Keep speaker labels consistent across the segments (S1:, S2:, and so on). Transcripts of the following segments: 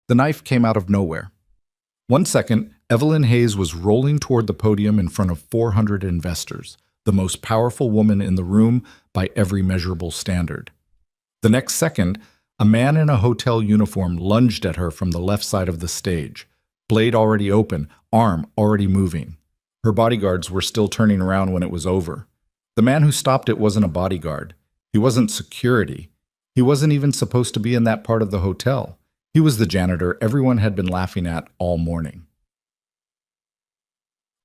S1: The knife came out of nowhere. 1 second, Evelyn Hayes was rolling toward the podium in front of 400 investors, the most powerful woman in the room by every measurable standard. The next second, a man in a hotel uniform lunged at her from the left side of the stage, blade already open, arm already moving. Her bodyguards were still turning around when it was over. The man who stopped it wasn't a bodyguard. He wasn't security. He wasn't even supposed to be in that part of the hotel. He was the janitor everyone had been laughing at all morning.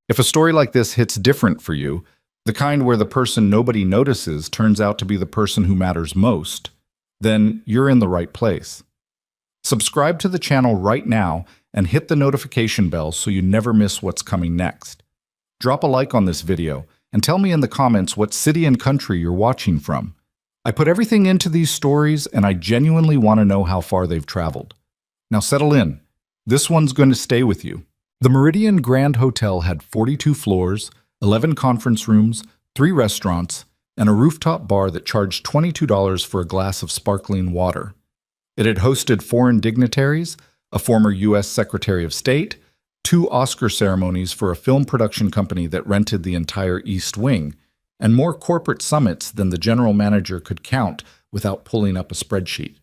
S1: If a story like this hits different for you, the kind where the person nobody notices turns out to be the person who matters most, then you're in the right place. Subscribe to the channel right now and hit the notification bell so you never miss what's coming next. Drop a like on this video and tell me in the comments what city and country you're watching from. I put everything into these stories and I genuinely want to know how far they've traveled. Now settle in. This one's going to stay with you. The Meridian Grand Hotel had 42 floors, 11 conference rooms, 3 restaurants, and a rooftop bar that charged $22 for a glass of sparkling water. It had hosted foreign dignitaries, a former U.S. Secretary of State, 2 Oscar ceremonies for a film production company that rented the entire East Wing, and more corporate summits than the general manager could count without pulling up a spreadsheet.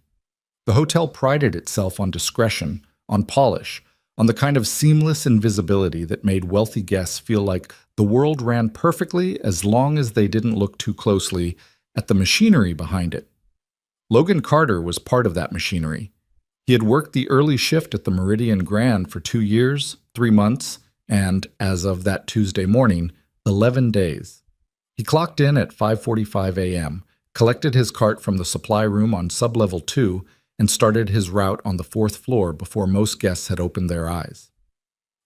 S1: The hotel prided itself on discretion, on polish, on the kind of seamless invisibility that made wealthy guests feel like the world ran perfectly as long as they didn't look too closely at the machinery behind it. Logan Carter was part of that machinery. He had worked the early shift at the Meridian Grand for 2 years, 3 months, and, as of that Tuesday morning, 11 days. He clocked in at 5:45 a.m., collected his cart from the supply room on sublevel 2, and started his route on the 4th floor before most guests had opened their eyes.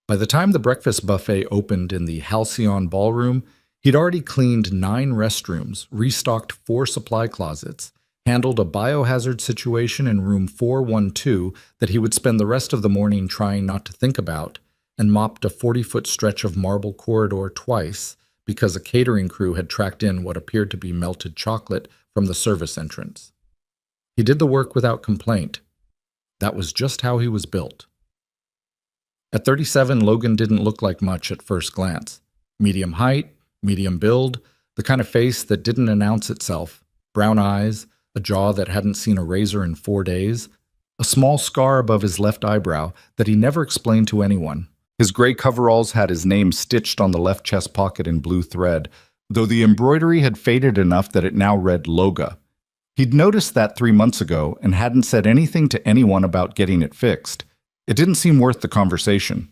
S1: By the time the breakfast buffet opened in the Halcyon Ballroom, he'd already cleaned 9 restrooms, restocked 4 supply closets, handled a biohazard situation in room 412 that he would spend the rest of the morning trying not to think about, and mopped a 40-foot stretch of marble corridor twice because a catering crew had tracked in what appeared to be melted chocolate from the service entrance. He did the work without complaint. That was just how he was built. At 37, Logan didn't look like much at first glance. Medium height, medium build, the kind of face that didn't announce itself, brown eyes, a jaw that hadn't seen a razor in 4 days, a small scar above his left eyebrow that he never explained to anyone. His gray coveralls had his name stitched on the left chest pocket in blue thread, though the embroidery had faded enough that it now read Loga. He'd noticed that 3 months ago and hadn't said anything to anyone about getting it fixed. It didn't seem worth the conversation.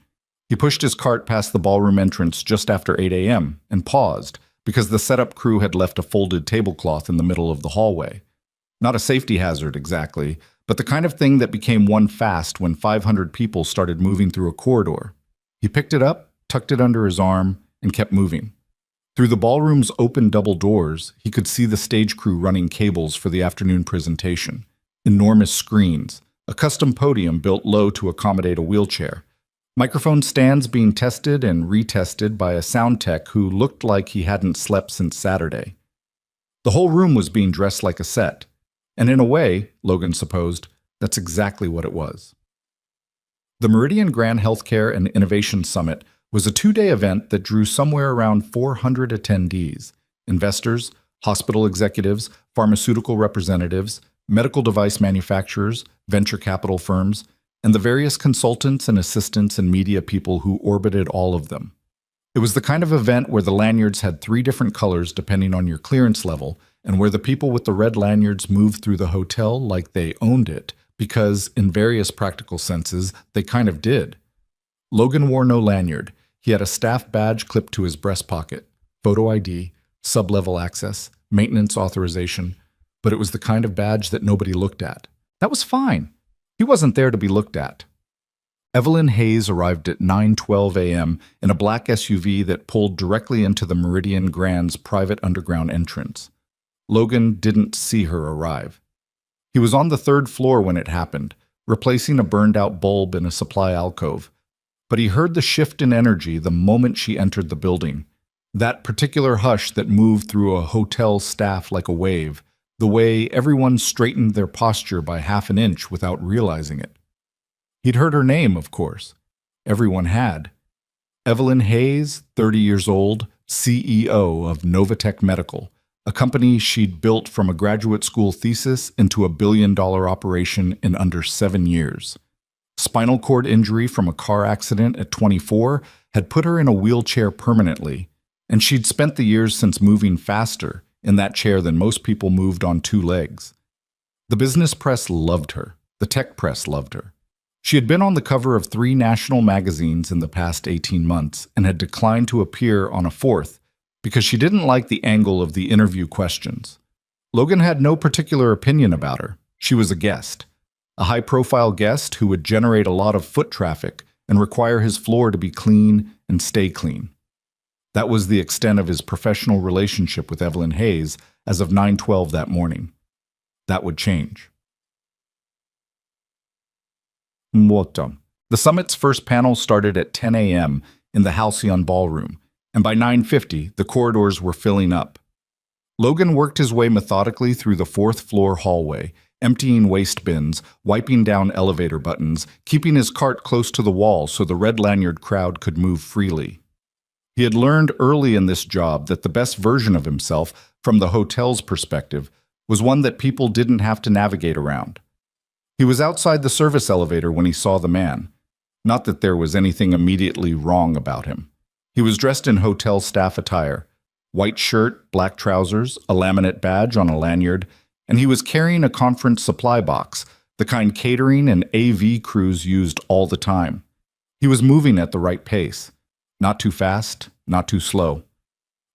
S1: He pushed his cart past the ballroom entrance just after 8 a.m. and paused, because the setup crew had left a folded tablecloth in the middle of the hallway. Not a safety hazard exactly, but the kind of thing that became one fast when 500 people started moving through a corridor. He picked it up, tucked it under his arm, and kept moving. Through the ballroom's open double doors, he could see the stage crew running cables for the afternoon presentation. Enormous screens, a custom podium built low to accommodate a wheelchair, microphone stands being tested and retested by a sound tech who looked like he hadn't slept since Saturday. The whole room was being dressed like a set, and in a way, Logan supposed, that's exactly what it was. The Meridian Grand Healthcare and Innovation Summit was a 2-day event that drew somewhere around 400 attendees, investors, hospital executives, pharmaceutical representatives, medical device manufacturers, venture capital firms, and the various consultants and assistants and media people who orbited all of them. It was the kind of event where the lanyards had 3 different colors depending on your clearance level, and where the people with the red lanyards moved through the hotel like they owned it, because, in various practical senses, they kind of did. Logan wore no lanyard. He had a staff badge clipped to his breast pocket, photo ID, sub-level access, maintenance authorization, but it was the kind of badge that nobody looked at. That was fine. He wasn't there to be looked at. Evelyn Hayes arrived at 9:12 a.m. in a black SUV that pulled directly into the Meridian Grand's private underground entrance. Logan didn't see her arrive. He was on the 3rd floor when it happened, replacing a burned-out bulb in a supply alcove. But he heard the shift in energy the moment she entered the building. That particular hush that moved through a hotel staff like a wave, the way everyone straightened their posture by half an inch without realizing it. He'd heard her name, of course. Everyone had. Evelyn Hayes, 30 years old, CEO of Novatech Medical, a company she'd built from a graduate school thesis into a billion-dollar operation in under 7 years. Spinal cord injury from a car accident at 24 had put her in a wheelchair permanently, and she'd spent the years since moving faster in that chair than most people moved on 2 legs. The business press loved her. The tech press loved her. She had been on the cover of 3 national magazines in the past 18 months and had declined to appear on a 4th because she didn't like the angle of the interview questions. Logan had no particular opinion about her. She was a guest. A high-profile guest who would generate a lot of foot traffic and require his floor to be clean and stay clean. That was the extent of his professional relationship with Evelyn Hayes as of 9/12 that morning. That would change. The summit's first panel started at 10 a.m. in the Halcyon Ballroom, and by 9:50, the corridors were filling up. Logan worked his way methodically through the 4th-floor hallway, emptying waste bins, wiping down elevator buttons, keeping his cart close to the wall so the red lanyard crowd could move freely. He had learned early in this job that the best version of himself, from the hotel's perspective, was one that people didn't have to navigate around. He was outside the service elevator when he saw the man. Not that there was anything immediately wrong about him. He was dressed in hotel staff attire, white shirt, black trousers, a laminate badge on a lanyard, and he was carrying a conference supply box, the kind catering and AV crews used all the time. He was moving at the right pace. Not too fast, not too slow.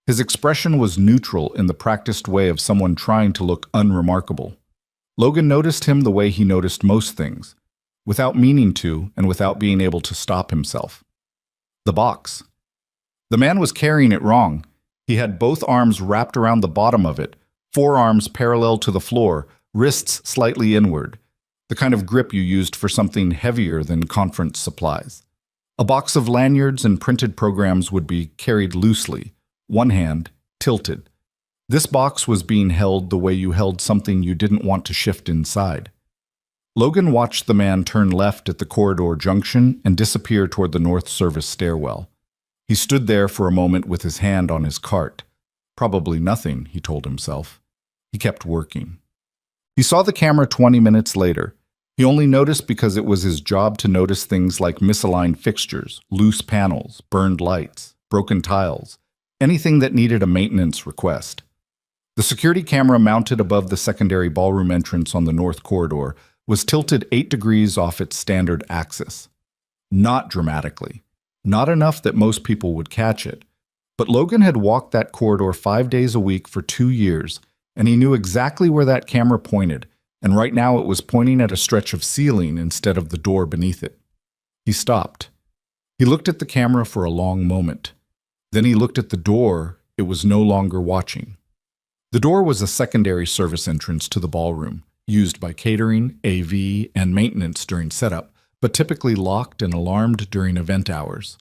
S1: His expression was neutral in the practiced way of someone trying to look unremarkable. Logan noticed him the way he noticed most things, without meaning to and without being able to stop himself. The box. The man was carrying it wrong. He had both arms wrapped around the bottom of it, forearms parallel to the floor, wrists slightly inward, the kind of grip you used for something heavier than conference supplies. A box of lanyards and printed programs would be carried loosely, one hand tilted. This box was being held the way you held something you didn't want to shift inside. Logan watched the man turn left at the corridor junction and disappear toward the north service stairwell. He stood there for a moment with his hand on his cart. Probably nothing, he told himself. He kept working. He saw the camera 20 minutes later. He only noticed because it was his job to notice things like misaligned fixtures, loose panels, burned lights, broken tiles, anything that needed a maintenance request. The security camera mounted above the secondary ballroom entrance on the north corridor was tilted 8 degrees off its standard axis. Not dramatically. Not enough that most people would catch it. But Logan had walked that corridor 5 days a week for 2 years, and he knew exactly where that camera pointed, and right now it was pointing at a stretch of ceiling instead of the door beneath it. He stopped. He looked at the camera for a long moment. Then he looked at the door. It was no longer watching. The door was a secondary service entrance to the ballroom, used by catering, AV, and maintenance during setup, but typically locked and alarmed during event hours.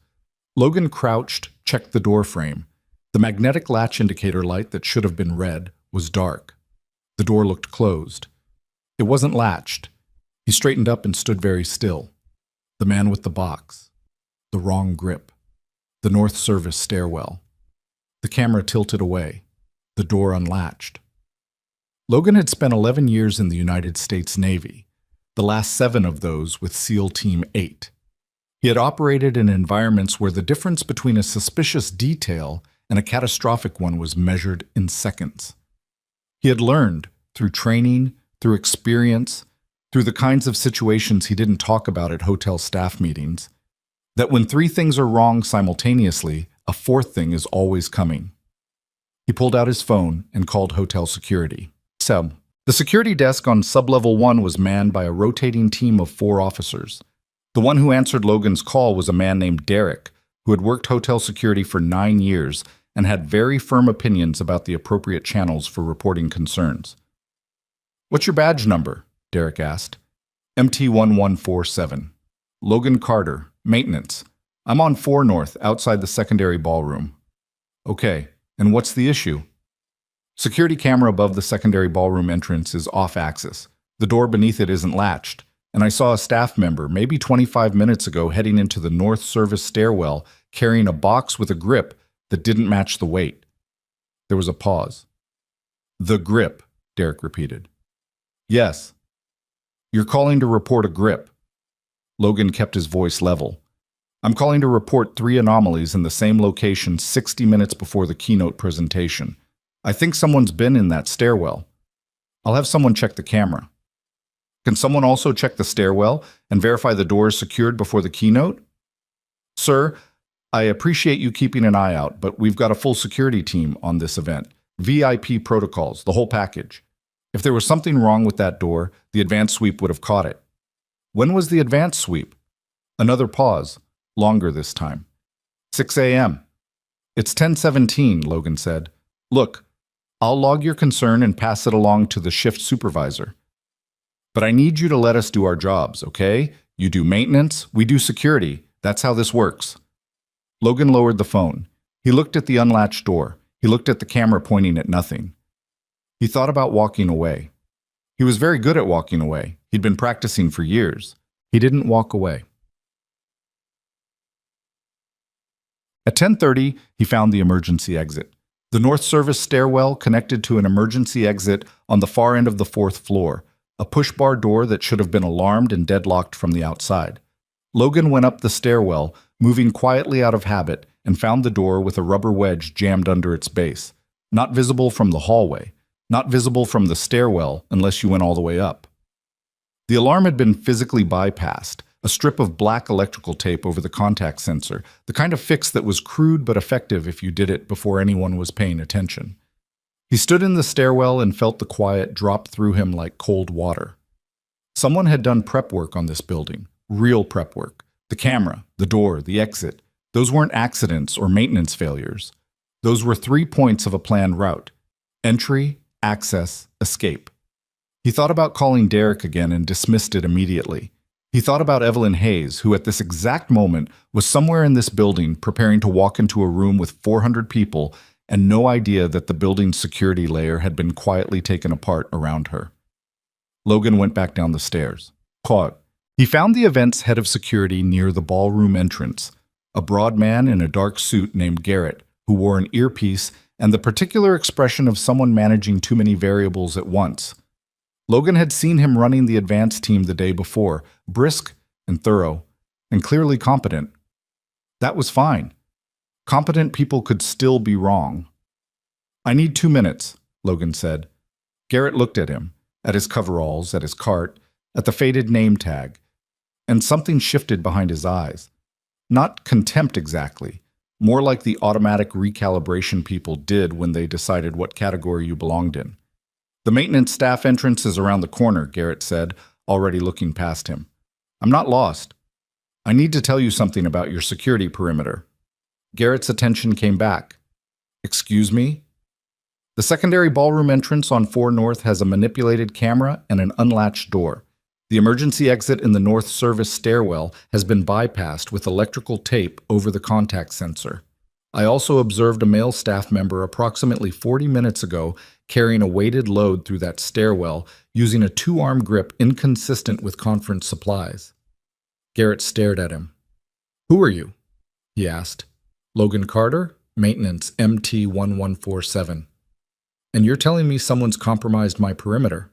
S1: Logan crouched, checked the door frame. The magnetic latch indicator light that should have been red was dark. The door looked closed. It wasn't latched. He straightened up and stood very still. The man with the box. The wrong grip. The north service stairwell. The camera tilted away. The door unlatched. Logan had spent 11 years in the United States Navy, the last 7 of those with SEAL Team 8. He had operated in environments where the difference between a suspicious detail and a catastrophic one was measured in seconds. He had learned, through training, through experience, through the kinds of situations he didn't talk about at hotel staff meetings, that when 3 things are wrong simultaneously, a 4th thing is always coming. He pulled out his phone and called hotel security. The security desk on sublevel 1 was manned by a rotating team of 4 officers. The one who answered Logan's call was a man named Derek, who had worked hotel security for 9 years and had very firm opinions about the appropriate channels for reporting concerns. "What's your badge number?" Derek asked. "MT1147. Logan Carter, maintenance. I'm on 4 North, outside the secondary ballroom." "Okay, and what's the issue?" "Security camera above the secondary ballroom entrance is off-axis. The door beneath it isn't latched, and I saw a staff member, maybe 25 minutes ago, heading into the North Service stairwell, carrying a box with a grip that didn't match the weight. There was a pause. The grip, Derek repeated. Yes. You're calling to report a grip. Logan kept his voice level. I'm calling to report 3 anomalies in the same location 60 minutes before the keynote presentation. I think someone's been in that stairwell. I'll have someone check the camera. Can someone also check the stairwell and verify the door is secured before the keynote? Sir, I appreciate you keeping an eye out, but we've got a full security team on this event. VIP protocols, the whole package. If there was something wrong with that door, the advanced sweep would have caught it. When was the advanced sweep? Another pause, longer this time. 6 a.m. It's 10:17, Logan said. Look, I'll log your concern and pass it along to the shift supervisor. But I need you to let us do our jobs, okay? You do maintenance, we do security. That's how this works. Logan lowered the phone. He looked at the unlatched door. He looked at the camera pointing at nothing. He thought about walking away. He was very good at walking away. He'd been practicing for years. He didn't walk away. At 10:30, he found the emergency exit. The North Service stairwell connected to an emergency exit on the far end of the 4th floor, a push-bar door that should have been alarmed and deadlocked from the outside. Logan went up the stairwell, moving quietly out of habit, and found the door with a rubber wedge jammed under its base, not visible from the hallway, not visible from the stairwell unless you went all the way up. The alarm had been physically bypassed, a strip of black electrical tape over the contact sensor, the kind of fix that was crude but effective if you did it before anyone was paying attention. He stood in the stairwell and felt the quiet drop through him like cold water. Someone had done prep work on this building, real prep work. The camera, the door, the exit. Those weren't accidents or maintenance failures. Those were 3 points of a planned route: entry, access, escape. He thought about calling Derek again and dismissed it immediately. He thought about Evelyn Hayes, who at this exact moment was somewhere in this building preparing to walk into a room with 400 people and no idea that the building's security layer had been quietly taken apart around her. Logan went back down the stairs. Caught. He found the event's head of security near the ballroom entrance, a broad man in a dark suit named Garrett, who wore an earpiece and the particular expression of someone managing too many variables at once. Logan had seen him running the advance team the day before, brisk and thorough, and clearly competent. That was fine. Competent people could still be wrong. I need 2 minutes, Logan said. Garrett looked at him, at his coveralls, at his cart, at the faded name tag, and something shifted behind his eyes. Not contempt exactly, more like the automatic recalibration people did when they decided what category you belonged in. The maintenance staff entrance is around the corner, Garrett said, already looking past him. I'm not lost. I need to tell you something about your security perimeter. Garrett's attention came back. Excuse me? The secondary ballroom entrance on 4 North has a manipulated camera and an unlatched door. The emergency exit in the North Service stairwell has been bypassed with electrical tape over the contact sensor. I also observed a male staff member approximately 40 minutes ago carrying a weighted load through that stairwell using a 2-arm grip inconsistent with conference supplies. Garrett stared at him. Who are you? He asked. Logan Carter, Maintenance MT1147. And you're telling me someone's compromised my perimeter?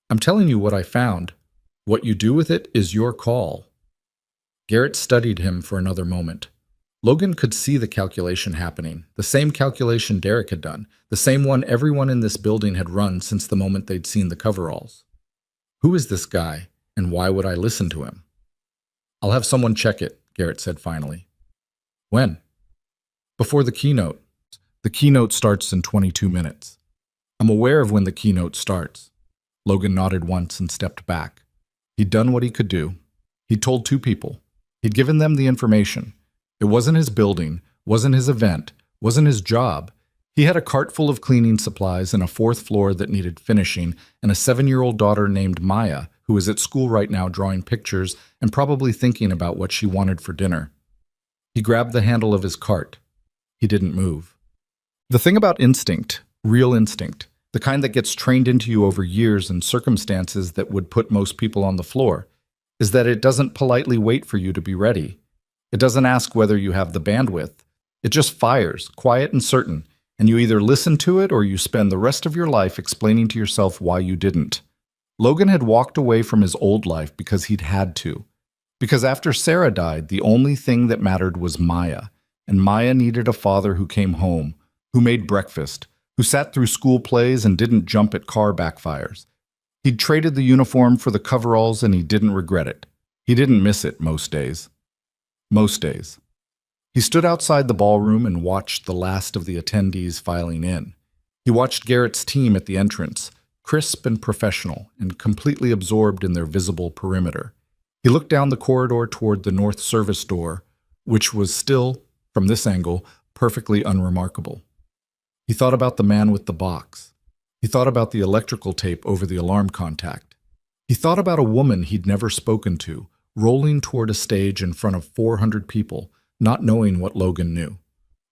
S1: I'm telling you what I found. What you do with it is your call. Garrett studied him for another moment. Logan could see the calculation happening, the same calculation Derek had done, the same one everyone in this building had run since the moment they'd seen the coveralls. Who is this guy, and why would I listen to him? I'll have someone check it, Garrett said finally. When? Before the keynote. The keynote starts in 22 minutes. I'm aware of when the keynote starts. Logan nodded once and stepped back. He'd done what he could do. He'd told 2 people. He'd given them the information. It wasn't his building, wasn't his event, wasn't his job. He had a cart full of cleaning supplies and a 4th floor that needed finishing, and a 7-year-old daughter named Maya, who is at school right now drawing pictures and probably thinking about what she wanted for dinner. He grabbed the handle of his cart. He didn't move. The thing about instinct, real instinct, the kind that gets trained into you over years and circumstances that would put most people on the floor, is that it doesn't politely wait for you to be ready. It doesn't ask whether you have the bandwidth. It just fires, quiet and certain, and you either listen to it or you spend the rest of your life explaining to yourself why you didn't. Logan had walked away from his old life because he'd had to. Because after Sarah died, the only thing that mattered was Maya, and Maya needed a father who came home, who made breakfast, who sat through school plays and didn't jump at car backfires. He'd traded the uniform for the coveralls and he didn't regret it. He didn't miss it most days. Most days. He stood outside the ballroom and watched the last of the attendees filing in. He watched Garrett's team at the entrance, crisp and professional and completely absorbed in their visible perimeter. He looked down the corridor toward the north service door, which was still, from this angle, perfectly unremarkable. He thought about the man with the box. He thought about the electrical tape over the alarm contact. He thought about a woman he'd never spoken to, rolling toward a stage in front of 400 people, not knowing what Logan knew.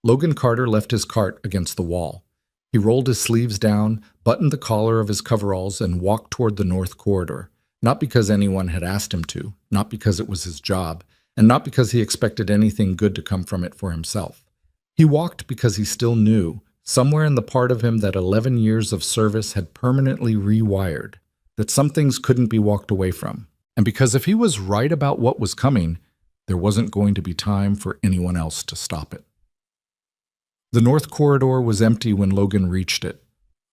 S1: Logan Carter left his cart against the wall. He rolled his sleeves down, buttoned the collar of his coveralls, and walked toward the north corridor, not because anyone had asked him to, not because it was his job, and not because he expected anything good to come from it for himself. He walked because he still knew, somewhere in the part of him that 11 years of service had permanently rewired, that some things couldn't be walked away from. And because if he was right about what was coming, there wasn't going to be time for anyone else to stop it. The north corridor was empty when Logan reached it.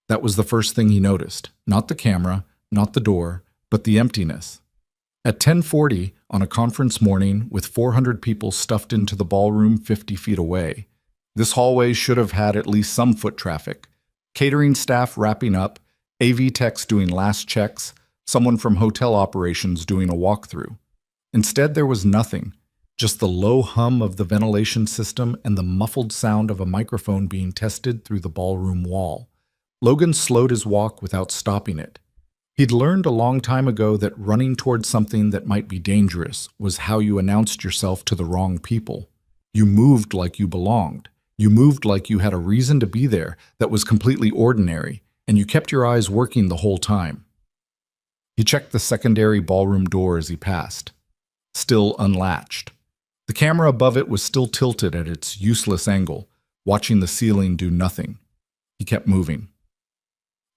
S1: That was the first thing he noticed. Not the camera, not the door, but the emptiness. At 10:40, on a conference morning with 400 people stuffed into the ballroom 50 feet away, this hallway should have had at least some foot traffic. Catering staff wrapping up, AV techs doing last checks, someone from hotel operations doing a walkthrough. Instead, there was nothing. Just the low hum of the ventilation system and the muffled sound of a microphone being tested through the ballroom wall. Logan slowed his walk without stopping it. He'd learned a long time ago that running towards something that might be dangerous was how you announced yourself to the wrong people. You moved like you belonged. You moved like you had a reason to be there that was completely ordinary, and you kept your eyes working the whole time. He checked the secondary ballroom door as he passed. Still unlatched. The camera above it was still tilted at its useless angle, watching the ceiling do nothing. He kept moving.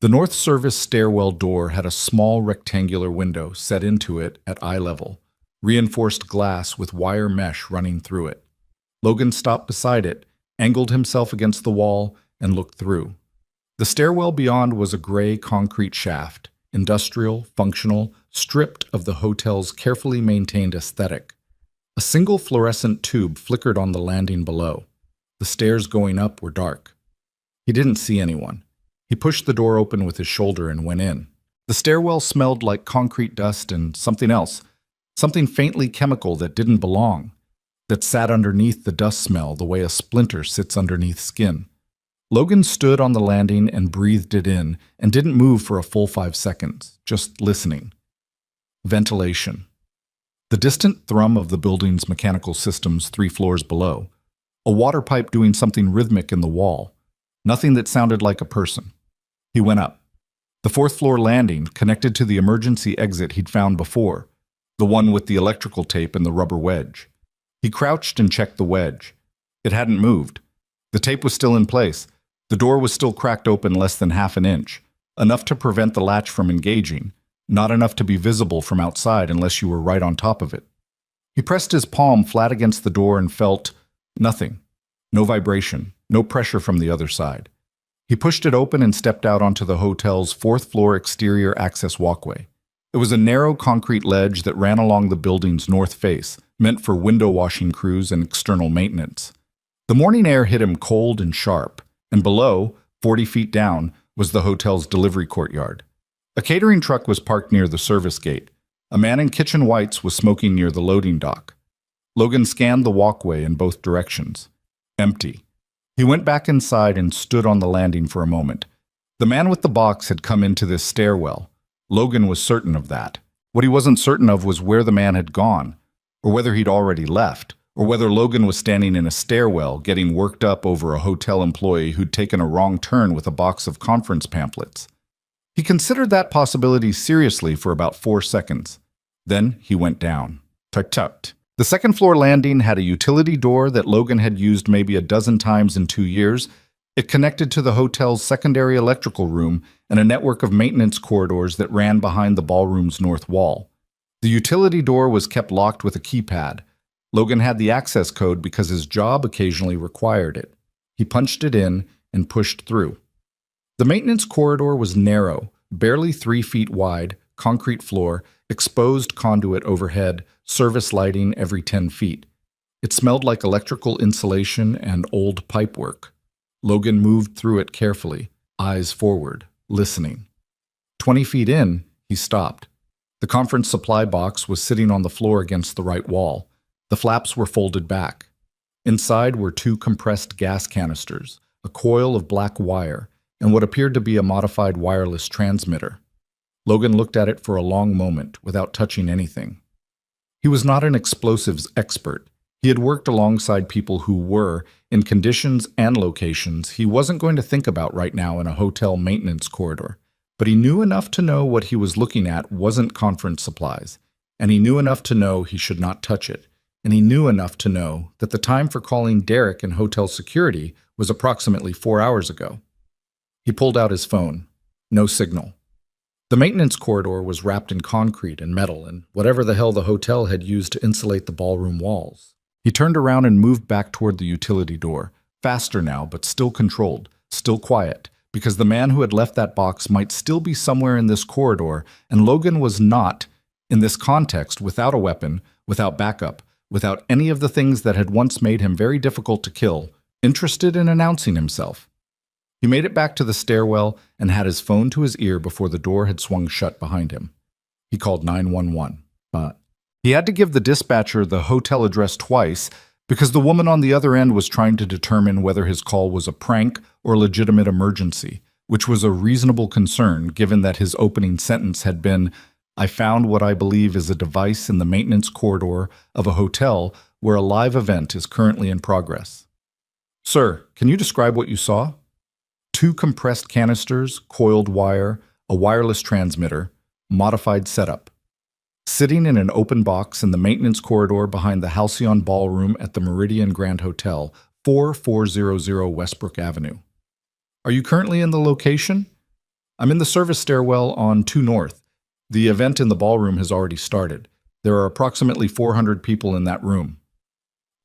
S1: The north service stairwell door had a small rectangular window set into it at eye level, reinforced glass with wire mesh running through it. Logan stopped beside it, angled himself against the wall, and looked through. The stairwell beyond was a gray concrete shaft, industrial, functional, stripped of the hotel's carefully maintained aesthetic. A single fluorescent tube flickered on the landing below. The stairs going up were dark. He didn't see anyone. He pushed the door open with his shoulder and went in. The stairwell smelled like concrete dust and something else, something faintly chemical that didn't belong, that sat underneath the dust smell the way a splinter sits underneath skin. Logan stood on the landing and breathed it in and didn't move for a full 5 seconds, just listening. Ventilation. The distant thrum of the building's mechanical systems 3 floors below. A water pipe doing something rhythmic in the wall. Nothing that sounded like a person. He went up. The 4th floor landing connected to the emergency exit he'd found before, the one with the electrical tape and the rubber wedge. He crouched and checked the wedge. It hadn't moved. The tape was still in place. The door was still cracked open less than half an inch, enough to prevent the latch from engaging, not enough to be visible from outside unless you were right on top of it. He pressed his palm flat against the door and felt nothing. No vibration, no pressure from the other side. He pushed it open and stepped out onto the hotel's 4th floor exterior access walkway. It was a narrow concrete ledge that ran along the building's north face, meant for window washing crews and external maintenance. The morning air hit him cold and sharp, and below, 40 feet down, was the hotel's delivery courtyard. A catering truck was parked near the service gate. A man in kitchen whites was smoking near the loading dock. Logan scanned the walkway in both directions. Empty. He went back inside and stood on the landing for a moment. The man with the box had come into this stairwell. Logan was certain of that. What he wasn't certain of was where the man had gone, or whether he'd already left, or whether Logan was standing in a stairwell getting worked up over a hotel employee who'd taken a wrong turn with a box of conference pamphlets. He considered that possibility seriously for about 4 seconds. Then he went down. Tut-tut. The second-floor landing had a utility door that Logan had used maybe a dozen times in 2 years. It connected to the hotel's secondary electrical room and a network of maintenance corridors that ran behind the ballroom's north wall. The utility door was kept locked with a keypad. Logan had the access code because his job occasionally required it. He punched it in and pushed through. The maintenance corridor was narrow, barely 3 feet wide, concrete floor, exposed conduit overhead, service lighting every 10 feet. It smelled like electrical insulation and old pipework. Logan moved through it carefully, eyes forward, listening. 20 feet in, he stopped. The conference supply box was sitting on the floor against the right wall. The flaps were folded back. Inside were 2 compressed gas canisters, a coil of black wire, and what appeared to be a modified wireless transmitter. Logan looked at it for a long moment without touching anything. He was not an explosives expert. He had worked alongside people who were, in conditions and locations he wasn't going to think about right now in a hotel maintenance corridor. But he knew enough to know what he was looking at wasn't conference supplies, and he knew enough to know he should not touch it, and he knew enough to know that the time for calling Derek in hotel security was approximately 4 hours ago. He pulled out his phone. No signal. The maintenance corridor was wrapped in concrete and metal and whatever the hell the hotel had used to insulate the ballroom walls. He turned around and moved back toward the utility door, faster now but still controlled, still quiet, because the man who had left that box might still be somewhere in this corridor, and Logan was not, in this context, without a weapon, without backup, without any of the things that had once made him very difficult to kill, interested in announcing himself. He made it back to the stairwell and had his phone to his ear before the door had swung shut behind him. He called 911, but he had to give the dispatcher the hotel address twice because the woman on the other end was trying to determine whether his call was a prank or a legitimate emergency, which was a reasonable concern given that his opening sentence had been, "I found what I believe is a device in the maintenance corridor of a hotel where a live event is currently in progress." "Sir, can you describe what you saw?" 2 compressed canisters, coiled wire, a wireless transmitter, modified setup. Sitting in an open box in the maintenance corridor behind the Halcyon Ballroom at the Meridian Grand Hotel, 4400 Westbrook Avenue. "Are you currently in the location?" "I'm in the service stairwell on 2 North. The event in the ballroom has already started. There are approximately 400 people in that room."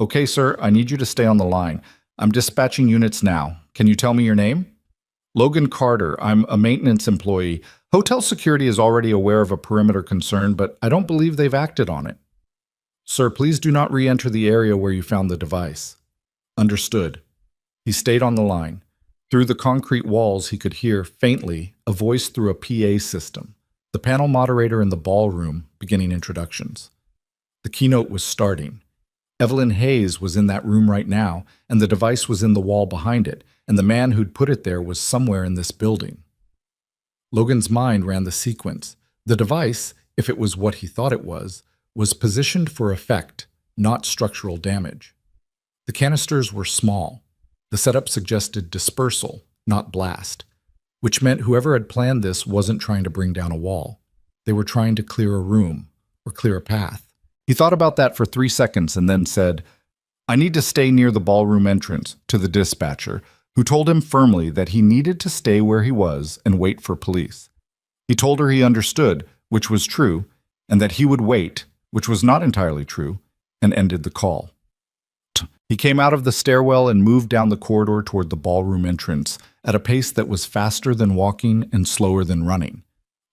S1: "Okay, sir, I need you to stay on the line. I'm dispatching units now. Can you tell me your name?" "Logan Carter. I'm a maintenance employee. Hotel security is already aware of a perimeter concern, but I don't believe they've acted on it." "Sir, please do not re-enter the area where you found the device." "Understood." He stayed on the line. Through the concrete walls he could hear, faintly, a voice through a PA system. The panel moderator in the ballroom beginning introductions. The keynote was starting. Evelyn Hayes was in that room right now, and the device was in the wall behind it, and the man who'd put it there was somewhere in this building. Logan's mind ran the sequence. The device, if it was what he thought it was positioned for effect, not structural damage. The canisters were small. The setup suggested dispersal, not blast, which meant whoever had planned this wasn't trying to bring down a wall. They were trying to clear a room, or clear a path. He thought about that for 3 seconds and then said, "I need to stay near the ballroom entrance," to the dispatcher, who told him firmly that he needed to stay where he was and wait for police. He told her he understood, which was true, and that he would wait, which was not entirely true, and ended the call. He came out of the stairwell and moved down the corridor toward the ballroom entrance at a pace that was faster than walking and slower than running,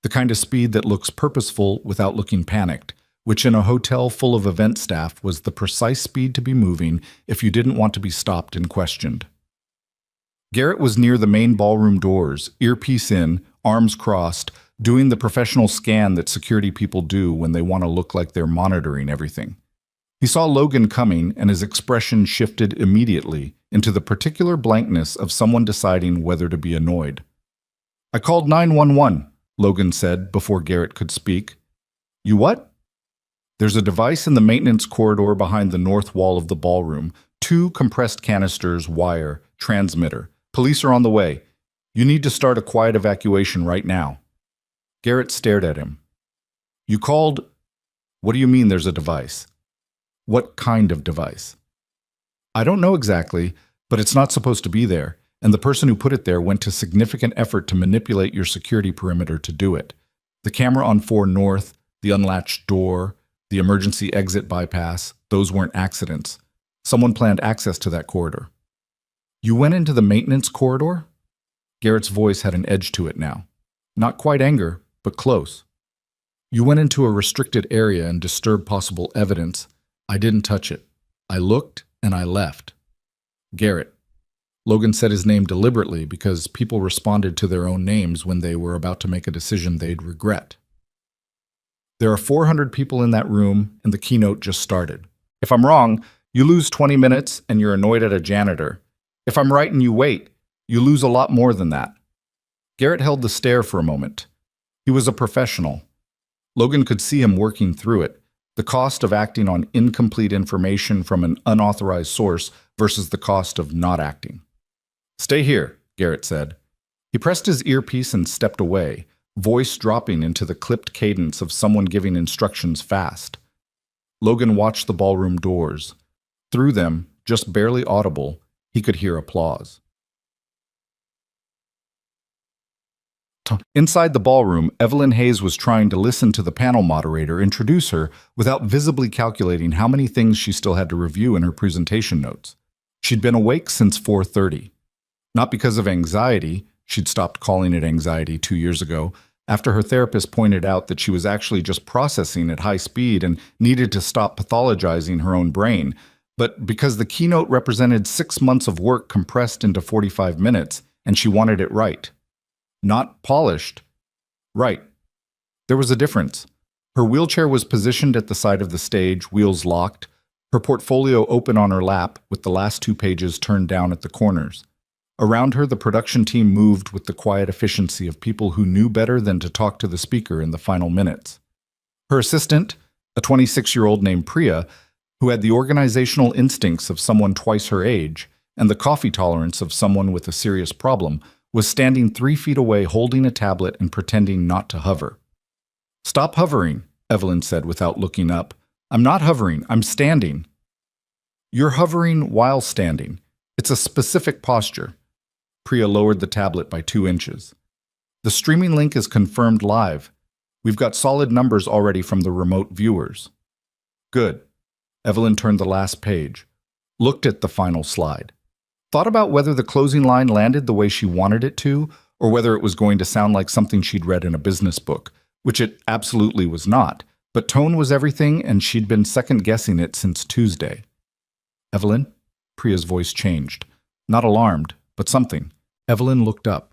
S1: the kind of speed that looks purposeful without looking panicked, which in a hotel full of event staff was the precise speed to be moving if you didn't want to be stopped and questioned. Garrett was near the main ballroom doors, earpiece in, arms crossed, doing the professional scan that security people do when they want to look like they're monitoring everything. He saw Logan coming, and his expression shifted immediately into the particular blankness of someone deciding whether to be annoyed. "I called 911, Logan said before Garrett could speak. "You what?" "There's a device in the maintenance corridor behind the north wall of the ballroom. 2 compressed canisters, wire, transmitter. Police are on the way. You need to start a quiet evacuation right now." Garrett stared at him. "You called..." What do you mean there's a device? What kind of device? I don't know exactly, but it's not supposed to be there, and the person who put it there went to significant effort to manipulate your security perimeter to do it. The camera on 4 North, the unlatched door, the emergency exit bypass, those weren't accidents. Someone planned access to that corridor. You went into the maintenance corridor? Garrett's voice had an edge to it now. Not quite anger, but close. You went into a restricted area and disturbed possible evidence. I didn't touch it. I looked and I left. Garrett. Logan said his name deliberately because people responded to their own names when they were about to make a decision they'd regret. There are 400 people in that room, and the keynote just started. If I'm wrong, you lose 20 minutes and you're annoyed at a janitor. If I'm right and you wait, you lose a lot more than that. Garrett held the stare for a moment. He was a professional. Logan could see him working through it. The cost of acting on incomplete information from an unauthorized source versus the cost of not acting. Stay here, Garrett said. He pressed his earpiece and stepped away, voice dropping into the clipped cadence of someone giving instructions fast. Logan watched the ballroom doors. Through them, just barely audible, he could hear applause. Inside the ballroom, Evelyn Hayes was trying to listen to the panel moderator introduce her without visibly calculating how many things she still had to review in her presentation notes. She'd been awake since 4:30. Not because of anxiety, she'd stopped calling it anxiety 2 years ago, after her therapist pointed out that she was actually just processing at high speed and needed to stop pathologizing her own brain, but because the keynote represented 6 months of work compressed into 45 minutes, and she wanted it right. Not polished. Right. There was a difference. Her wheelchair was positioned at the side of the stage, wheels locked, her portfolio open on her lap with the last 2 pages turned down at the corners. Around her, the production team moved with the quiet efficiency of people who knew better than to talk to the speaker in the final minutes. Her assistant, a 26-year-old named Priya, who had the organizational instincts of someone twice her age and the coffee tolerance of someone with a serious problem, was standing 3 feet away holding a tablet and pretending not to hover. Stop hovering, Evelyn said without looking up. I'm not hovering, I'm standing. You're hovering while standing. It's a specific posture. Priya lowered the tablet by 2 inches. The streaming link is confirmed live. We've got solid numbers already from the remote viewers. Good. Evelyn turned the last page, looked at the final slide. Thought about whether the closing line landed the way she wanted it to, or whether it was going to sound like something she'd read in a business book, which it absolutely was not, but tone was everything and she'd been second-guessing it since Tuesday. Evelyn? Priya's voice changed. Not alarmed, but something. Evelyn looked up.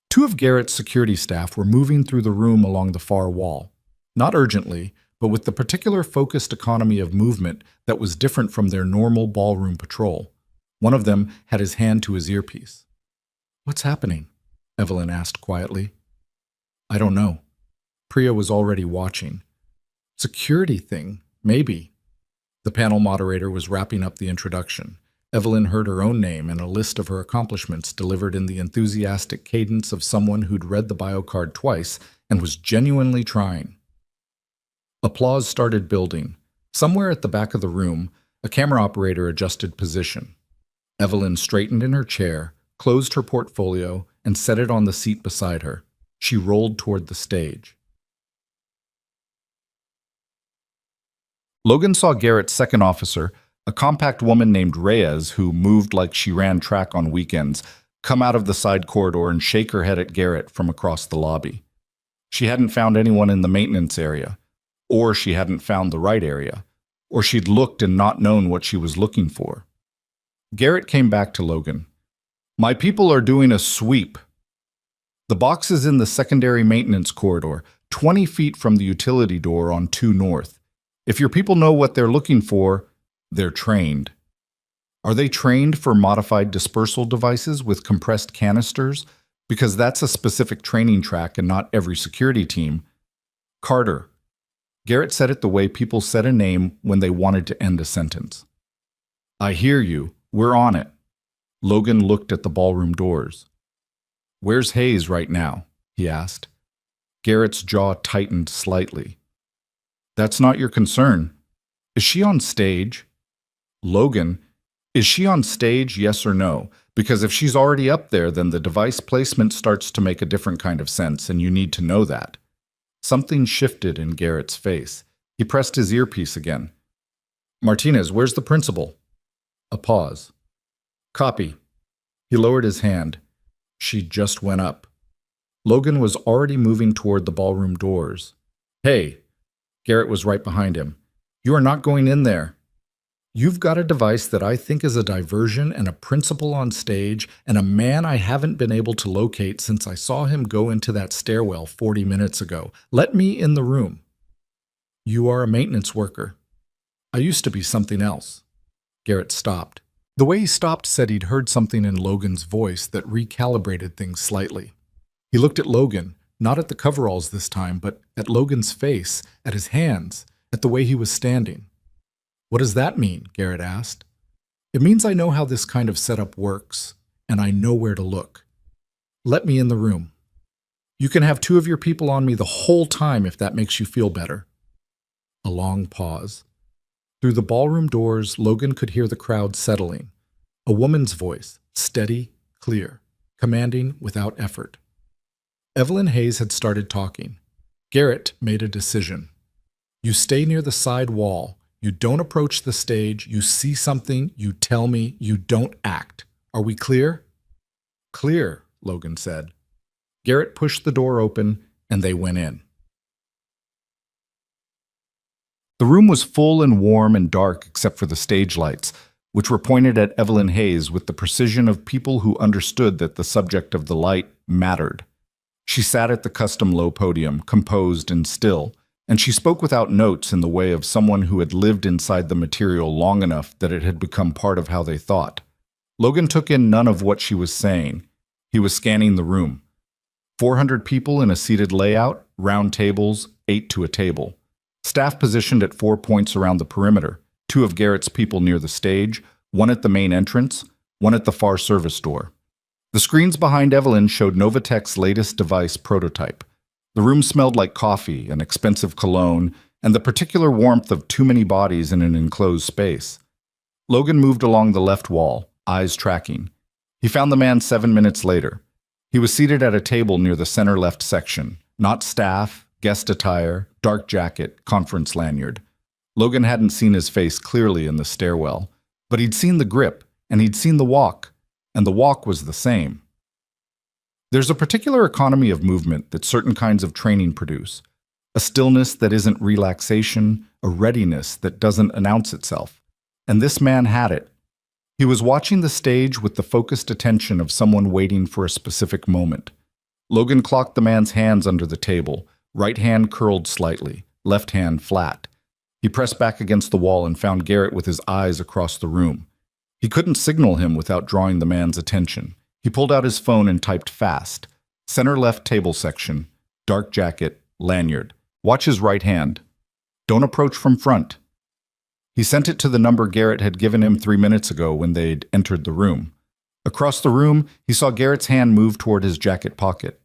S1: 2 of Garrett's security staff were moving through the room along the far wall. Not urgently, but with the particular focused economy of movement that was different from their normal ballroom patrol. One of them had his hand to his earpiece. What's happening? Evelyn asked quietly. I don't know. Priya was already watching. Security thing, maybe. The panel moderator was wrapping up the introduction. Evelyn heard her own name and a list of her accomplishments delivered in the enthusiastic cadence of someone who'd read the bio card twice and was genuinely trying. Applause started building. Somewhere at the back of the room, a camera operator adjusted position. Evelyn straightened in her chair, closed her portfolio, and set it on the seat beside her. She rolled toward the stage. Logan saw Garrett's second officer, a compact woman named Reyes who moved like she ran track on weekends, come out of the side corridor and shake her head at Garrett from across the lobby. She hadn't found anyone in the maintenance area, or she hadn't found the right area, or she'd looked and not known what she was looking for. Garrett came back to Logan. My people are doing a sweep. The box is in the secondary maintenance corridor, 20 feet from the utility door on 2 North. If your people know what they're looking for, they're trained. Are they trained for modified dispersal devices with compressed canisters? Because that's a specific training track and not every security team. Carter. Garrett said it the way people said a name when they wanted to end a sentence. I hear you. We're on it. Logan looked at the ballroom doors. Where's Hayes right now? He asked. Garrett's jaw tightened slightly. That's not your concern. Is she on stage? Logan, is she on stage, yes or no? Because if she's already up there, then the device placement starts to make a different kind of sense, and you need to know that. Something shifted in Garrett's face. He pressed his earpiece again. Martinez, where's the principal? A pause. Copy. He lowered his hand. She just went up. Logan was already moving toward the ballroom doors. Hey, Garrett was right behind him. You are not going in there. You've got a device that I think is a diversion and a principal on stage and a man I haven't been able to locate since I saw him go into that stairwell 40 minutes ago. Let me in the room. You are a maintenance worker. I used to be something else. Garrett stopped. The way he stopped said he'd heard something in Logan's voice that recalibrated things slightly. He looked at Logan, not at the coveralls this time, but at Logan's face, at his hands, at the way he was standing. What does that mean? Garrett asked. It means I know how this kind of setup works, and I know where to look. Let me in the room. You can have 2 of your people on me the whole time if that makes you feel better. A long pause. Through the ballroom doors, Logan could hear the crowd settling. A woman's voice, steady, clear, commanding without effort. Evelyn Hayes had started talking. Garrett made a decision. You stay near the side wall. You don't approach the stage. You see something. You tell me. You don't act. Are we clear? Clear, Logan said. Garrett pushed the door open, and they went in. The room was full and warm and dark except for the stage lights, which were pointed at Evelyn Hayes with the precision of people who understood that the subject of the light mattered. She sat at the custom low podium, composed and still, and she spoke without notes in the way of someone who had lived inside the material long enough that it had become part of how they thought. Logan took in none of what she was saying. He was scanning the room. 400 people in a seated layout, round tables, 8 to a table. Staff positioned at 4 points around the perimeter, 2 of Garrett's people near the stage, 1 at the main entrance, 1 at the far service door. The screens behind Evelyn showed Novatech's latest device prototype. The room smelled like coffee and expensive cologne and the particular warmth of too many bodies in an enclosed space. Logan moved along the left wall, eyes tracking. He found the man 7 minutes later. He was seated at a table near the center left section, not staff, guest attire, dark jacket, conference lanyard. Logan hadn't seen his face clearly in the stairwell, but he'd seen the grip and he'd seen the walk, and the walk was the same. There's a particular economy of movement that certain kinds of training produce, a stillness that isn't relaxation, a readiness that doesn't announce itself. And this man had it. He was watching the stage with the focused attention of someone waiting for a specific moment. Logan clocked the man's hands under the table, right hand curled slightly, left hand flat. He pressed back against the wall and found Garrett with his eyes across the room. He couldn't signal him without drawing the man's attention. He pulled out his phone and typed fast. Center left table section, dark jacket, lanyard. Watch his right hand. Don't approach from front. He sent it to the number Garrett had given him 3 minutes ago when they'd entered the room. Across the room, he saw Garrett's hand move toward his jacket pocket.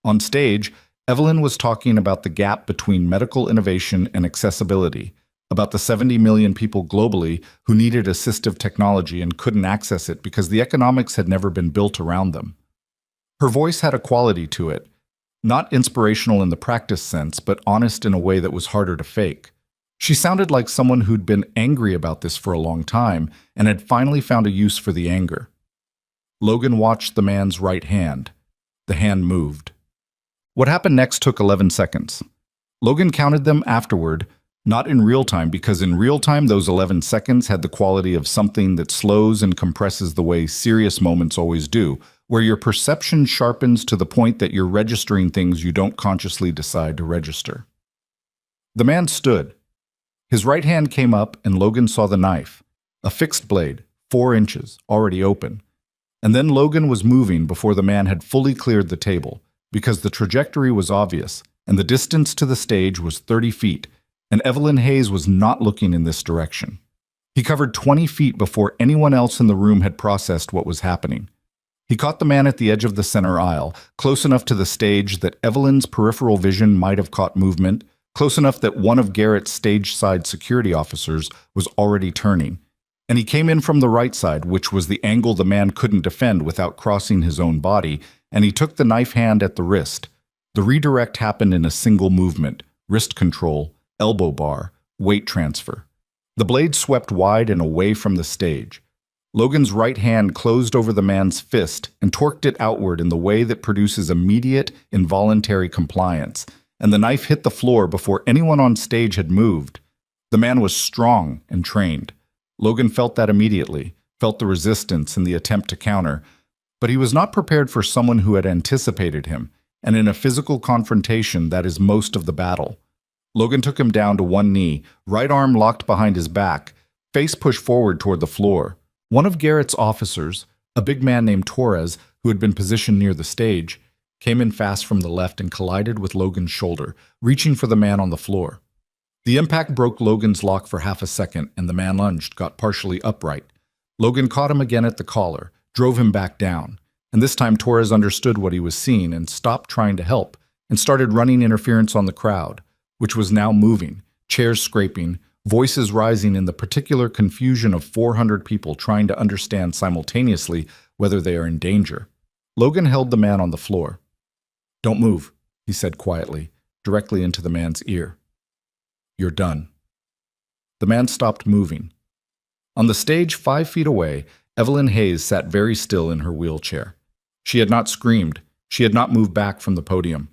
S1: On stage, Evelyn was talking about the gap between medical innovation and accessibility, about the 70 million people globally who needed assistive technology and couldn't access it because the economics had never been built around them. Her voice had a quality to it, not inspirational in the practice sense, but honest in a way that was harder to fake. She sounded like someone who'd been angry about this for a long time and had finally found a use for the anger. Logan watched the man's right hand. The hand moved. What happened next took 11 seconds. Logan counted them afterward, not in real time, because in real time those 11 seconds had the quality of something that slows and compresses the way serious moments always do, where your perception sharpens to the point that you're registering things you don't consciously decide to register. The man stood. His right hand came up and Logan saw the knife, a fixed blade, 4 inches, already open. And then Logan was moving before the man had fully cleared the table, because the trajectory was obvious, and the distance to the stage was 30 feet, and Evelyn Hayes was not looking in this direction. He covered 20 feet before anyone else in the room had processed what was happening. He caught the man at the edge of the center aisle, close enough to the stage that Evelyn's peripheral vision might have caught movement, close enough that one of Garrett's stage-side security officers was already turning, and he came in from the right side, which was the angle the man couldn't defend without crossing his own body, and he took the knife hand at the wrist. The redirect happened in a single movement: wrist control, elbow bar, weight transfer. The blade swept wide and away from the stage. Logan's right hand closed over the man's fist and torqued it outward in the way that produces immediate, involuntary compliance, and the knife hit the floor before anyone on stage had moved. The man was strong and trained. Logan felt that immediately, felt the resistance in the attempt to counter, but he was not prepared for someone who had anticipated him, and in a physical confrontation, that is most of the battle. Logan took him down to one knee, right arm locked behind his back, face pushed forward toward the floor. One of Garrett's officers, a big man named Torres, who had been positioned near the stage, came in fast from the left and collided with Logan's shoulder, reaching for the man on the floor. The impact broke Logan's lock for half a second, and the man lunged, got partially upright. Logan caught him again at the collar, drove him back down, and this time Torres understood what he was seeing and stopped trying to help, and started running interference on the crowd, which was now moving, chairs scraping, voices rising in the particular confusion of 400 people trying to understand simultaneously whether they are in danger. Logan held the man on the floor. "Don't move," he said quietly, directly into the man's ear. "You're done." The man stopped moving. On the stage 5 feet away, Evelyn Hayes sat very still in her wheelchair. She had not screamed. She had not moved back from the podium.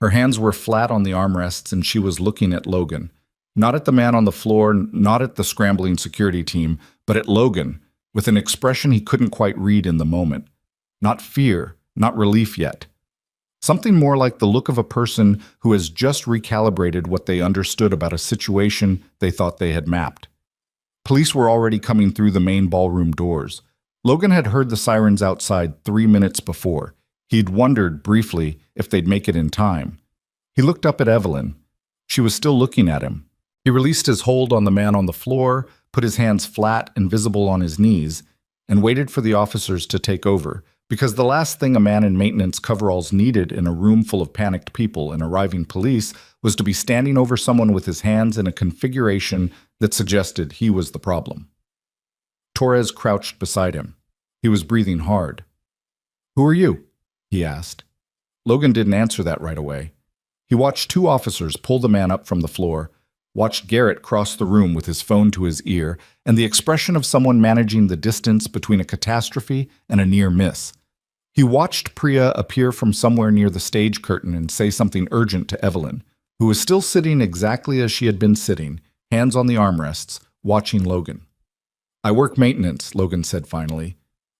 S1: Her hands were flat on the armrests, and she was looking at Logan. Not at the man on the floor, not at the scrambling security team, but at Logan, with an expression he couldn't quite read in the moment. Not fear, not relief yet. Something more like the look of a person who has just recalibrated what they understood about a situation they thought they had mapped. Police were already coming through the main ballroom doors. Logan had heard the sirens outside 3 minutes before. He'd wondered, briefly, if they'd make it in time. He looked up at Evelyn. She was still looking at him. He released his hold on the man on the floor, put his hands flat and visible on his knees, and waited for the officers to take over, because the last thing a man in maintenance coveralls needed in a room full of panicked people and arriving police was to be standing over someone with his hands in a configuration that suggested he was the problem. Torres crouched beside him. He was breathing hard. "Who are you?" he asked. Logan didn't answer that right away. He watched 2 officers pull the man up from the floor, watched Garrett cross the room with his phone to his ear, and the expression of someone managing the distance between a catastrophe and a near miss. He watched Priya appear from somewhere near the stage curtain and say something urgent to Evelyn, who was still sitting exactly as she had been sitting, hands on the armrests, watching Logan. "I work maintenance," Logan said finally.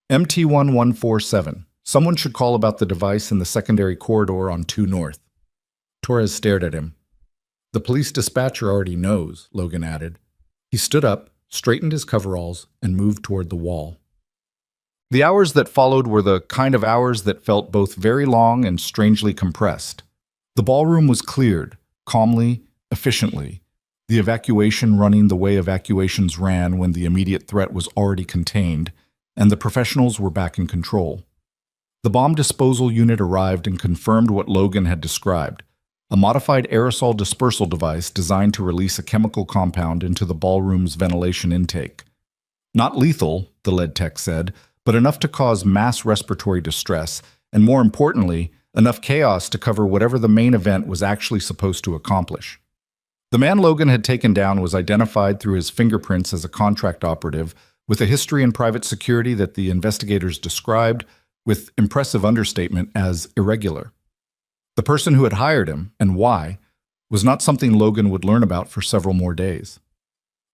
S1: "MT-1147. Someone should call about the device in the secondary corridor on 2 North. Torres stared at him. "The police dispatcher already knows," Logan added. He stood up, straightened his coveralls, and moved toward the wall. The hours that followed were the kind of hours that felt both very long and strangely compressed. The ballroom was cleared, calmly, efficiently, the evacuation running the way evacuations ran when the immediate threat was already contained, and the professionals were back in control. The bomb disposal unit arrived and confirmed what Logan had described: a modified aerosol dispersal device designed to release a chemical compound into the ballroom's ventilation intake. Not lethal, the lead tech said, but enough to cause mass respiratory distress, and more importantly, enough chaos to cover whatever the main event was actually supposed to accomplish. The man Logan had taken down was identified through his fingerprints as a contract operative with a history in private security that the investigators described, with impressive understatement, as irregular. The person who had hired him, and why, was not something Logan would learn about for several more days.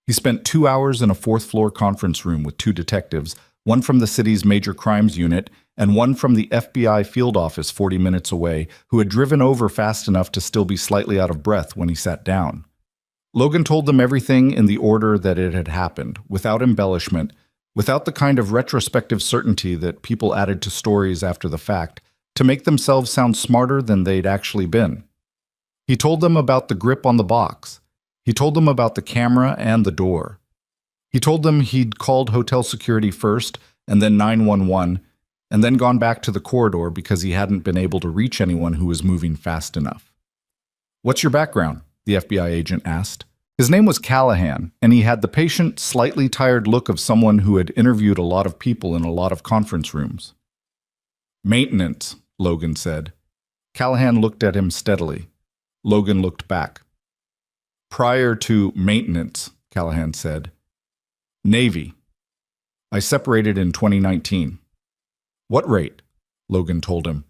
S1: He spent 2 hours in a 4th-floor conference room with 2 detectives, one from the city's major crimes unit and one from the FBI field office 40 minutes away, who had driven over fast enough to still be slightly out of breath when he sat down. Logan told them everything in the order that it had happened, without embellishment, without the kind of retrospective certainty that people added to stories after the fact, to make themselves sound smarter than they'd actually been. He told them about the grip on the box. He told them about the camera and the door. He told them he'd called hotel security first, and then 911, and then gone back to the corridor because he hadn't been able to reach anyone who was moving fast enough. "What's your background?" the FBI agent asked. His name was Callahan, and he had the patient, slightly tired look of someone who had interviewed a lot of people in a lot of conference rooms. Maintenance, Logan said. Callahan looked at him steadily. Logan looked back. Prior to maintenance, Callahan said. Navy. I separated in 2019. What rate? Logan told him.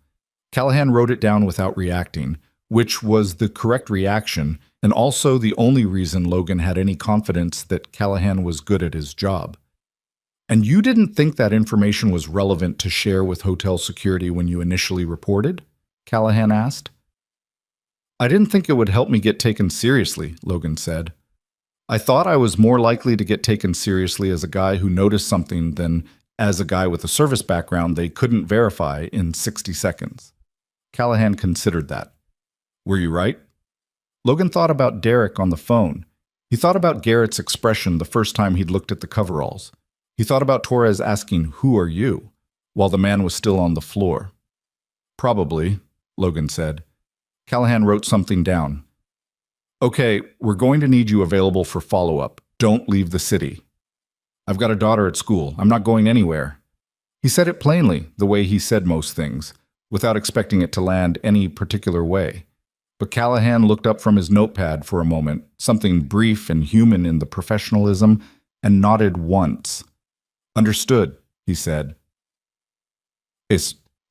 S1: Callahan wrote it down without reacting, which was the correct reaction and also the only reason Logan had any confidence that Callahan was good at his job. And you didn't think that information was relevant to share with hotel security when you initially reported? Callahan asked. I didn't think it would help me get taken seriously, Logan said. I thought I was more likely to get taken seriously as a guy who noticed something than as a guy with a service background they couldn't verify in 60 seconds. Callahan considered that. Were you right? Logan thought about Derek on the phone. He thought about Garrett's expression the first time he'd looked at the coveralls. He thought about Torres asking, "Who are you?" while the man was still on the floor. Probably, Logan said. Callahan wrote something down. Okay, we're going to need you available for follow-up. Don't leave the city. I've got a daughter at school. I'm not going anywhere. He said it plainly, the way he said most things, without expecting it to land any particular way. But Callahan looked up from his notepad for a moment, something brief and human in the professionalism, and nodded once. Understood, he said.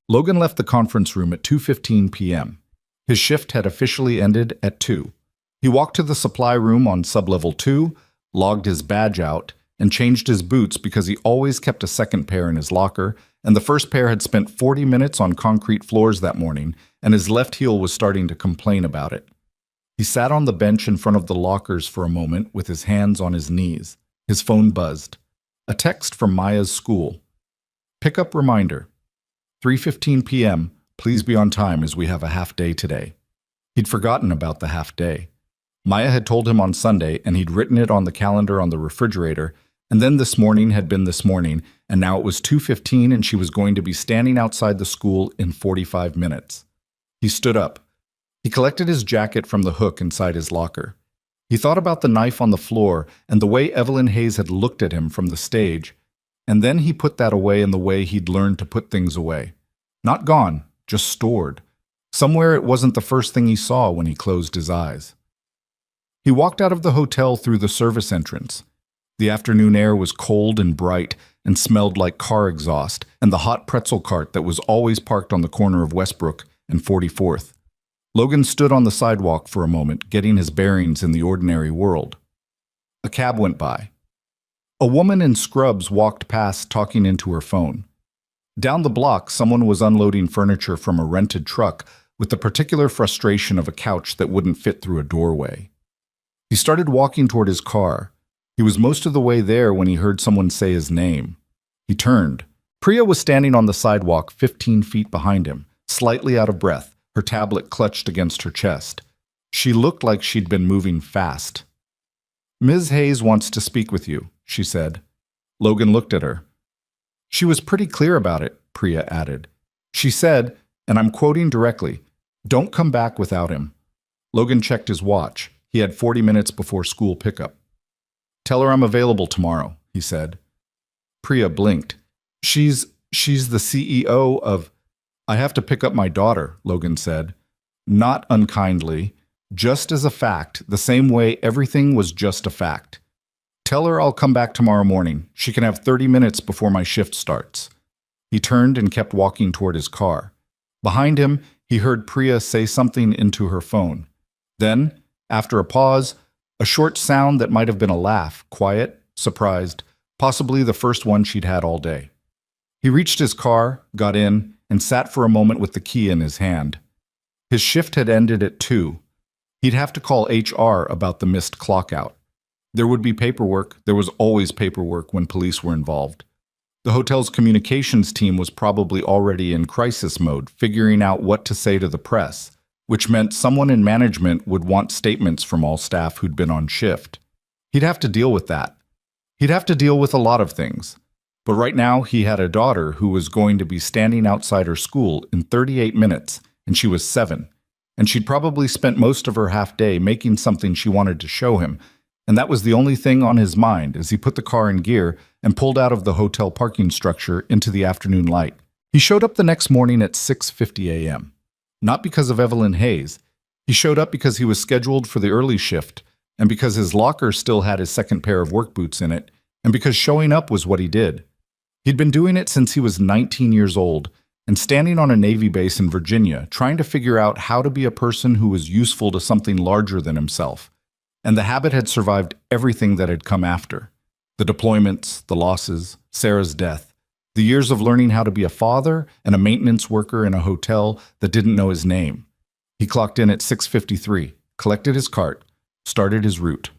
S1: Logan left the conference room at 2:15 p.m. His shift had officially ended at 2. He walked to the supply room on sublevel 2, logged his badge out, and changed his boots because he always kept a second pair in his locker, and the first pair had spent 40 minutes on concrete floors that morning, and his left heel was starting to complain about it. He sat on the bench in front of the lockers for a moment with his hands on his knees. His phone buzzed. A text from Maya's school. Pickup reminder. 3:15 p.m. Please be on time as we have a half day today. He'd forgotten about the half day. Maya had told him on Sunday, and he'd written it on the calendar on the refrigerator, and then this morning had been this morning, and now it was 2:15 and she was going to be standing outside the school in 45 minutes. He stood up. He collected his jacket from the hook inside his locker. He thought about the knife on the floor and the way Evelyn Hayes had looked at him from the stage, and then he put that away in the way he'd learned to put things away. Not gone, just stored. Somewhere it wasn't the first thing he saw when he closed his eyes. He walked out of the hotel through the service entrance. The afternoon air was cold and bright and smelled like car exhaust and the hot pretzel cart that was always parked on the corner of Westbrook and 44th. Logan stood on the sidewalk for a moment, getting his bearings in the ordinary world. A cab went by. A woman in scrubs walked past talking into her phone. Down the block, someone was unloading furniture from a rented truck with the particular frustration of a couch that wouldn't fit through a doorway. He started walking toward his car. He was most of the way there when he heard someone say his name. He turned. Priya was standing on the sidewalk 15 feet behind him, slightly out of breath, her tablet clutched against her chest. She looked like she'd been moving fast. Ms. Hayes wants to speak with you, she said. Logan looked at her. She was pretty clear about it, Priya added. She said, and I'm quoting directly, "Don't come back without him." Logan checked his watch. He had 40 minutes before school pickup. Tell her I'm available tomorrow, he said. Priya blinked. She's the CEO of... I have to pick up my daughter, Logan said. Not unkindly, just as a fact, the same way everything was just a fact. Tell her I'll come back tomorrow morning. She can have 30 minutes before my shift starts. He turned and kept walking toward his car. Behind him, he heard Priya say something into her phone. Then, after a pause, a short sound that might have been a laugh, quiet, surprised, possibly the first one she'd had all day. He reached his car, got in, and sat for a moment with the key in his hand. His shift had ended at 2. He'd have to call HR about the missed clock out. There would be paperwork. There was always paperwork when police were involved. The hotel's communications team was probably already in crisis mode, figuring out what to say to the press, which meant someone in management would want statements from all staff who'd been on shift. He'd have to deal with that. He'd have to deal with a lot of things. But right now, he had a daughter who was going to be standing outside her school in 38 minutes, and she was 7. and she'd probably spent most of her half-day making something she wanted to show him, and that was the only thing on his mind as he put the car in gear and pulled out of the hotel parking structure into the afternoon light. He showed up the next morning at 6:50 a.m. Not because of Evelyn Hayes. He showed up because he was scheduled for the early shift, and because his locker still had his second pair of work boots in it, and because showing up was what he did. He'd been doing it since he was 19 years old, and standing on a Navy base in Virginia, trying to figure out how to be a person who was useful to something larger than himself. And the habit had survived everything that had come after. The deployments, the losses, Sarah's death, the years of learning how to be a father and a maintenance worker in a hotel that didn't know his name. He clocked in at 6:53, collected his cart, started his route.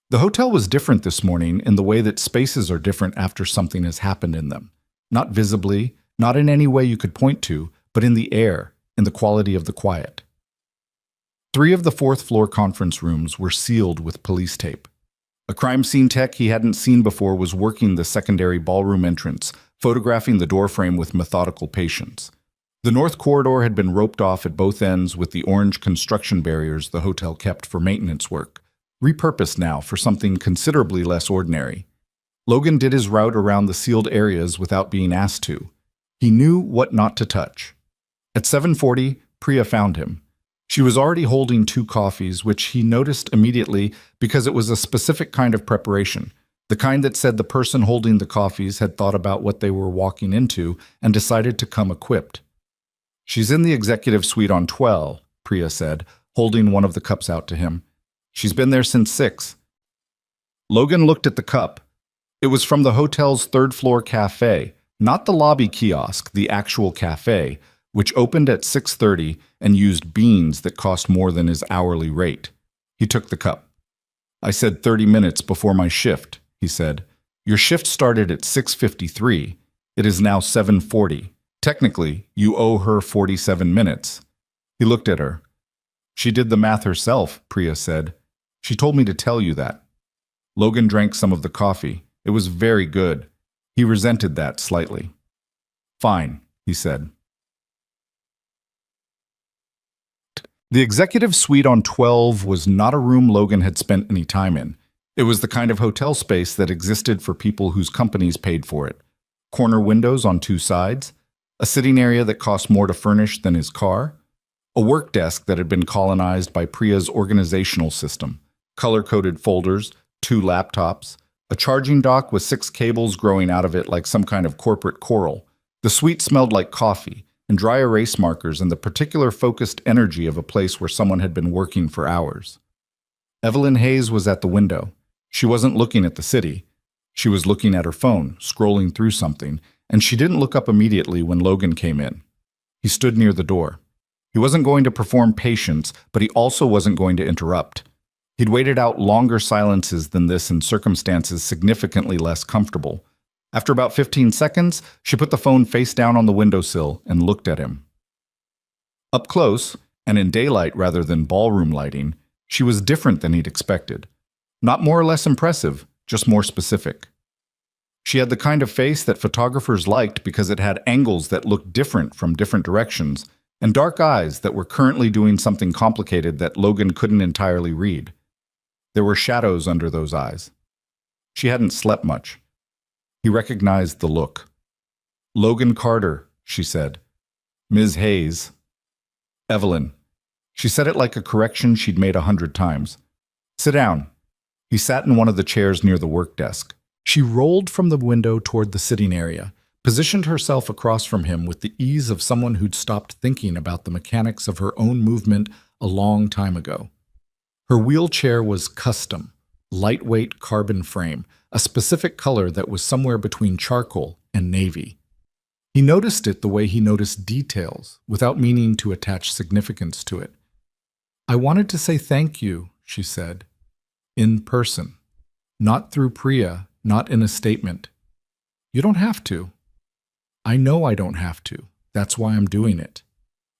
S1: The hotel was different this morning in the way that spaces are different after something has happened in them. Not visibly, not in any way you could point to, but in the air, in the quality of the quiet. 3 of the 4th-floor conference rooms were sealed with police tape. A crime scene tech he hadn't seen before was working the secondary ballroom entrance, photographing the doorframe with methodical patience. The north corridor had been roped off at both ends with the orange construction barriers the hotel kept for maintenance work, repurposed now for something considerably less ordinary. Logan did his route around the sealed areas without being asked to. He knew what not to touch. At 7:40, Priya found him. She was already holding 2 coffees, which he noticed immediately because it was a specific kind of preparation, the kind that said the person holding the coffees had thought about what they were walking into and decided to come equipped. "She's in the executive suite on 12, Priya said, holding one of the cups out to him. "She's been there since 6. Logan looked at the cup. It was from the hotel's 3rd-floor cafe, not the lobby kiosk, the actual cafe, which opened at 6:30 and used beans that cost more than his hourly rate. He took the cup. "I said 30 minutes before my shift," he said. "Your shift started at 6:53. It is now 7:40. Technically, you owe her 47 minutes. He looked at her. "She did the math herself," Priya said. "She told me to tell you that." Logan drank some of the coffee. It was very good. He resented that slightly. "Fine," he said. The executive suite on 12 was not a room Logan had spent any time in. It was the kind of hotel space that existed for people whose companies paid for it. Corner windows on 2 sides, a sitting area that cost more to furnish than his car, a work desk that had been colonized by Priya's organizational system, color-coded folders, 2 laptops, a charging dock with 6 cables growing out of it like some kind of corporate coral. The suite smelled like coffee and dry erase markers and the particular focused energy of a place where someone had been working for hours. Evelyn Hayes was at the window. She wasn't looking at the city. She was looking at her phone, scrolling through something, and she didn't look up immediately when Logan came in. He stood near the door. He wasn't going to perform patience, but he also wasn't going to interrupt. He'd waited out longer silences than this in circumstances significantly less comfortable. After about 15 seconds, she put the phone face down on the windowsill and looked at him. Up close, and in daylight rather than ballroom lighting, she was different than he'd expected. Not more or less impressive, just more specific. She had the kind of face that photographers liked because it had angles that looked different from different directions, and dark eyes that were currently doing something complicated that Logan couldn't entirely read. There were shadows under those eyes. She hadn't slept much. He recognized the look. "Logan Carter," she said. "Ms. Hayes." "Evelyn." She said it like a correction she'd made 100 times. "Sit down." He sat in one of the chairs near the work desk. She rolled from the window toward the sitting area, positioned herself across from him with the ease of someone who'd stopped thinking about the mechanics of her own movement a long time ago. Her wheelchair was custom, lightweight carbon frame, a specific color that was somewhere between charcoal and navy. He noticed it the way he noticed details, without meaning to attach significance to it. "I wanted to say thank you," she said. "In person. Not through Priya, not in a statement. You don't have to." "I know I don't have to. That's why I'm doing it."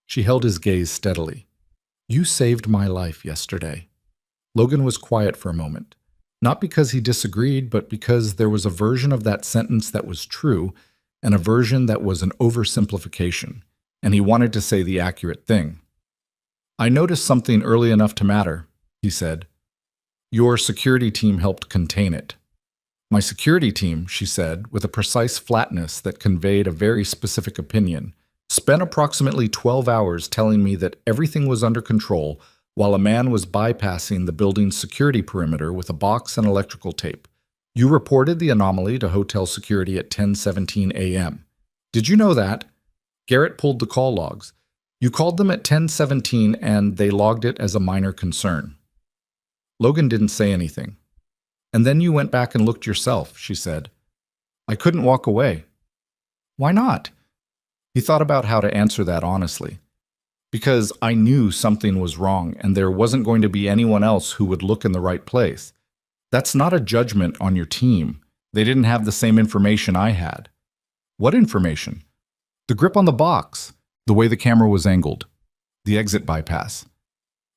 S1: She held his gaze steadily. "You saved my life yesterday." Logan was quiet for a moment. Not because he disagreed, but because there was a version of that sentence that was true, and a version that was an oversimplification, and he wanted to say the accurate thing. I noticed something early enough to matter, he said. Your security team helped contain it. My security team, she said, with a precise flatness that conveyed a very specific opinion, spent approximately 12 hours telling me that everything was under control while a man was bypassing the building's security perimeter with a box and electrical tape. You reported the anomaly to hotel security at 10:17 a.m. Did you know that? Garrett pulled the call logs. You called them at 10:17 and they logged it as a minor concern. Logan didn't say anything. And then you went back and looked yourself, she said. I couldn't walk away. Why not? He thought about how to answer that honestly. Because I knew something was wrong and there wasn't going to be anyone else who would look in the right place. That's not a judgment on your team. They didn't have the same information I had. What information? The grip on the box, the way the camera was angled, the exit bypass.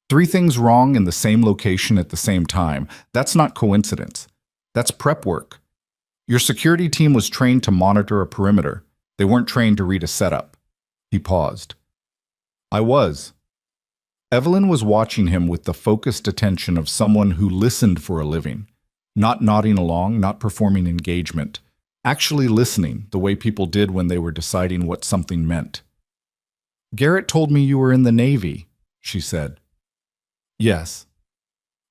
S1: 3 things wrong in the same location at the same time. That's not coincidence. That's prep work. Your security team was trained to monitor a perimeter. They weren't trained to read a setup. He paused. I was. Evelyn was watching him with the focused attention of someone who listened for a living, not nodding along, not performing engagement, actually listening the way people did when they were deciding what something meant. Garrett told me you were in the Navy, she said. Yes.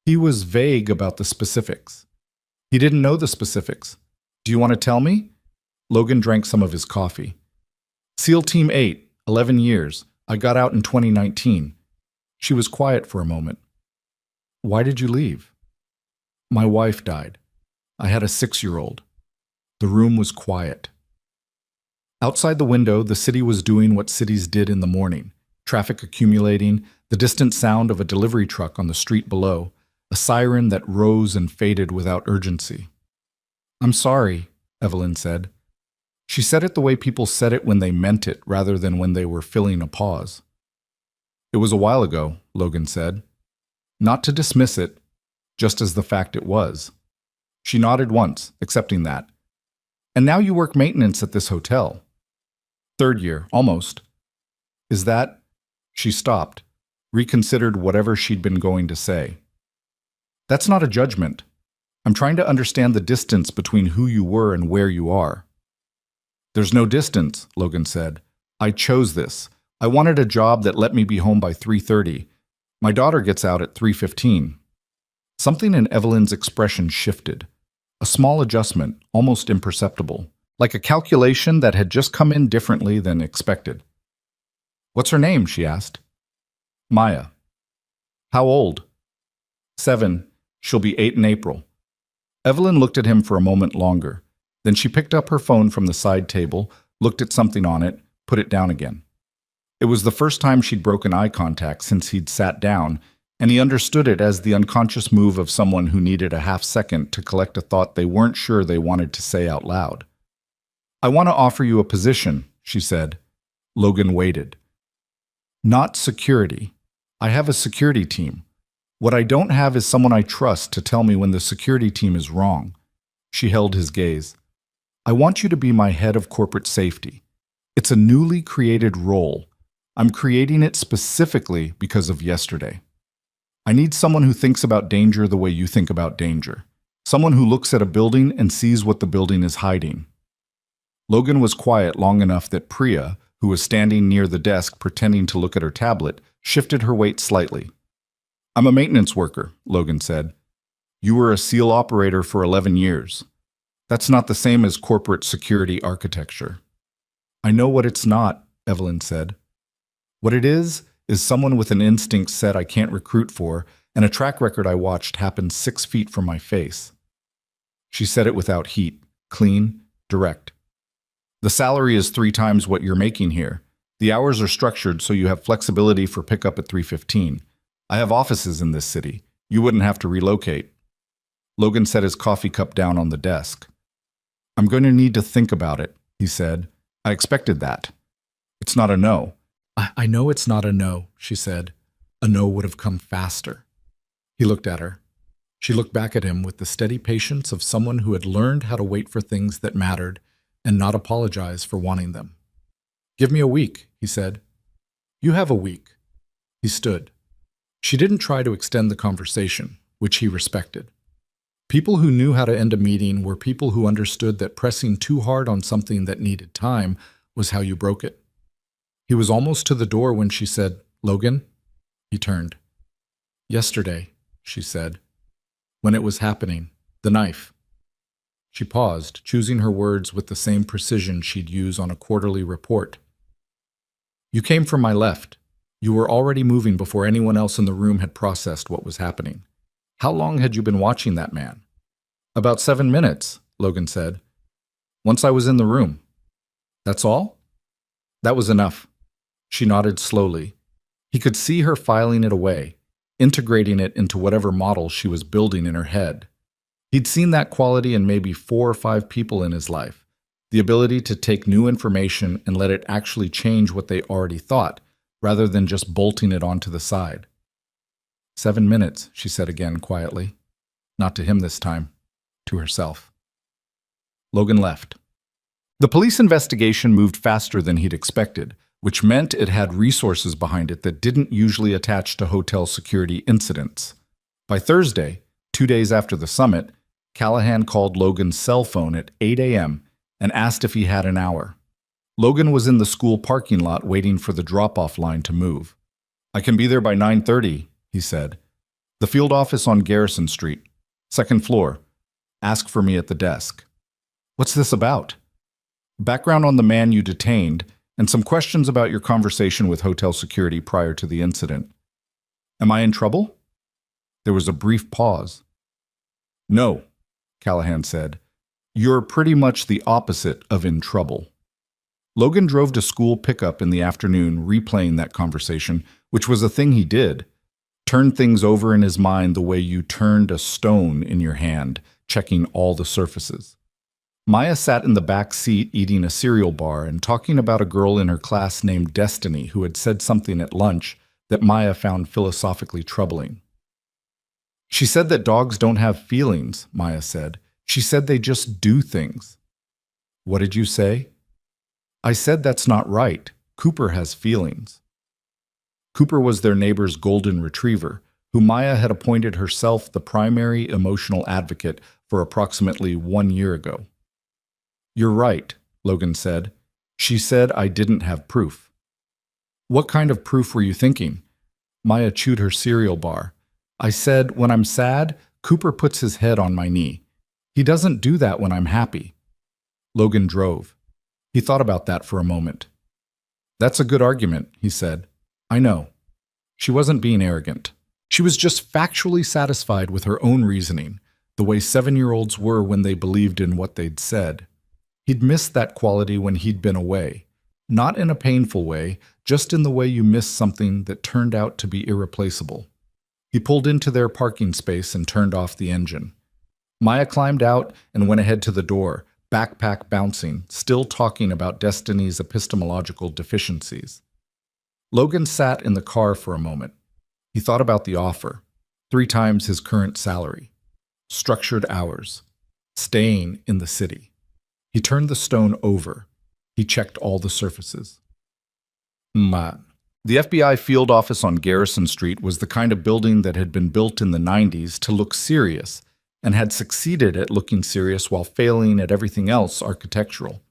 S1: He was vague about the specifics. He didn't know the specifics. Do you want to tell me? Logan drank some of his coffee. SEAL Team 8, 11 years. I got out in 2019. She was quiet for a moment. Why did you leave? My wife died. I had a 6-year-old. The room was quiet. Outside the window, the city was doing what cities did in the morning. Traffic accumulating, the distant sound of a delivery truck on the street below, a siren that rose and faded without urgency. I'm sorry, Evelyn said. She said it the way people said it when they meant it rather than when they were filling a pause. It was a while ago, Logan said. Not to dismiss it, just as the fact it was. She nodded once, accepting that. And now you work maintenance at this hotel. 3rd year, almost. Is that? She stopped, reconsidered whatever she'd been going to say. That's not a judgment. I'm trying to understand the distance between who you were and where you are. There's no distance, Logan said. I chose this. I wanted a job that let me be home by 3:30. My daughter gets out at 3:15. Something in Evelyn's expression shifted. A small adjustment, almost imperceptible, like a calculation that had just come in differently than expected. What's her name? She asked. Maya. How old? 7. She'll be 8 in April. Evelyn looked at him for a moment longer. Then she picked up her phone from the side table, looked at something on it, put it down again. It was the first time she'd broken eye contact since he'd sat down, and he understood it as the unconscious move of someone who needed a half-second to collect a thought they weren't sure they wanted to say out loud. I want to offer you a position, she said. Logan waited. Not security. I have a security team. What I don't have is someone I trust to tell me when the security team is wrong. She held his gaze. I want you to be my head of corporate safety. It's a newly created role. I'm creating it specifically because of yesterday. I need someone who thinks about danger the way you think about danger. Someone who looks at a building and sees what the building is hiding. Logan was quiet long enough that Priya, who was standing near the desk pretending to look at her tablet, shifted her weight slightly. I'm a maintenance worker, Logan said. You were a SEAL operator for 11 years. That's not the same as corporate security architecture. I know what it's not, Evelyn said. What it is someone with an instinct set I can't recruit for and a track record I watched happen 6 feet from my face. She said it without heat, clean, direct. The salary is 3 times what you're making here. The hours are structured so you have flexibility for pickup at 3:15. I have offices in this city. You wouldn't have to relocate. Logan set his coffee cup down on the desk. I'm going to need to think about it, he said. I expected that. It's not a no. I know it's not a no, she said. A no would have come faster. He looked at her. She looked back at him with the steady patience of someone who had learned how to wait for things that mattered and not apologize for wanting them. Give me a week, he said. You have a week. He stood. She didn't try to extend the conversation, which he respected. People who knew how to end a meeting were people who understood that pressing too hard on something that needed time was how you broke it. He was almost to the door when she said, "Logan?" He turned. "Yesterday," she said. "When it was happening. The knife." She paused, choosing her words with the same precision she'd use on a quarterly report. "You came from my left. You were already moving before anyone else in the room had processed what was happening. How long had you been watching that man?" "About 7 minutes," Logan said. "Once I was in the room." "That's all?" "That was enough." She nodded slowly. He could see her filing it away, integrating it into whatever model she was building in her head. He'd seen that quality in maybe 4 or 5 people in his life, the ability to take new information and let it actually change what they already thought, rather than just bolting it onto the side. 7 minutes, she said again quietly. Not to him this time, to herself. Logan left. The police investigation moved faster than he'd expected, which meant it had resources behind it that didn't usually attach to hotel security incidents. By Thursday, 2 days after the summit, Callahan called Logan's cell phone at 8 a.m. and asked if he had an hour. Logan was in the school parking lot waiting for the drop-off line to move. "I can be there by 9:30, he said. "The field office on Garrison Street, 2nd floor. Ask for me at the desk." "What's this about?" "Background on the man you detained, and some questions about your conversation with hotel security prior to the incident." "Am I in trouble?" There was a brief pause. "No," Callahan said. "You're pretty much the opposite of in trouble." Logan drove to school pickup in the afternoon, replaying that conversation, which was a thing he did. Turned things over in his mind the way you turned a stone in your hand, checking all the surfaces. Maya sat in the back seat eating a cereal bar and talking about a girl in her class named Destiny who had said something at lunch that Maya found philosophically troubling. "She said that dogs don't have feelings," Maya said. "She said they just do things." "What did you say?" "I said that's not right. Cooper has feelings." Cooper was their neighbor's golden retriever, who Maya had appointed herself the primary emotional advocate for approximately 1 year ago. "You're right," Logan said. "She said I didn't have proof." "What kind of proof were you thinking?" Maya chewed her cereal bar. "I said, when I'm sad, Cooper puts his head on my knee. He doesn't do that when I'm happy." Logan drove. He thought about that for a moment. "That's a good argument," he said. "I know." She wasn't being arrogant. She was just factually satisfied with her own reasoning, the way 7-year-olds were when they believed in what they'd said. He'd missed that quality when he'd been away. Not in a painful way, just in the way you miss something that turned out to be irreplaceable. He pulled into their parking space and turned off the engine. Maya climbed out and went ahead to the door, backpack bouncing, still talking about Destiny's epistemological deficiencies. Logan sat in the car for a moment. He thought about the offer, 3 times his current salary, structured hours, staying in the city. He turned the stone over. He checked all the surfaces. The FBI field office on Garrison Street was the kind of building that had been built in the 90s to look serious, and had succeeded at looking serious while failing at everything else architectural.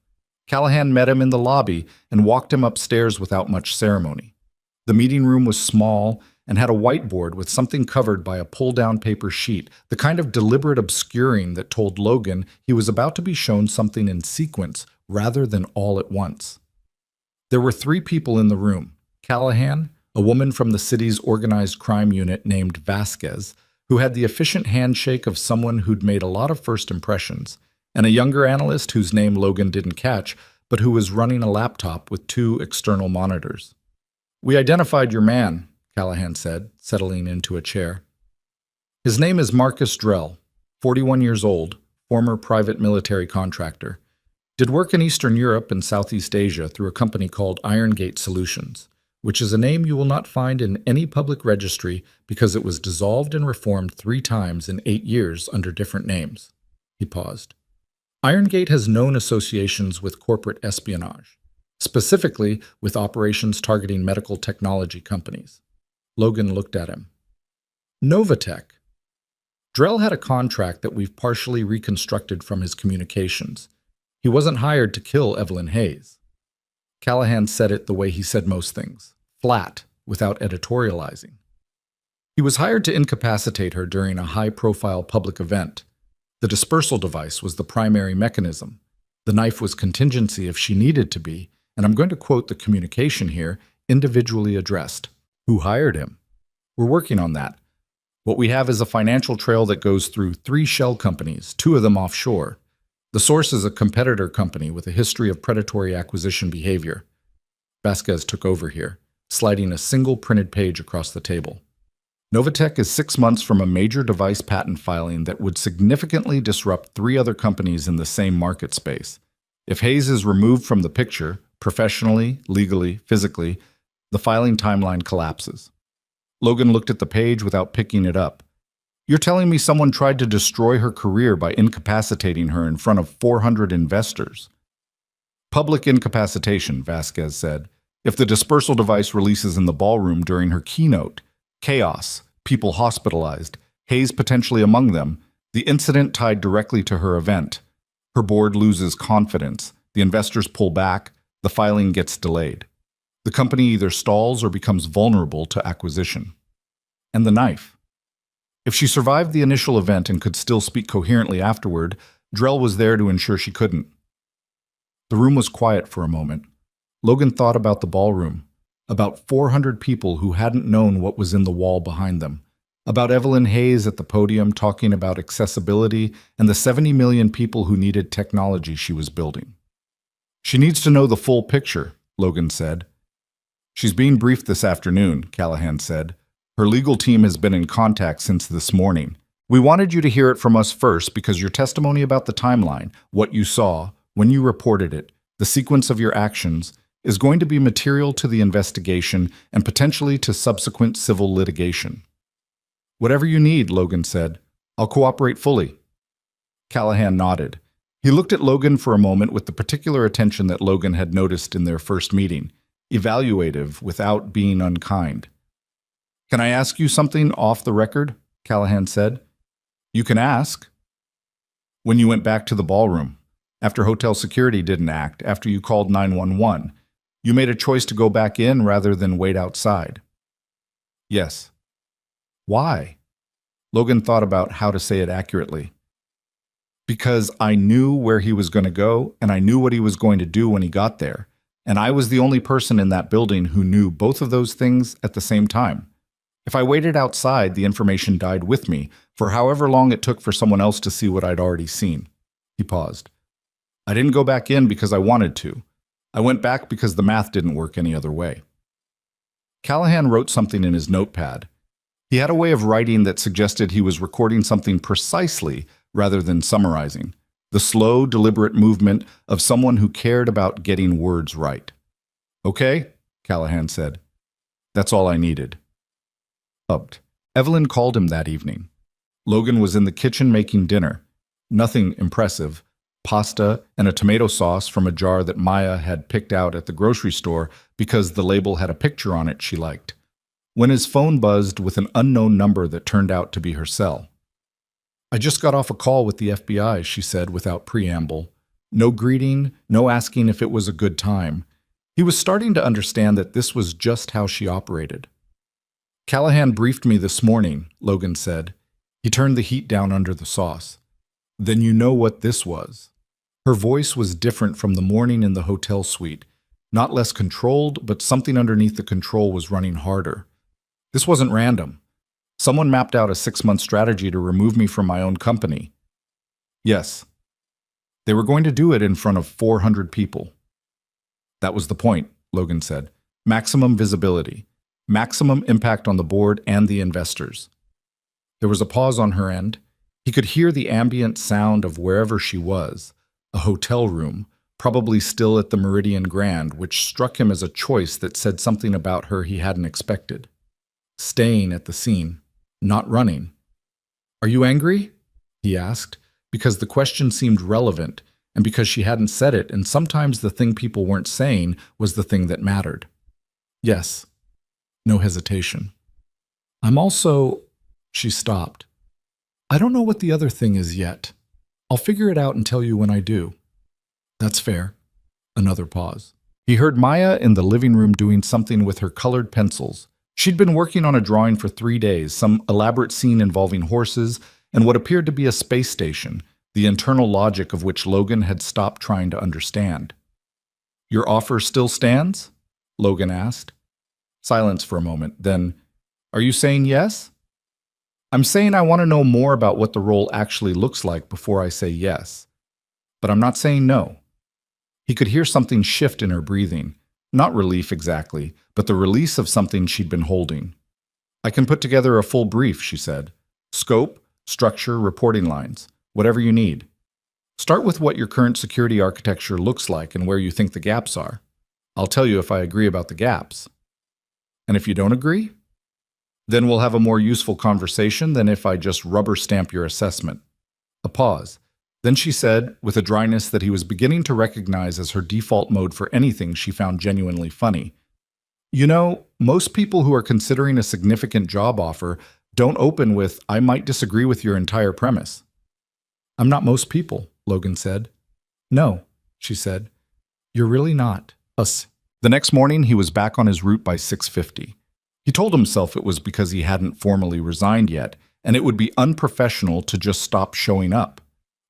S1: Callahan met him in the lobby and walked him upstairs without much ceremony. The meeting room was small and had a whiteboard with something covered by a pull-down paper sheet, the kind of deliberate obscuring that told Logan he was about to be shown something in sequence rather than all at once. There were 3 people in the room: Callahan, a woman from the city's organized crime unit named Vasquez, who had the efficient handshake of someone who'd made a lot of first impressions, and a younger analyst whose name Logan didn't catch, but who was running a laptop with 2 external monitors. "We identified your man," Callahan said, settling into a chair. "His name is Marcus Drell, 41 years old, former private military contractor. Did work in Eastern Europe and Southeast Asia through a company called Irongate Solutions, which is a name you will not find in any public registry because it was dissolved and reformed 3 times in 8 years under different names." He paused. "Irongate has known associations with corporate espionage, specifically with operations targeting medical technology companies." Logan looked at him. Novatech. Drell had a contract that we've partially reconstructed from his communications. He wasn't hired to kill Evelyn Hayes. Callahan said it the way he said most things, flat, without editorializing. He was hired to incapacitate her during a high-profile public event. The dispersal device was the primary mechanism. The knife was contingency if she needed to be, and I'm going to quote the communication here, individually addressed. Who hired him? We're working on that. What we have is a financial trail that goes through 3 shell companies, 2 of them offshore. The source is a competitor company with a history of predatory acquisition behavior. Vasquez took over here, sliding a single printed page across the table. Novatech is 6 months from a major device patent filing that would significantly disrupt 3 other companies in the same market space. If Hayes is removed from the picture, professionally, legally, physically, the filing timeline collapses. Logan looked at the page without picking it up. You're telling me someone tried to destroy her career by incapacitating her in front of 400 investors? Public incapacitation, Vasquez said. If the dispersal device releases in the ballroom during her keynote, chaos, people hospitalized, Hayes potentially among them, the incident tied directly to her event. Her board loses confidence, the investors pull back, the filing gets delayed. The company either stalls or becomes vulnerable to acquisition. And the knife. If she survived the initial event and could still speak coherently afterward, Drell was there to ensure she couldn't. The room was quiet for a moment. Logan thought about the ballroom, about 400 people who hadn't known what was in the wall behind them, about Evelyn Hayes at the podium talking about accessibility and the 70 million people who needed technology she was building. She needs to know the full picture, Logan said. She's being briefed this afternoon, Callahan said. Her legal team has been in contact since this morning. We wanted you to hear it from us first because your testimony about the timeline, what you saw, when you reported it, the sequence of your actions, is going to be material to the investigation and potentially to subsequent civil litigation. Whatever you need, Logan said. I'll cooperate fully. Callahan nodded. He looked at Logan for a moment with the particular attention that Logan had noticed in their first meeting, evaluative without being unkind. Can I ask you something off the record? Callahan said. You can ask. When you went back to the ballroom, after hotel security didn't act, after you called 911, you made a choice to go back in rather than wait outside. Yes. Why? Logan thought about how to say it accurately. Because I knew where he was going to go, and I knew what he was going to do when he got there, and I was the only person in that building who knew both of those things at the same time. If I waited outside, the information died with me, for however long it took for someone else to see what I'd already seen. He paused. I didn't go back in because I wanted to. I went back because the math didn't work any other way. Callahan wrote something in his notepad. He had a way of writing that suggested he was recording something precisely rather than summarizing, the slow, deliberate movement of someone who cared about getting words right. Okay, Callahan said. That's all I needed. Evelyn called him that evening. Logan was in the kitchen making dinner. Nothing impressive. Pasta and a tomato sauce from a jar that Maya had picked out at the grocery store because the label had a picture on it she liked. When his phone buzzed with an unknown number that turned out to be her cell. I just got off a call with the FBI, she said without preamble. No greeting, no asking if it was a good time. He was starting to understand that this was just how she operated. Callahan briefed me this morning, Logan said. He turned the heat down under the sauce. Then you know what this was. Her voice was different from the morning in the hotel suite. Not less controlled, but something underneath the control was running harder. This wasn't random. Someone mapped out a 6-month strategy to remove me from my own company. Yes. They were going to do it in front of 400 people. That was the point, Logan said. Maximum visibility. Maximum impact on the board and the investors. There was a pause on her end. He could hear the ambient sound of wherever she was, a hotel room, probably still at the Meridian Grand, which struck him as a choice that said something about her he hadn't expected. Staying at the scene, not running. Are you angry? He asked, because the question seemed relevant, and because she hadn't said it, and sometimes the thing people weren't saying was the thing that mattered. Yes. No hesitation. I'm also... She stopped. I don't know what the other thing is yet. I'll figure it out and tell you when I do. That's fair. Another pause. He heard Maya in the living room doing something with her colored pencils. She'd been working on a drawing for 3 days, some elaborate scene involving horses and what appeared to be a space station, the internal logic of which Logan had stopped trying to understand. Your offer still stands? Logan asked. Silence for a moment, then, are you saying yes? I'm saying I want to know more about what the role actually looks like before I say yes. But I'm not saying no. He could hear something shift in her breathing. Not relief exactly, but the release of something she'd been holding. I can put together a full brief, she said. Scope, structure, reporting lines, whatever you need. Start with what your current security architecture looks like and where you think the gaps are. I'll tell you if I agree about the gaps. And if you don't agree? Then we'll have a more useful conversation than if I just rubber stamp your assessment. A pause. Then she said, with a dryness that he was beginning to recognize as her default mode for anything she found genuinely funny. You know, most people who are considering a significant job offer don't open with, I might disagree with your entire premise. I'm not most people, Logan said. No, she said. You're really not. Us. The next morning, he was back on his route by 6:50. He told himself it was because he hadn't formally resigned yet, and it would be unprofessional to just stop showing up.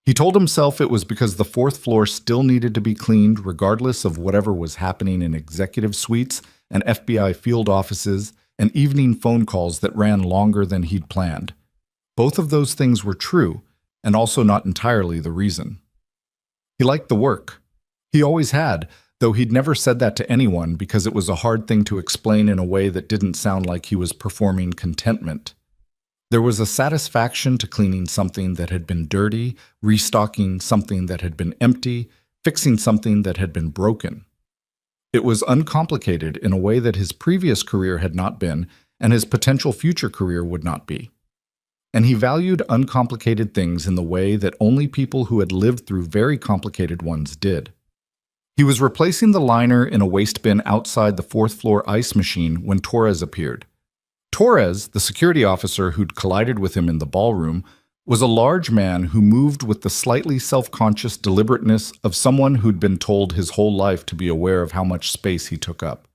S1: He told himself it was because the 4th floor still needed to be cleaned regardless of whatever was happening in executive suites and FBI field offices and evening phone calls that ran longer than he'd planned. Both of those things were true, and also not entirely the reason. He liked the work. He always had, though he'd never said that to anyone because it was a hard thing to explain in a way that didn't sound like he was performing contentment. There was a satisfaction to cleaning something that had been dirty, restocking something that had been empty, fixing something that had been broken. It was uncomplicated in a way that his previous career had not been, and his potential future career would not be. And he valued uncomplicated things in the way that only people who had lived through very complicated ones did. He was replacing the liner in a waste bin outside the 4th floor ice machine when Torres appeared. Torres, the security officer who'd collided with him in the ballroom, was a large man who moved with the slightly self-conscious deliberateness of someone who'd been told his whole life to be aware of how much space he took up.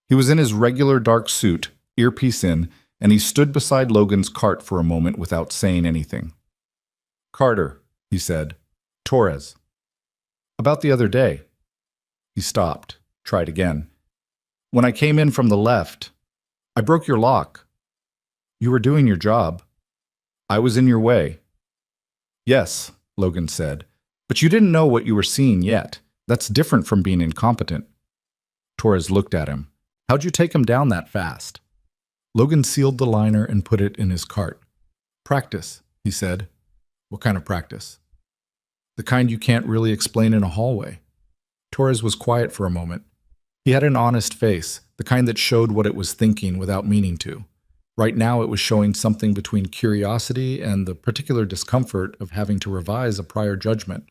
S1: He was in his regular dark suit, earpiece in, and he stood beside Logan's cart for a moment without saying anything. Carter, he said. Torres. About the other day. He stopped, tried again. When I came in from the left, I broke your lock. You were doing your job. I was in your way. Yes, Logan said, but you didn't know what you were seeing yet. That's different from being incompetent. Torres looked at him. How'd you take him down that fast? Logan sealed the liner and put it in his cart. Practice, he said. What kind of practice? The kind you can't really explain in a hallway. Torres was quiet for a moment. He had an honest face, the kind that showed what it was thinking without meaning to. Right now it was showing something between curiosity and the particular discomfort of having to revise a prior judgment.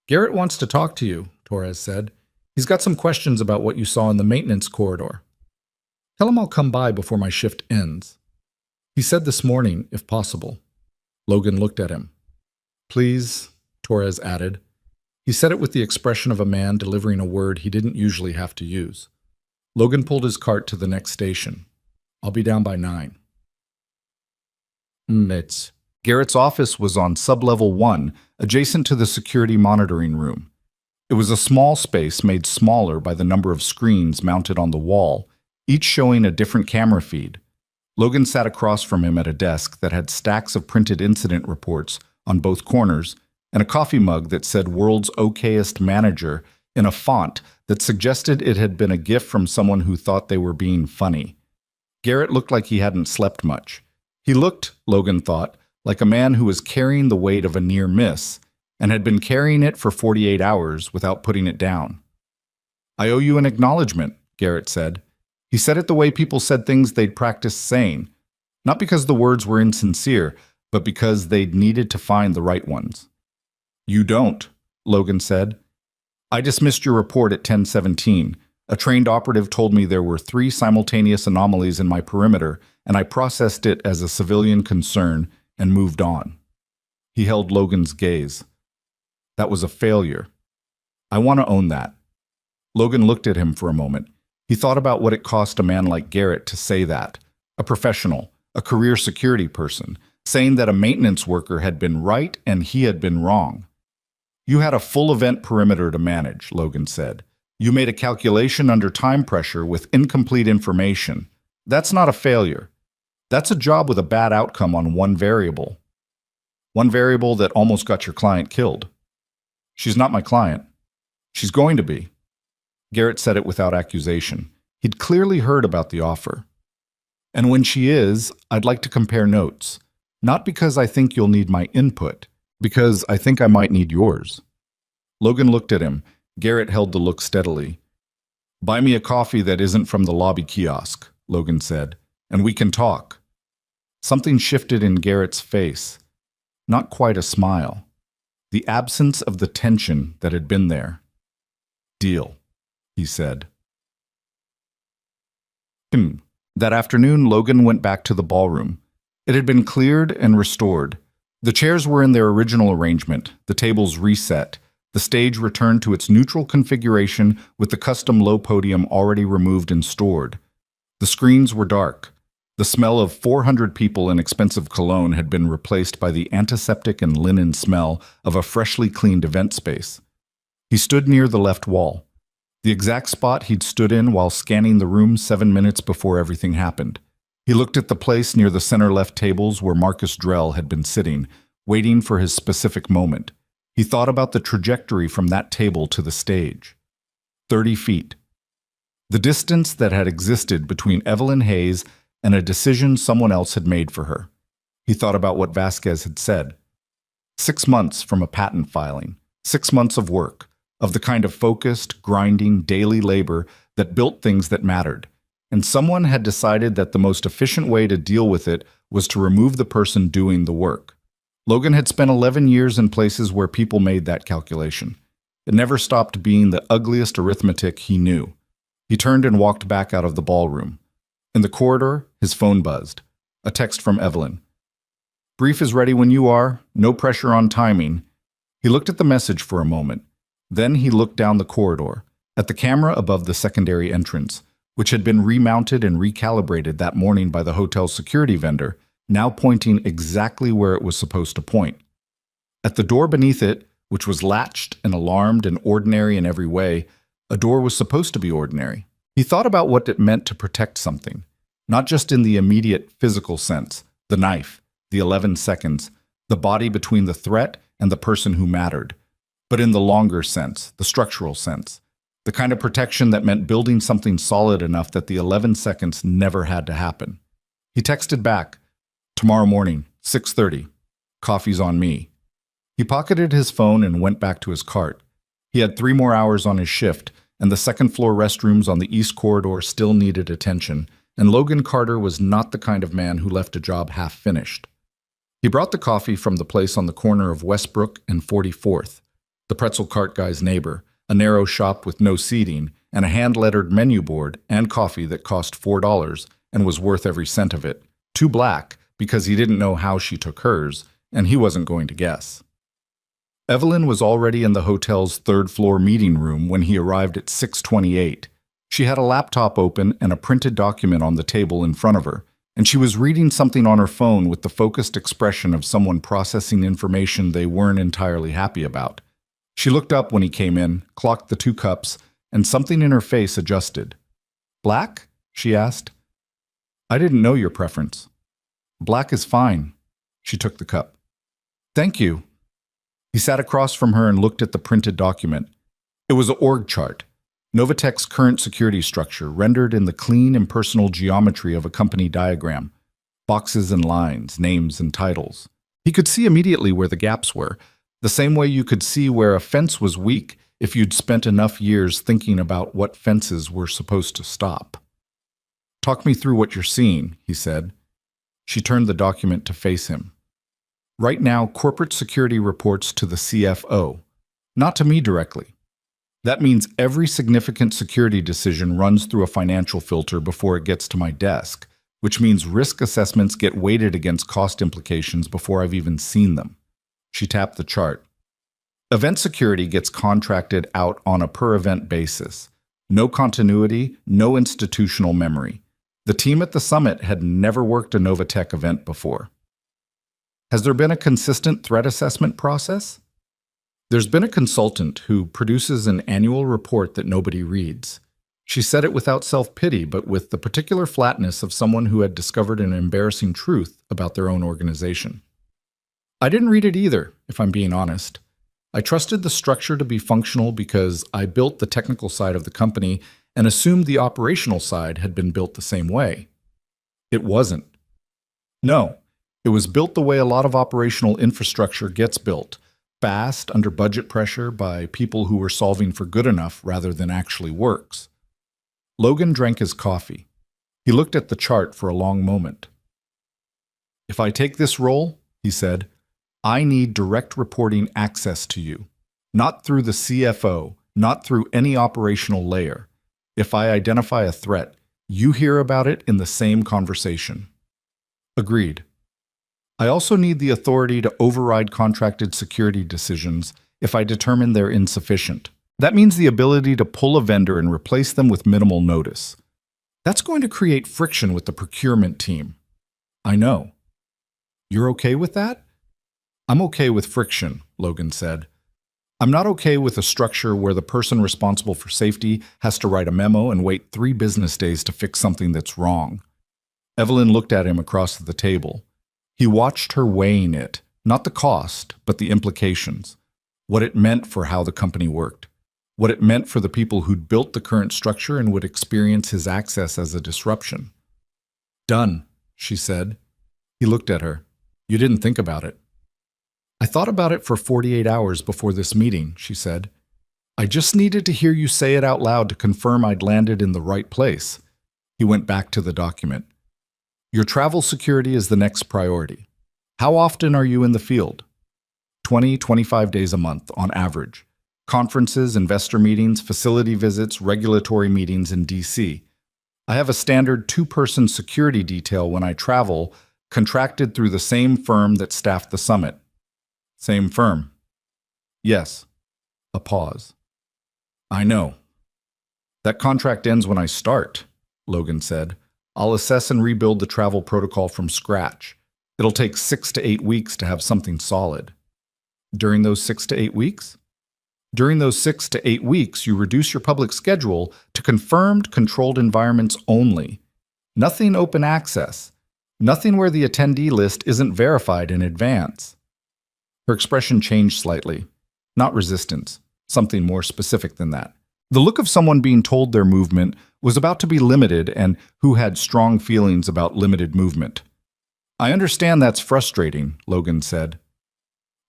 S1: Garrett wants to talk to you, Torres said. He's got some questions about what you saw in the maintenance corridor. Tell him I'll come by before my shift ends. He said this morning, if possible. Logan looked at him. Please, Torres added. He said it with the expression of a man delivering a word he didn't usually have to use. Logan pulled his cart to the next station. I'll be down by 9. Garrett's office was on sublevel 1, adjacent to the security monitoring room. It was a small space made smaller by the number of screens mounted on the wall, each showing a different camera feed. Logan sat across from him at a desk that had stacks of printed incident reports on both corners and a coffee mug that said World's Okayest Manager in a font that suggested it had been a gift from someone who thought they were being funny. Garrett looked like he hadn't slept much. He looked, Logan thought, like a man who was carrying the weight of a near miss and had been carrying it for 48 hours without putting it down. I owe you an acknowledgement, Garrett said. He said it the way people said things they'd practiced saying, not because the words were insincere, but because they'd needed to find the right ones. You don't, Logan said. I dismissed your report at 10:17. A trained operative told me there were 3 simultaneous anomalies in my perimeter, and I processed it as a civilian concern and moved on. He held Logan's gaze. That was a failure. I want to own that. Logan looked at him for a moment. He thought about what it cost a man like Garrett to say that. A professional, a career security person, saying that a maintenance worker had been right and he had been wrong. You had a full event perimeter to manage, Logan said. You made a calculation under time pressure with incomplete information. That's not a failure. That's a job with a bad outcome on one variable. One variable that almost got your client killed. She's not my client. She's going to be. Garrett said it without accusation. He'd clearly heard about the offer. And when she is, I'd like to compare notes. Not because I think you'll need my input, because I think I might need yours. Logan looked at him. Garrett held the look steadily. Buy me a coffee that isn't from the lobby kiosk, Logan said, and we can talk. Something shifted in Garrett's face. Not quite a smile. The absence of the tension that had been there. Deal, he said. That afternoon, Logan went back to the ballroom. It had been cleared and restored. The chairs were in their original arrangement, the tables reset, the stage returned to its neutral configuration with the custom low podium already removed and stored. The screens were dark. The smell of 400 people in expensive cologne had been replaced by the antiseptic and linen smell of a freshly cleaned event space. He stood near the left wall, the exact spot he'd stood in while scanning the room 7 minutes before everything happened. He looked at the place near the center-left tables where Marcus Drell had been sitting, waiting for his specific moment. He thought about the trajectory from that table to the stage. 30 feet. The distance that had existed between Evelyn Hayes and a decision someone else had made for her. He thought about what Vasquez had said. 6 months from a patent filing. 6 months of work, of the kind of focused, grinding, daily labor that built things that mattered. And someone had decided that the most efficient way to deal with it was to remove the person doing the work. Logan had spent 11 years in places where people made that calculation. It never stopped being the ugliest arithmetic he knew. He turned and walked back out of the ballroom. In the corridor, his phone buzzed. A text from Evelyn. Brief is ready when you are. No pressure on timing. He looked at the message for a moment. Then he looked down the corridor, at the camera above the secondary entrance, which had been remounted and recalibrated that morning by the hotel's security vendor, now pointing exactly where it was supposed to point. At the door beneath it, which was latched and alarmed and ordinary in every way, a door was supposed to be ordinary. He thought about what it meant to protect something, not just in the immediate physical sense, the knife, the 11 seconds, the body between the threat and the person who mattered, but in the longer sense, the structural sense, the kind of protection that meant building something solid enough that the 11 seconds never had to happen. He texted back, tomorrow morning, 6:30. Coffee's on me. He pocketed his phone and went back to his cart. He had 3 more hours on his shift, and the second-floor restrooms on the east corridor still needed attention, and Logan Carter was not the kind of man who left a job half-finished. He brought the coffee from the place on the corner of Westbrook and 44th, the pretzel cart guy's neighbor, a narrow shop with no seating, and a hand-lettered menu board and coffee that cost $4 and was worth every cent of it. Too black, because he didn't know how she took hers, and he wasn't going to guess. Evelyn was already in the hotel's third-floor meeting room when he arrived at 6:28. She had a laptop open and a printed document on the table in front of her, and she was reading something on her phone with the focused expression of someone processing information they weren't entirely happy about. She looked up when he came in, clocked the 2 cups, and something in her face adjusted. Black? She asked. I didn't know your preference. Black is fine. She took the cup. Thank you. He sat across from her and looked at the printed document. It was an org chart, Novatech's current security structure, rendered in the clean, impersonal geometry of a company diagram. Boxes and lines, names and titles. He could see immediately where the gaps were, the same way you could see where a fence was weak if you'd spent enough years thinking about what fences were supposed to stop. Talk me through what you're seeing, he said. She turned the document to face him. Right now, corporate security reports to the CFO, not to me directly. That means every significant security decision runs through a financial filter before it gets to my desk, which means risk assessments get weighted against cost implications before I've even seen them. She tapped the chart. Event security gets contracted out on a per-event basis. No continuity, no institutional memory. The team at the summit had never worked a Novatech event before. Has there been a consistent threat assessment process? There's been a consultant who produces an annual report that nobody reads. She said it without self-pity, but with the particular flatness of someone who had discovered an embarrassing truth about their own organization. I didn't read it either, if I'm being honest. I trusted the structure to be functional because I built the technical side of the company and assumed the operational side had been built the same way. It wasn't. No, it was built the way a lot of operational infrastructure gets built. Fast, under budget pressure, by people who were solving for good enough rather than actually works. Logan drank his coffee. He looked at the chart for a long moment. If I take this role, he said, I need direct reporting access to you. Not through the CFO, not through any operational layer. If I identify a threat, you hear about it in the same conversation. Agreed. I also need the authority to override contracted security decisions if I determine they're insufficient. That means the ability to pull a vendor and replace them with minimal notice. That's going to create friction with the procurement team. I know. You're okay with that? I'm okay with friction, Logan said. I'm not okay with a structure where the person responsible for safety has to write a memo and wait 3 business days to fix something that's wrong. Evelyn looked at him across the table. He watched her weighing it, not the cost, but the implications, what it meant for how the company worked, what it meant for the people who'd built the current structure and would experience his access as a disruption. Done, she said. He looked at her. You didn't think about it. I thought about it for 48 hours before this meeting, she said. I just needed to hear you say it out loud to confirm I'd landed in the right place. He went back to the document. Your travel security is the next priority. How often are you in the field? 25 days a month, on average. Conferences, investor meetings, facility visits, regulatory meetings in DC. I have a standard 2-person security detail when I travel, contracted through the same firm that staffed the summit. Same firm. Yes. A pause. I know. That contract ends when I start, Logan said. I'll assess and rebuild the travel protocol from scratch. It'll take 6 to 8 weeks to have something solid. During those 6 to 8 weeks? During those 6 to 8 weeks, you reduce your public schedule to confirmed, controlled environments only. Nothing open access. Nothing where the attendee list isn't verified in advance. Her expression changed slightly. Not resistance. Something more specific than that. The look of someone being told their movement was about to be limited and who had strong feelings about limited movement. I understand that's frustrating, Logan said.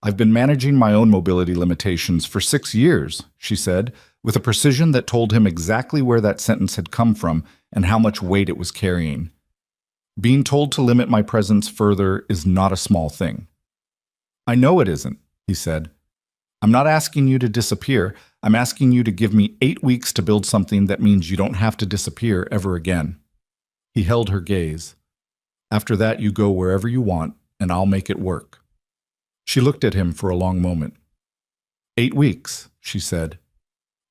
S1: I've been managing my own mobility limitations for 6 years, she said, with a precision that told him exactly where that sentence had come from and how much weight it was carrying. Being told to limit my presence further is not a small thing. I know it isn't, he said. I'm not asking you to disappear. I'm asking you to give me 8 weeks to build something that means you don't have to disappear ever again. He held her gaze. After that, you go wherever you want, and I'll make it work. She looked at him for a long moment. 8 weeks, she said.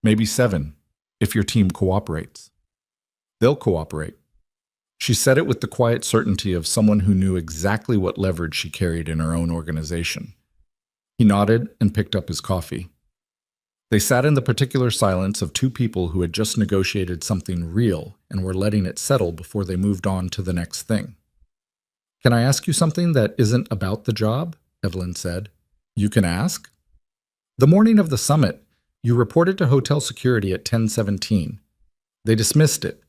S1: Maybe 7, if your team cooperates. They'll cooperate. She said it with the quiet certainty of someone who knew exactly what leverage she carried in her own organization. He nodded and picked up his coffee. They sat in the particular silence of 2 people who had just negotiated something real and were letting it settle before they moved on to the next thing. Can I ask you something that isn't about the job? Evelyn said. You can ask. The morning of the summit, you reported to hotel security at 10:17. They dismissed it.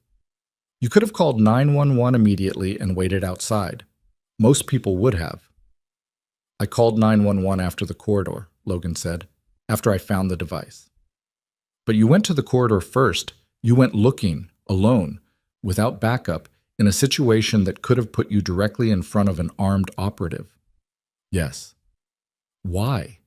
S1: You could have called 911 immediately and waited outside. Most people would have. I called 911 after the corridor, Logan said, after I found the device. But you went to the corridor first. You went looking, alone, without backup, in a situation that could have put you directly in front of an armed operative. Yes. Why?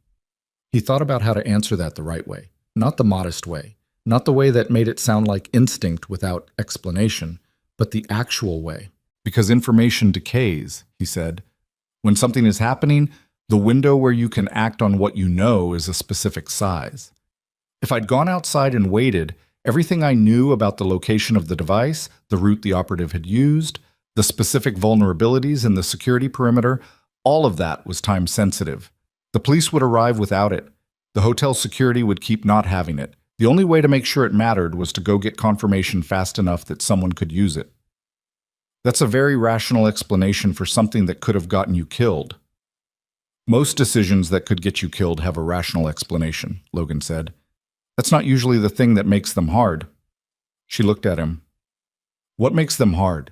S1: He thought about how to answer that the right way, not the modest way, Not the way that made it sound like instinct without explanation, but the actual way. Because information decays, he said. When something is happening, the window where you can act on what you know is a specific size. If I'd gone outside and waited, everything I knew about the location of the device, the route the operative had used, the specific vulnerabilities in the security perimeter, all of that was time sensitive. The police would arrive without it. The hotel security would keep not having it. The only way to make sure it mattered was to go get confirmation fast enough that someone could use it. That's a very rational explanation for something that could have gotten you killed. Most decisions that could get you killed have a rational explanation, Logan said. That's not usually the thing that makes them hard. She looked at him. What makes them hard?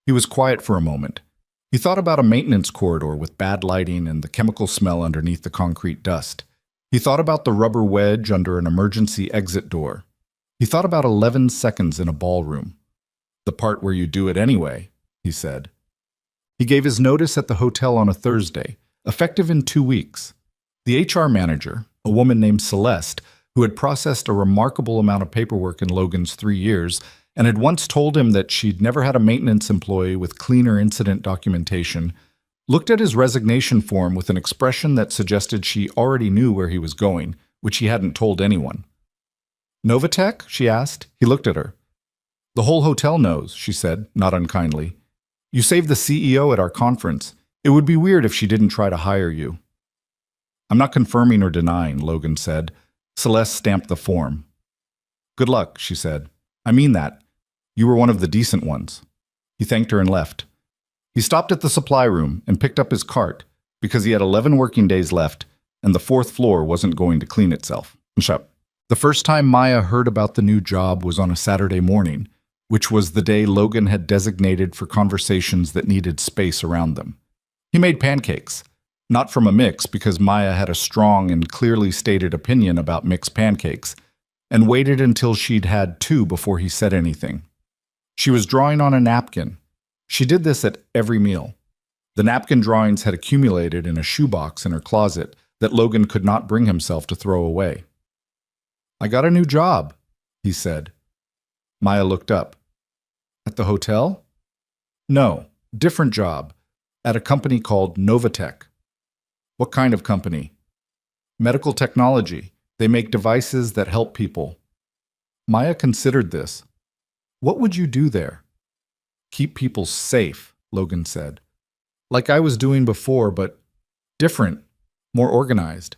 S1: He was quiet for a moment. He thought about a maintenance corridor with bad lighting and the chemical smell underneath the concrete dust. He thought about the rubber wedge under an emergency exit door. He thought about 11 seconds in a ballroom. The part where you do it anyway, he said. He gave his notice at the hotel on a Thursday, effective in 2 weeks. The HR manager, a woman named Celeste, who had processed a remarkable amount of paperwork in Logan's 3 years, and had once told him that she'd never had a maintenance employee with cleaner incident documentation, looked at his resignation form with an expression that suggested she already knew where he was going, which he hadn't told anyone. Novatech? She asked. He looked at her. The whole hotel knows, she said, not unkindly. You saved the CEO at our conference. It would be weird if she didn't try to hire you. I'm not confirming or denying, Logan said. Celeste stamped the form. Good luck, she said. I mean that. You were one of the decent ones. He thanked her and left. He stopped at the supply room and picked up his cart because he had 11 working days left and the 4th floor wasn't going to clean itself. The first time Maya heard about the new job was on a Saturday morning, which was the day Logan had designated for conversations that needed space around them. He made pancakes, not from a mix because Maya had a strong and clearly stated opinion about mixed pancakes, and waited until she'd had 2 before he said anything. She was drawing on a napkin. She did this at every meal. The napkin drawings had accumulated in a shoebox in her closet that Logan could not bring himself to throw away. I got a new job, he said. Maya looked up. At the hotel? No, different job. At a company called Novatech. What kind of company? Medical technology. They make devices that help people. Maya considered this. What would you do there? Keep people safe, Logan said. Like I was doing before, but different, more organized.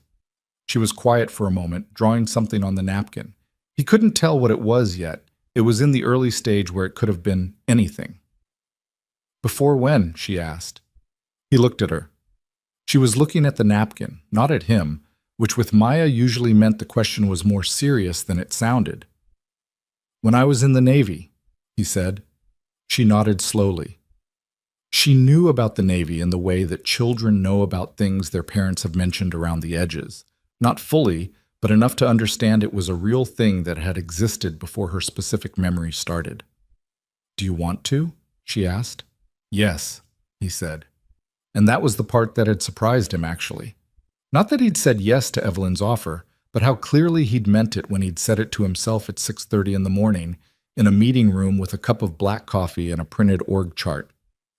S1: She was quiet for a moment, drawing something on the napkin. He couldn't tell what it was yet. It was in the early stage where it could have been anything. Before when? She asked. He looked at her. She was looking at the napkin, not at him, which with Maya usually meant the question was more serious than it sounded. When I was in the Navy, he said. She nodded slowly. She knew about the Navy in the way that children know about things their parents have mentioned around the edges. Not fully, but enough to understand it was a real thing that had existed before her specific memory started. Do you want to? She asked. Yes, he said. And that was the part that had surprised him, actually. Not that he'd said yes to Evelyn's offer, but how clearly he'd meant it when he'd said it to himself at 6:30 in the morning, in a meeting room with a cup of black coffee and a printed org chart.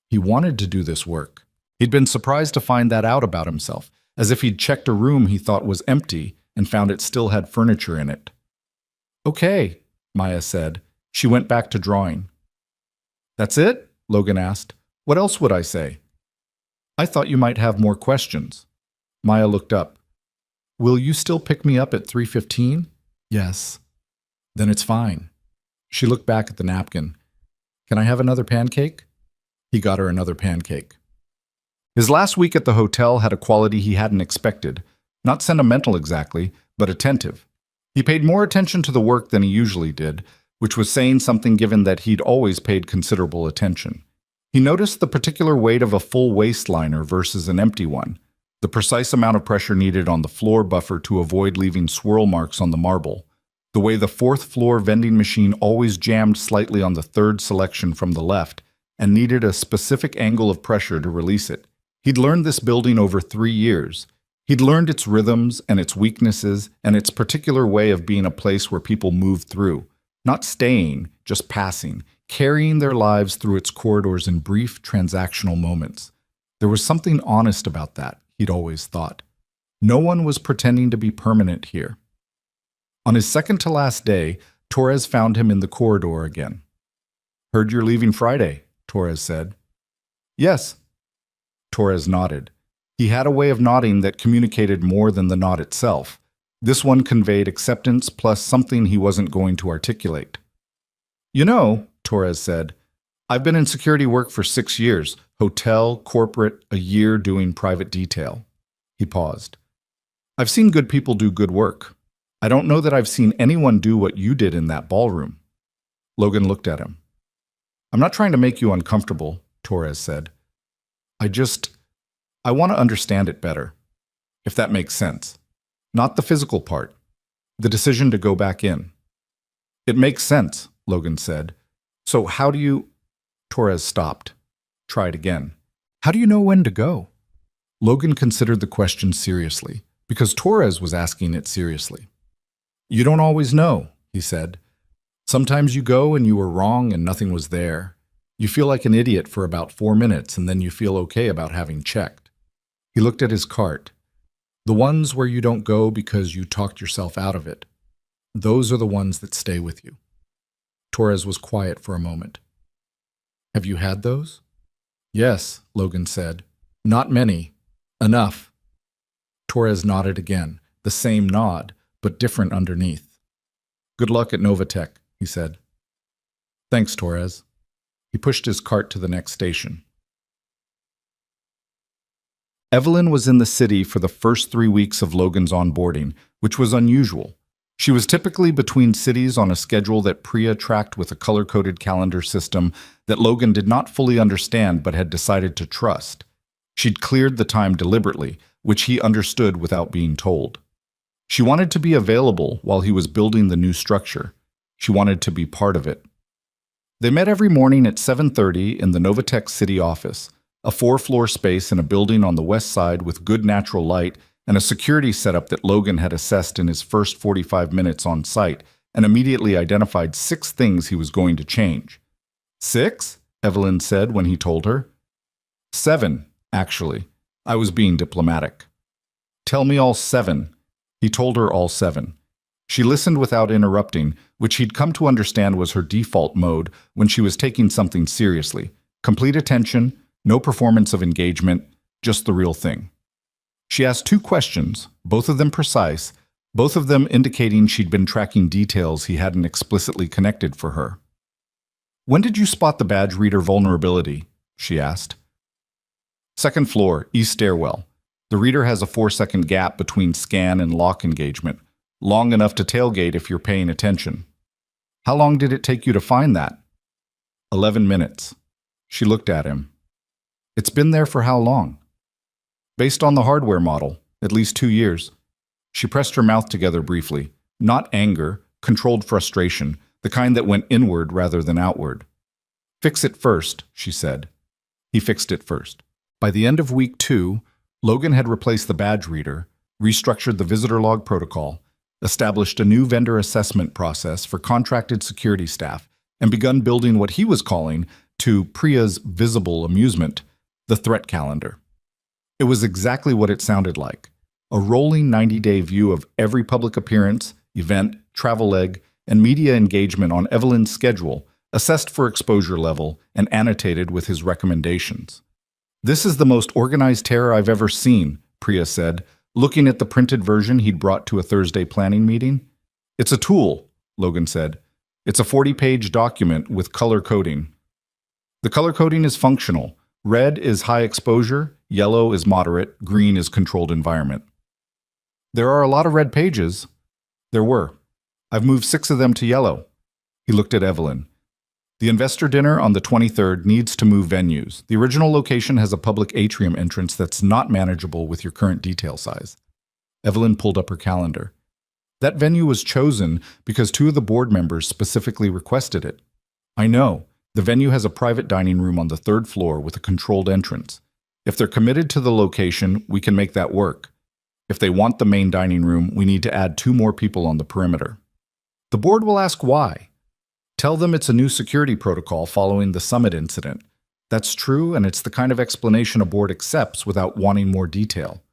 S1: He wanted to do this work. He'd been surprised to find that out about himself, as if he'd checked a room he thought was empty and found it still had furniture in it. Okay, Maya said. She went back to drawing. That's it? Logan asked. What else would I say? I thought you might have more questions. Maya looked up. Will you still pick me up at 3:15? Yes. Then it's fine. She looked back at the napkin. Can I have another pancake? He got her another pancake. His last week at the hotel had a quality he hadn't expected. Not sentimental exactly, but attentive. He paid more attention to the work than he usually did, which was saying something given that he'd always paid considerable attention. He noticed the particular weight of a full waistliner versus an empty one, the precise amount of pressure needed on the floor buffer to avoid leaving swirl marks on the marble, the way the 4th floor vending machine always jammed slightly on the 3rd selection from the left and needed a specific angle of pressure to release it. He'd learned this building over 3 years. He'd learned its rhythms and its weaknesses and its particular way of being a place where people moved through, not staying, just passing, carrying their lives through its corridors in brief transactional moments. There was something honest about that, he'd always thought. No one was pretending to be permanent here. On his second to last day, Torres found him in the corridor again. "Heard you're leaving Friday," Torres said. "Yes." Torres nodded. He had a way of nodding that communicated more than the nod itself. This one conveyed acceptance plus something he wasn't going to articulate. "You know," Torres said, "I've been in security work for 6 years, hotel, corporate, a year doing private detail." He paused. "I've seen good people do good work. I don't know that I've seen anyone do what you did in that ballroom." Logan looked at him. "I'm not trying to make you uncomfortable," Torres said. I want to understand it better, if that makes sense. Not the physical part, the decision to go back in." "It makes sense," Logan said. "So how do you—" Torres stopped. Tried again. "How do you know when to go?" Logan considered the question seriously, because Torres was asking it seriously. "You don't always know," he said. "Sometimes you go and you were wrong and nothing was there. You feel like an idiot for about 4 minutes and then you feel okay about having checked." He looked at his cart. "The ones where you don't go because you talked yourself out of it. Those are the ones that stay with you." Torres was quiet for a moment. "Have you had those?" "Yes," Logan said. "Not many. Enough." Torres nodded again, the same nod, but different underneath. "Good luck at Novatech," he said. "Thanks, Torres." He pushed his cart to the next station. Evelyn was in the city for the first 3 weeks of Logan's onboarding, which was unusual. She was typically between cities on a schedule that Priya tracked with a color-coded calendar system that Logan did not fully understand but had decided to trust. She'd cleared the time deliberately, which he understood without being told. She wanted to be available while he was building the new structure. She wanted to be part of it. They met every morning at 7:30 in the Novatech city office, a 4-floor space in a building on the west side with good natural light and a security setup that Logan had assessed in his first 45 minutes on site and immediately identified 6 things he was going to change. 6? Evelyn said when he told her. 7, actually. I was being diplomatic. "Tell me all 7. He told her all 7. She listened without interrupting, which he'd come to understand was her default mode when she was taking something seriously. Complete attention, no performance of engagement, just the real thing. She asked 2 questions, both of them precise, both of them indicating she'd been tracking details he hadn't explicitly connected for her. "When did you spot the badge reader vulnerability?" she asked. "Second floor, east stairwell. The reader has a 4-second gap between scan and lock engagement, long enough to tailgate if you're paying attention." "How long did it take you to find that?" 11 minutes. She looked at him. "It's been there for how long?" "Based on the hardware model, at least 2 years. She pressed her mouth together briefly. Not anger, controlled frustration, the kind that went inward rather than outward. "Fix it first," she said. He fixed it first. By the end of week 2, Logan had replaced the badge reader, restructured the visitor log protocol, established a new vendor assessment process for contracted security staff, and begun building what he was calling, to Priya's visible amusement, the threat calendar. It was exactly what it sounded like. A rolling 90-day view of every public appearance, event, travel leg, and media engagement on Evelyn's schedule, assessed for exposure level and annotated with his recommendations. "This is the most organized terror I've ever seen," Priya said, looking at the printed version he'd brought to a Thursday planning meeting. "It's a tool," Logan said. "It's a 40-page document with color coding. The color coding is functional. Red is high exposure, yellow is moderate, green is controlled environment." "There are a lot of red pages." "There were. I've moved 6 of them to yellow." He looked at Evelyn. "The investor dinner on the 23rd needs to move venues. The original location has a public atrium entrance that's not manageable with your current detail size." Evelyn pulled up her calendar. "That venue was chosen because 2 of the board members specifically requested it." "I know. The venue has a private dining room on the 3rd floor with a controlled entrance. If they're committed to the location, we can make that work." If they want the main dining room, we need to add 2 more people on the perimeter. The board will ask why. Tell them it's a new security protocol following the summit incident. That's true, and it's the kind of explanation a board accepts without wanting more detail.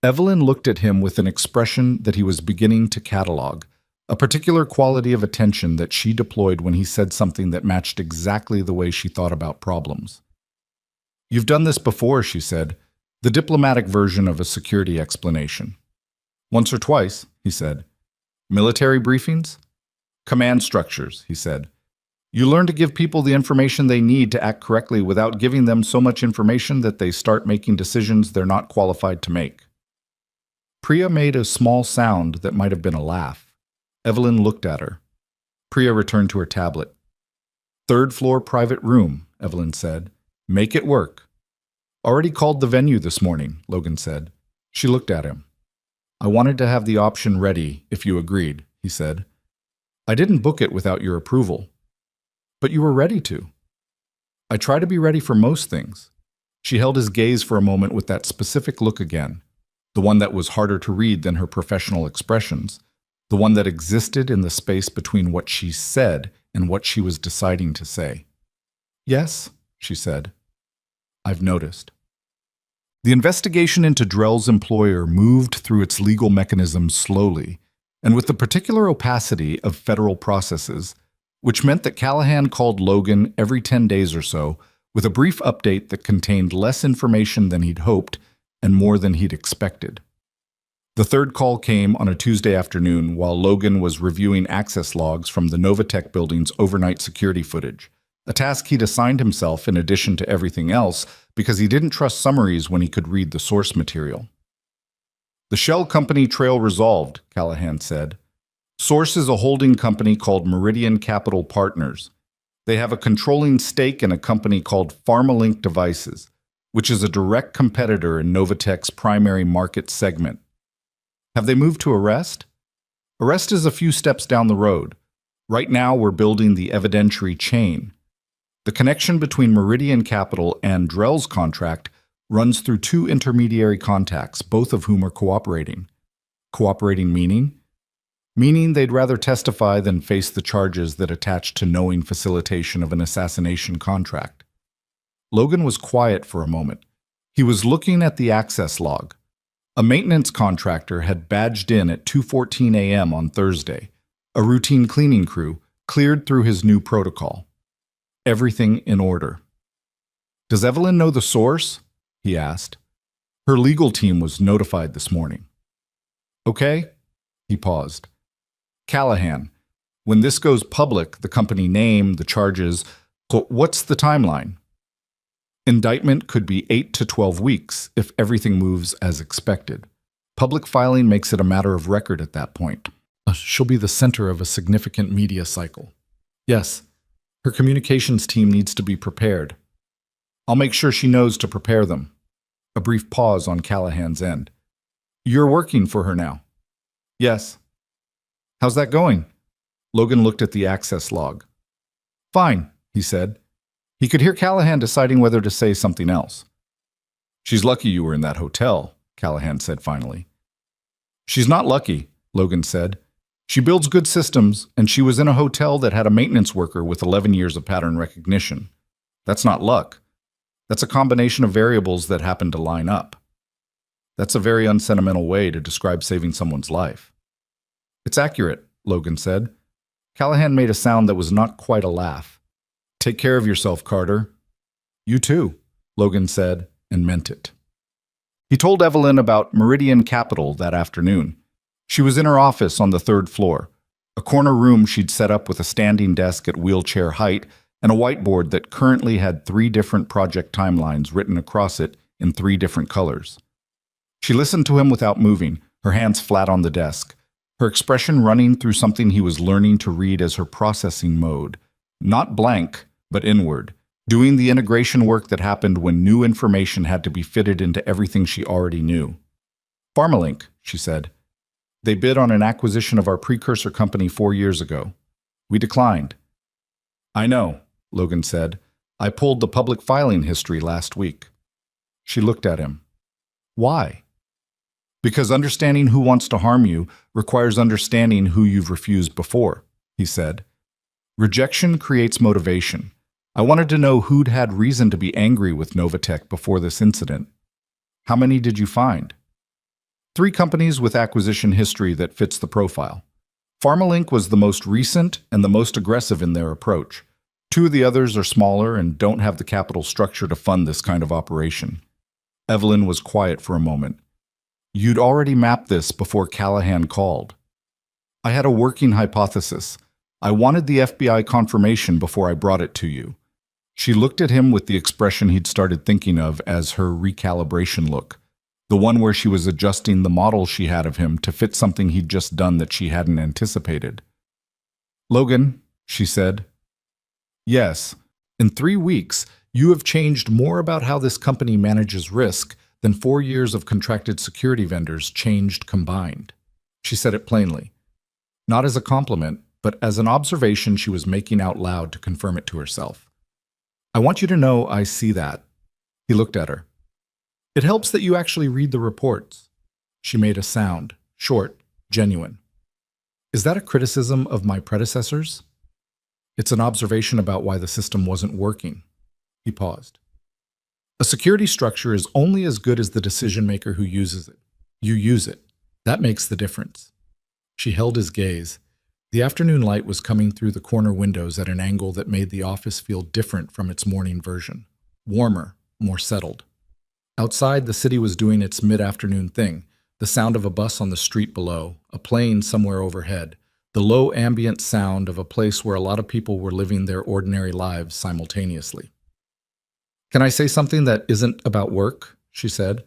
S1: Evelyn looked at him with an expression that he was beginning to catalog, a particular quality of attention that she deployed when he said something that matched exactly the way she thought about problems. "You've done this before," she said, the diplomatic version of a security explanation. "Once or twice," he said. "Military briefings?" "Command structures," he said. "You learn to give people the information they need to act correctly without giving them so much information that they start making decisions they're not qualified to make." Priya made a small sound that might have been a laugh. Evelyn looked at her. Priya returned to her tablet. "Third floor private room," Evelyn said. "Make it work." "Already called the venue this morning," Logan said. She looked at him. "I wanted to have the option ready if you agreed," he said. "I didn't book it without your approval." "But you were ready to." "I try to be ready for most things." She held his gaze for a moment with that specific look again, the one that was harder to read than her professional expressions, the one that existed in the space between what she said and what she was deciding to say. "Yes," she said. "I've noticed." The investigation into Drell's employer moved through its legal mechanisms slowly, and with the particular opacity of federal processes, which meant that Callahan called Logan every 10 days or so with a brief update that contained less information than he'd hoped and more than he'd expected. The third call came on a Tuesday afternoon while Logan was reviewing access logs from the Novatech building's overnight security footage, a task he'd assigned himself in addition to everything else because he didn't trust summaries when he could read the source material. "The shell company trail resolved," Callahan said. "Source is a holding company called Meridian Capital Partners. They have a controlling stake in a company called PharmaLink Devices, which is a direct competitor in Novatech's primary market segment. Have they moved to Arrest? Arrest is a few steps down the road. Right now we're building the evidentiary chain. The connection between Meridian Capital and Drell's contract runs through 2 intermediary contacts, both of whom are cooperating. Cooperating meaning? Meaning they'd rather testify than face the charges that attach to knowing facilitation of an assassination contract." Logan was quiet for a moment. He was looking at the access log. A maintenance contractor had badged in at 2:14 a.m. on Thursday. A routine cleaning crew cleared through his new protocol. Everything in order. "Does Evelyn know the source?" he asked. "Her legal team was notified this morning." "Okay." He paused. "Callahan, when this goes public, the company name, the charges, what's the timeline?" "Indictment could be 8 to 12 weeks if everything moves as expected. Public filing makes it a matter of record at that point. She'll be the center of a significant media cycle." "Yes, her communications team needs to be prepared." "I'll make sure she knows to prepare them." A brief pause on Callahan's end. "You're working for her now?" "Yes." "How's that going?" Logan looked at the access log. "Fine," he said. He could hear Callahan deciding whether to say something else. "She's lucky you were in that hotel," Callahan said finally. "She's not lucky," Logan said. "She builds good systems, and she was in a hotel that had a maintenance worker with 11 years of pattern recognition. That's not luck. That's a combination of variables that happen to line up. That's a very unsentimental way to describe saving someone's life." "It's accurate," Logan said. Callahan made a sound that was not quite a laugh. "Take care of yourself, Carter." "You too," Logan said, and meant it. He told Evelyn about Meridian Capital that afternoon. She was in her office on the 3rd floor, a corner room she'd set up with a standing desk at wheelchair height and a whiteboard that currently had 3 different project timelines written across it in 3 different colors. She listened to him without moving, her hands flat on the desk, her expression running through something he was learning to read as her processing mode. Not blank, but inward, doing the integration work that happened when new information had to be fitted into everything she already knew. "PharmaLink," she said. "They bid on an acquisition of our precursor company 4 years ago. We declined." "I know," Logan said. "I pulled the public filing history last week." She looked at him. "Why?" Because understanding who wants to harm you requires understanding who you've refused before, he said. Rejection creates motivation. I wanted to know who'd had reason to be angry with Novatech before this incident. How many did you find? 3 companies with acquisition history that fits the profile. PharmaLink was the most recent and the most aggressive in their approach. 2 of the others are smaller and don't have the capital structure to fund this kind of operation. Evelyn was quiet for a moment. You'd already mapped this before Callahan called. I had a working hypothesis. I wanted the FBI confirmation before I brought it to you. She looked at him with the expression he'd started thinking of as her recalibration look, the one where she was adjusting the model she had of him to fit something he'd just done that she hadn't anticipated. Logan, she said. Yes, in 3 weeks, you have changed more about how this company manages risk than 4 years of contracted security vendors changed combined. She said it plainly. Not as a compliment, but as an observation she was making out loud to confirm it to herself. I want you to know I see that. He looked at her. It helps that you actually read the reports. She made a sound, short, genuine. Is that a criticism of my predecessors? It's an observation about why the system wasn't working. He paused. A security structure is only as good as the decision maker who uses it. You use it. That makes the difference. She held his gaze. The afternoon light was coming through the corner windows at an angle that made the office feel different from its morning version. Warmer, more settled. Outside, the city was doing its mid-afternoon thing, the sound of a bus on the street below, a plane somewhere overhead, the low ambient sound of a place where a lot of people were living their ordinary lives simultaneously. Can I say something that isn't about work? She said.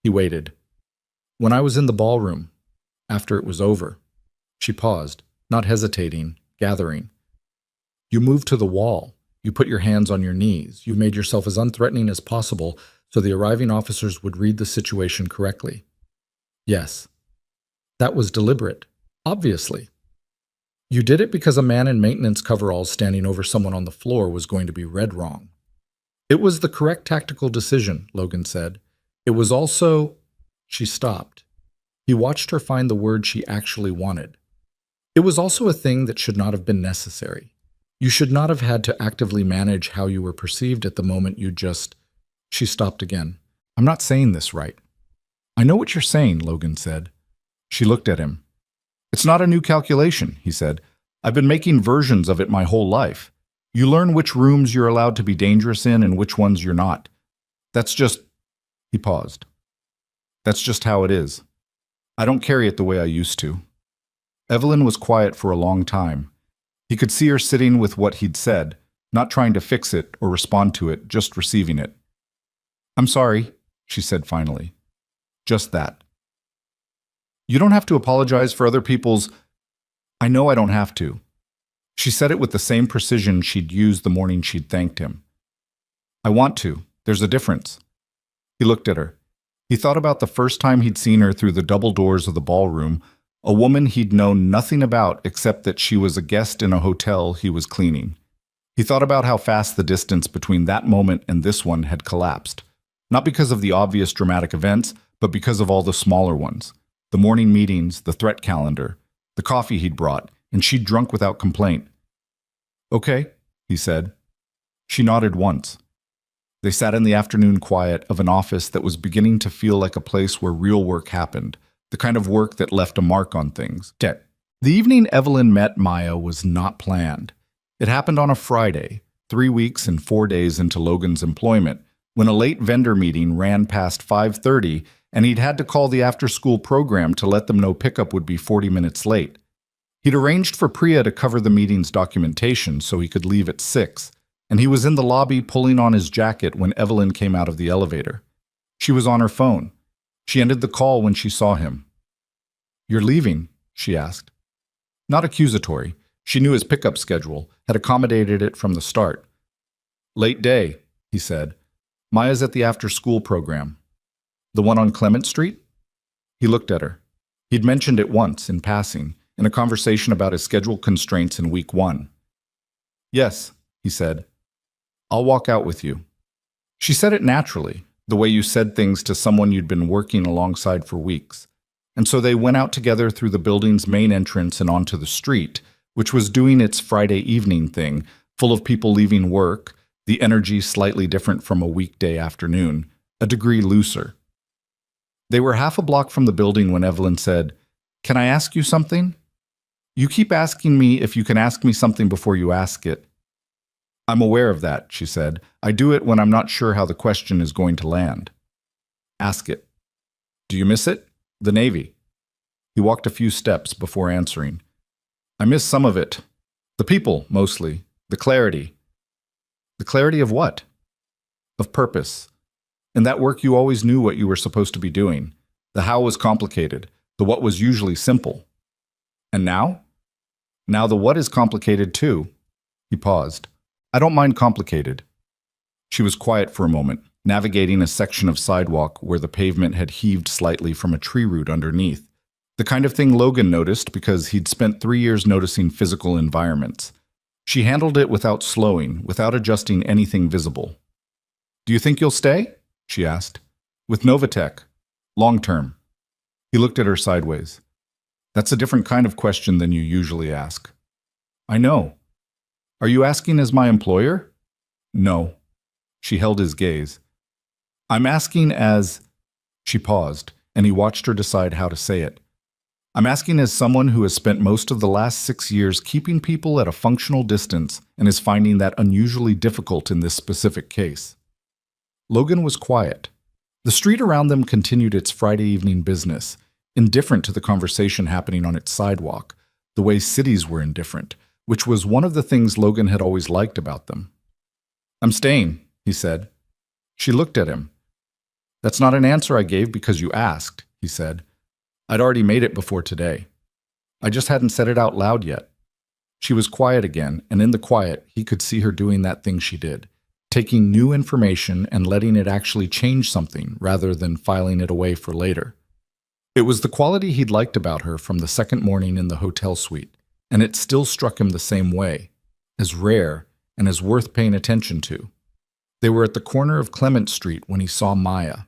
S1: He waited. When I was in the ballroom, after it was over, she paused, not hesitating, gathering. You moved to the wall. You put your hands on your knees. You made yourself as unthreatening as possible so the arriving officers would read the situation correctly. Yes. That was deliberate, obviously. You did it because a man in maintenance coveralls standing over someone on the floor was going to be read wrong. It was the correct tactical decision, Logan said. It was also... She stopped. He watched her find the word she actually wanted. It was also a thing that should not have been necessary. You should not have had to actively manage how you were perceived at the moment you just... She stopped again. I'm not saying this right. I know what you're saying, Logan said. She looked at him. It's not a new calculation, he said. I've been making versions of it my whole life. You learn which rooms you're allowed to be dangerous in and which ones you're not. That's just... He paused. That's just how it is. I don't carry it the way I used to. Evelyn was quiet for a long time. He could see her sitting with what he'd said, not trying to fix it or respond to it, just receiving it. I'm sorry, she said finally. Just that. You don't have to apologize for other people's... I know I don't have to. She said it with the same precision she'd used the morning she'd thanked him. I want to. There's a difference. He looked at her. He thought about the first time he'd seen her through the double doors of the ballroom, a woman he'd known nothing about except that she was a guest in a hotel he was cleaning. He thought about how fast the distance between that moment and this one had collapsed. Not because of the obvious dramatic events, but because of all the smaller ones. The morning meetings, the threat calendar, the coffee he'd brought, and she'd drunk without complaint. Okay, he said. She nodded once. They sat in the afternoon quiet of an office that was beginning to feel like a place where real work happened, the kind of work that left a mark on things. The evening Evelyn met Maya was not planned. It happened on a Friday, 3 weeks and 4 days into Logan's employment, when a late vendor meeting ran past 5:30 and he'd had to call the after-school program to let them know pickup would be 40 minutes late. He'd arranged for Priya to cover the meeting's documentation so he could leave at 6, and he was in the lobby pulling on his jacket when Evelyn came out of the elevator. She was on her phone. She ended the call when she saw him. You're leaving? She asked. Not accusatory. She knew his pickup schedule, had accommodated it from the start. Late day, he said. Maya's at the after-school program. The one on Clement Street? He looked at her. He'd mentioned it once, in passing, in a conversation about his schedule constraints in week 1. Yes, he said. I'll walk out with you. She said it naturally, the way you said things to someone you'd been working alongside for weeks. And so they went out together through the building's main entrance and onto the street, which was doing its Friday evening thing, full of people leaving work, the energy slightly different from a weekday afternoon, a degree looser. They were half a block from the building when Evelyn said, "Can I ask you something?" "You keep asking me if you can ask me something before you ask it." "I'm aware of that," she said. "I do it when I'm not sure how the question is going to land." "Ask it." "Do you miss it?" "The Navy." He walked a few steps before answering. "I miss some of it. The people, mostly. The clarity." "The clarity of what?" "Of purpose. In that work you always knew what you were supposed to be doing. The how was complicated. The what was usually simple. And now? Now the what is complicated too." He paused. "I don't mind complicated." She was quiet for a moment, navigating a section of sidewalk where the pavement had heaved slightly from a tree root underneath. The kind of thing Logan noticed because he'd spent 3 years noticing physical environments. She handled it without slowing, without adjusting anything visible. "Do you think you'll stay?" she asked. "With Novatech. Long term." He looked at her sideways. "That's a different kind of question than you usually ask." "I know. Are you asking as my employer?" "No." She held his gaze. "I'm asking as—" She paused, and he watched her decide how to say it. "I'm asking as someone who has spent most of the last 6 years keeping people at a functional distance and is finding that unusually difficult in this specific case." Logan was quiet. The street around them continued its Friday evening business, indifferent to the conversation happening on its sidewalk, the way cities were indifferent, which was one of the things Logan had always liked about them. "I'm staying," he said. She looked at him. "That's not an answer I gave because you asked," he said. "I'd already made it before today. I just hadn't said it out loud yet." She was quiet again, and in the quiet, he could see her doing that thing she did, taking new information and letting it actually change something rather than filing it away for later. It was the quality he'd liked about her from the second morning in the hotel suite, and it still struck him the same way, as rare and as worth paying attention to. They were at the corner of Clement Street when he saw Maya.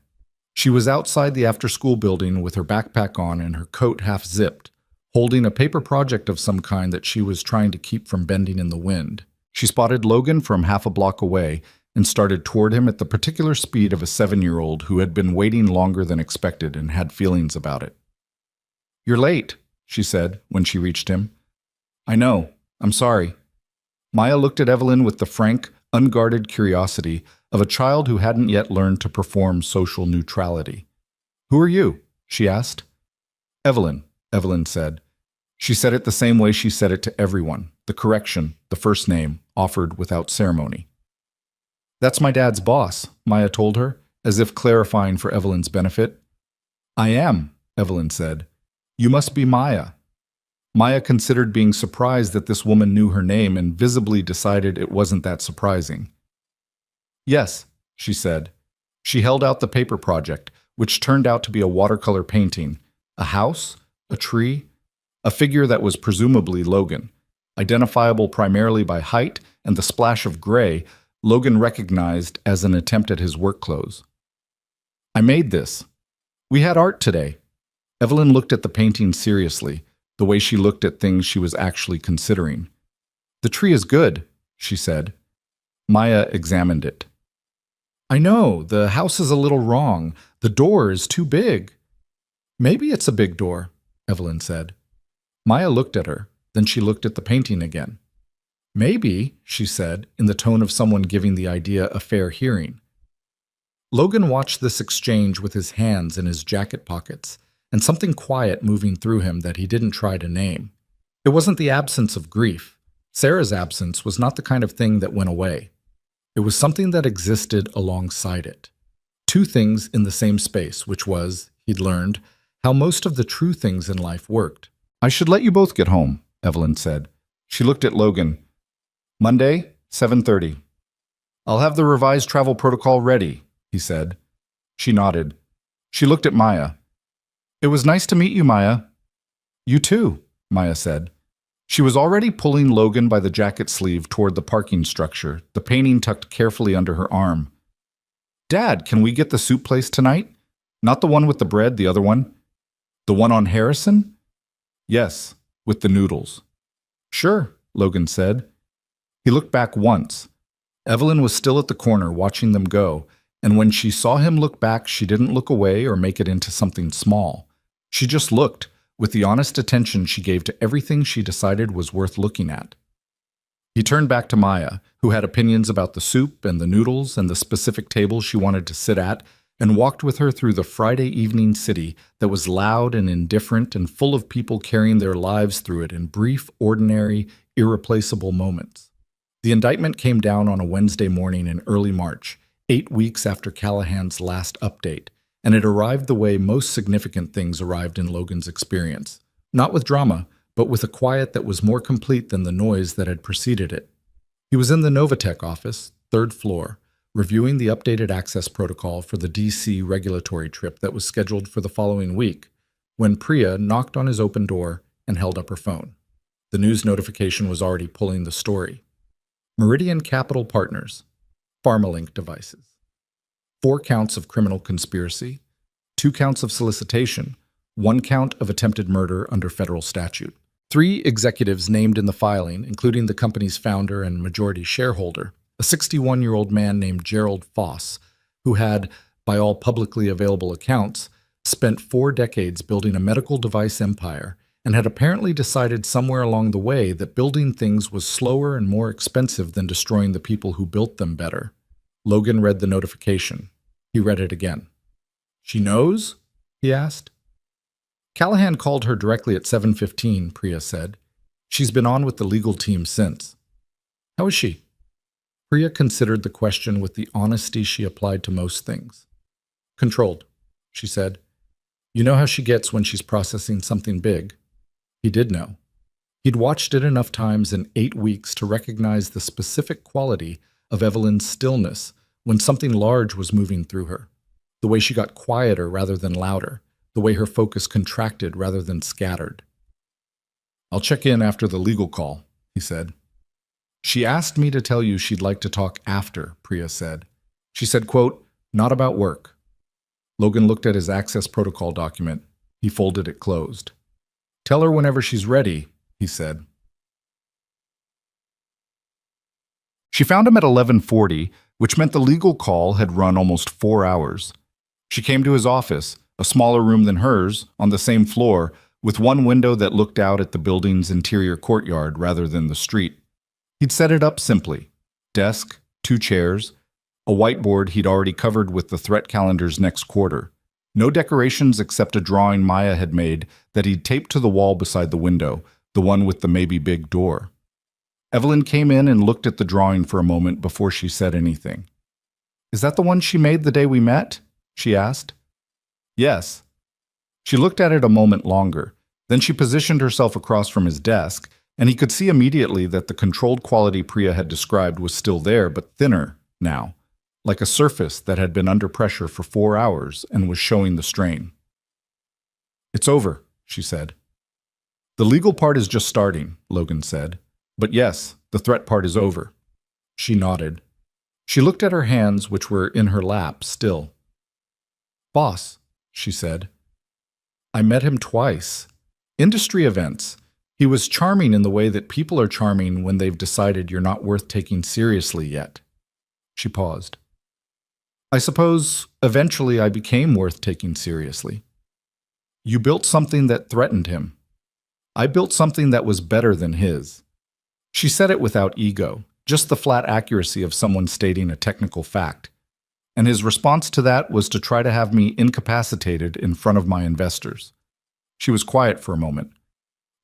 S1: She was outside the after-school building with her backpack on and her coat half-zipped, holding a paper project of some kind that she was trying to keep from bending in the wind. She spotted Logan from half a block away and started toward him at the particular speed of a 7-year-old who had been waiting longer than expected and had feelings about it. "You're late," she said when she reached him. "I know. I'm sorry." Maya looked at Evelyn with the frank, unguarded curiosity of a child who hadn't yet learned to perform social neutrality. "Who are you?" she asked. "Evelyn," Evelyn said. She said it the same way she said it to everyone, the correction, the first name, offered without ceremony. "That's my dad's boss," Maya told her, as if clarifying for Evelyn's benefit. "I am," Evelyn said. "You must be Maya." Maya considered being surprised that this woman knew her name and visibly decided it wasn't that surprising. "Yes," she said. She held out the paper project, which turned out to be a watercolor painting, a house, a tree, a figure that was presumably Logan, identifiable primarily by height and the splash of gray Logan recognized as an attempt at his work clothes. "I made this. We had art today." Evelyn looked at the painting seriously, the way she looked at things she was actually considering. "The tree is good," she said. Maya examined it. "I know, the house is a little wrong. The door is too big." "Maybe it's a big door," Evelyn said. Maya looked at her, then she looked at the painting again. "Maybe," she said, in the tone of someone giving the idea a fair hearing. Logan watched this exchange with his hands in his jacket pockets, and something quiet moving through him that he didn't try to name. It wasn't the absence of grief. Sarah's absence was not the kind of thing that went away. It was something that existed alongside it. Two things in the same space, which was, he'd learned, how most of the true things in life worked. "I should let you both get home," Evelyn said. She looked at Logan. "Monday, 7:30. "I'll have the revised travel protocol ready," he said. She nodded. She looked at Maya. "It was nice to meet you, Maya." "You too," Maya said. She was already pulling Logan by the jacket sleeve toward the parking structure, the painting tucked carefully under her arm. Dad, can we get the soup place tonight? Not the one with the bread, the other one. The one on Harrison? Yes, with the noodles. Sure, Logan said. He looked back once. Evelyn was still at the corner watching them go, and when she saw him look back, she didn't look away or make it into something small. She just looked, with the honest attention she gave to everything she decided was worth looking at. He turned back to Maya, who had opinions about the soup and the noodles and the specific table she wanted to sit at, and walked with her through the Friday evening city that was loud and indifferent and full of people carrying their lives through it in brief, ordinary, irreplaceable moments. The indictment came down on a Wednesday morning in early March, 8 weeks after Callahan's last update, and it arrived the way most significant things arrived in Logan's experience. Not with drama, but with a quiet that was more complete than the noise that had preceded it. He was in the Novatech office, 3rd floor, reviewing the updated access protocol for the D.C. regulatory trip that was scheduled for the following week, when Priya knocked on his open door and held up her phone. The news notification was already pulling the story. Meridian Capital Partners, PharmaLink devices. 4 counts of criminal conspiracy, 2 counts of solicitation, 1 count of attempted murder under federal statute. 3 executives named in the filing, including the company's founder and majority shareholder, a 61-year-old man named Gerald Foss, who had, by all publicly available accounts, spent 4 decades building a medical device empire and had apparently decided somewhere along the way that building things was slower and more expensive than destroying the people who built them better. Logan read the notification. He read it again. "She knows?" he asked. Callahan called her directly at 7:15, Priya said. "She's been on with the legal team since." "How is she?" Priya considered the question with the honesty she applied to most things. "Controlled," she said. "You know how she gets when she's processing something big." He did know. He'd watched it enough times in 8 weeks to recognize the specific quality of Evelyn's stillness when something large was moving through her. The way she got quieter rather than louder, the way her focus contracted rather than scattered. "I'll check in after the legal call," he said. "She asked me to tell you she'd like to talk after," Priya said. She said, quote, "not about work." Logan looked at his access protocol document. He folded it closed. "Tell her whenever she's ready," he said. She found him at 11:40, which meant the legal call had run almost 4 hours. She came to his office, a smaller room than hers, on the same floor, with one window that looked out at the building's interior courtyard rather than the street. He'd set it up simply. Desk, 2 chairs, a whiteboard he'd already covered with the threat calendars next quarter. No decorations except a drawing Maya had made that he'd taped to the wall beside the window, the one with the maybe big door. Evelyn came in and looked at the drawing for a moment before she said anything. "Is that the one she made the day we met?" she asked. "Yes." She looked at it a moment longer. Then she positioned herself across from his desk, and he could see immediately that the controlled quality Priya had described was still there, but thinner now, like a surface that had been under pressure for 4 hours and was showing the strain. "It's over," she said. "The legal part is just starting," Logan said. "But yes, the threat part is over." She nodded. She looked at her hands, which were in her lap still. "Boss," she said. "I met him twice. Industry events. He was charming in the way that people are charming when they've decided you're not worth taking seriously yet." She paused. "I suppose eventually I became worth taking seriously." "You built something that threatened him. I built something that was better than his." She said it without ego, just the flat accuracy of someone stating a technical fact. And his response to that was to try to have me incapacitated in front of my investors. She was quiet for a moment.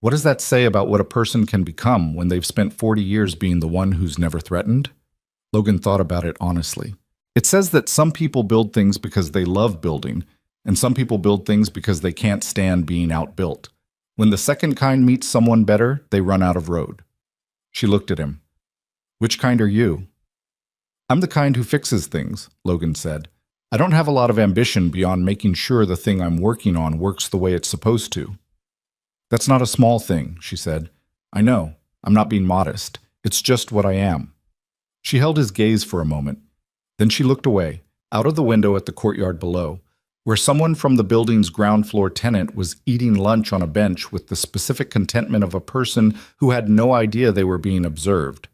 S1: What does that say about what a person can become when they've spent 40 years being the one who's never threatened? Logan thought about it honestly. It says that some people build things because they love building, and some people build things because they can't stand being outbuilt. When the second kind meets someone better, they run out of road. She looked at him. "Which kind are you?" "I'm the kind who fixes things," Logan said. "I don't have a lot of ambition beyond making sure the thing I'm working on works the way it's supposed to." "That's not a small thing," she said. "I know. I'm not being modest. It's just what I am." She held his gaze for a moment. Then she looked away, out of the window at the courtyard below, where someone from the building's ground floor tenant was eating lunch on a bench with the specific contentment of a person who had no idea they were being observed.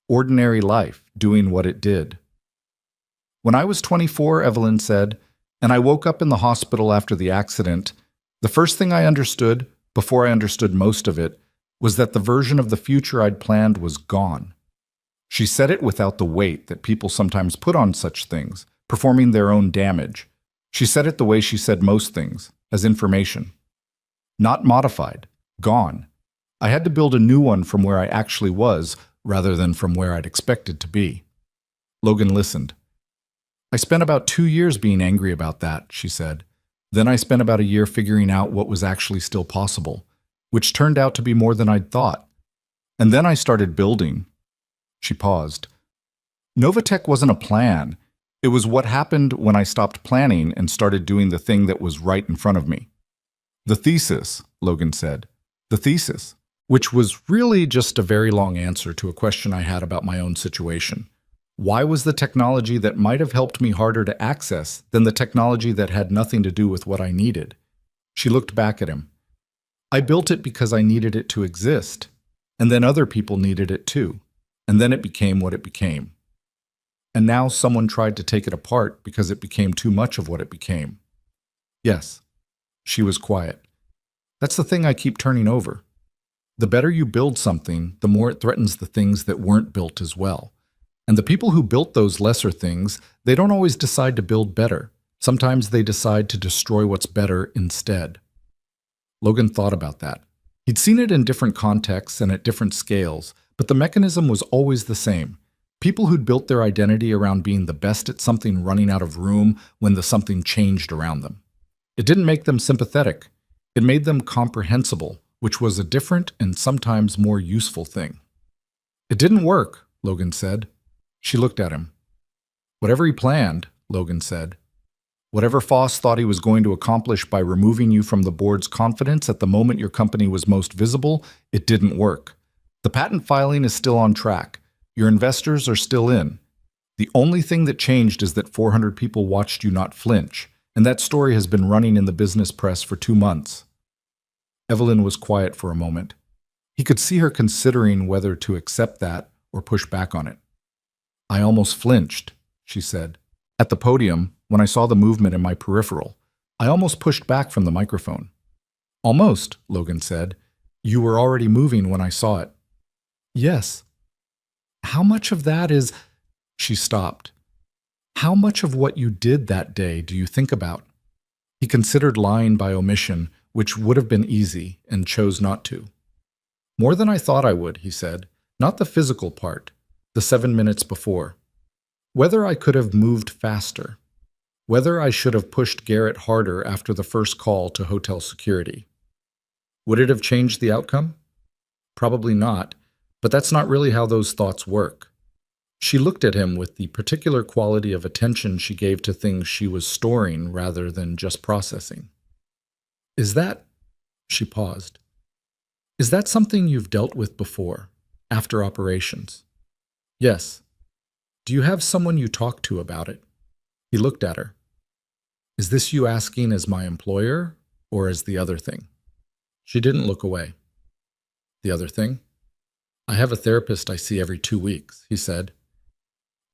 S1: Ordinary life, doing what it did. When I was 24, Evelyn said, and I woke up in the hospital after the accident, the first thing I understood, before I understood most of it, was that the version of the future I'd planned was gone. She said it without the weight that people sometimes put on such things, performing their own damage. She said it the way she said most things, as information. Not modified, gone. I had to build a new one from where I actually was, rather than from where I'd expected to be. Logan listened. I spent about 2 years being angry about that, she said. Then I spent about a year figuring out what was actually still possible, which turned out to be more than I'd thought. And then I started building. She paused. Novatech wasn't a plan. It was what happened when I stopped planning and started doing the thing that was right in front of me. The thesis, Logan said. The thesis, which was really just a very long answer to a question I had about my own situation. Why was the technology that might have helped me harder to access than the technology that had nothing to do with what I needed? She looked back at him. I built it because I needed it to exist, and then other people needed it too, and then it became what it became. And now someone tried to take it apart because it became too much of what it became. Yes. She was quiet. That's the thing I keep turning over. The better you build something, the more it threatens the things that weren't built as well. And the people who built those lesser things, they don't always decide to build better. Sometimes they decide to destroy what's better instead. Logan thought about that. He'd seen it in different contexts and at different scales, but the mechanism was always the same. People who'd built their identity around being the best at something running out of room when the something changed around them. It didn't make them sympathetic. It made them comprehensible, which was a different and sometimes more useful thing. It didn't work, Logan said. She looked at him. Whatever he planned, Logan said. Whatever Foss thought he was going to accomplish by removing you from the board's confidence at the moment your company was most visible, it didn't work. The patent filing is still on track. Your investors are still in. The only thing that changed is that 400 people watched you not flinch, and that story has been running in the business press for 2 months. Evelyn was quiet for a moment. He could see her considering whether to accept that or push back on it. I almost flinched, she said. At the podium, when I saw the movement in my peripheral, I almost pushed back from the microphone. Almost, Logan said. You were already moving when I saw it. Yes. How much of that is... She stopped. How much of what you did that day do you think about? He considered lying by omission, which would have been easy, and chose not to. More than I thought I would, he said. Not the physical part. The 7 minutes before. Whether I could have moved faster. Whether I should have pushed Garrett harder after the first call to hotel security. Would it have changed the outcome? Probably not, but that's not really how those thoughts work. She looked at him with the particular quality of attention she gave to things she was storing rather than just processing. Is that... She paused. Is that something you've dealt with before, after operations? Yes. Do you have someone you talk to about it? He looked at her. Is this you asking as my employer or as the other thing? She didn't look away. The other thing? I have a therapist I see every 2 weeks, he said.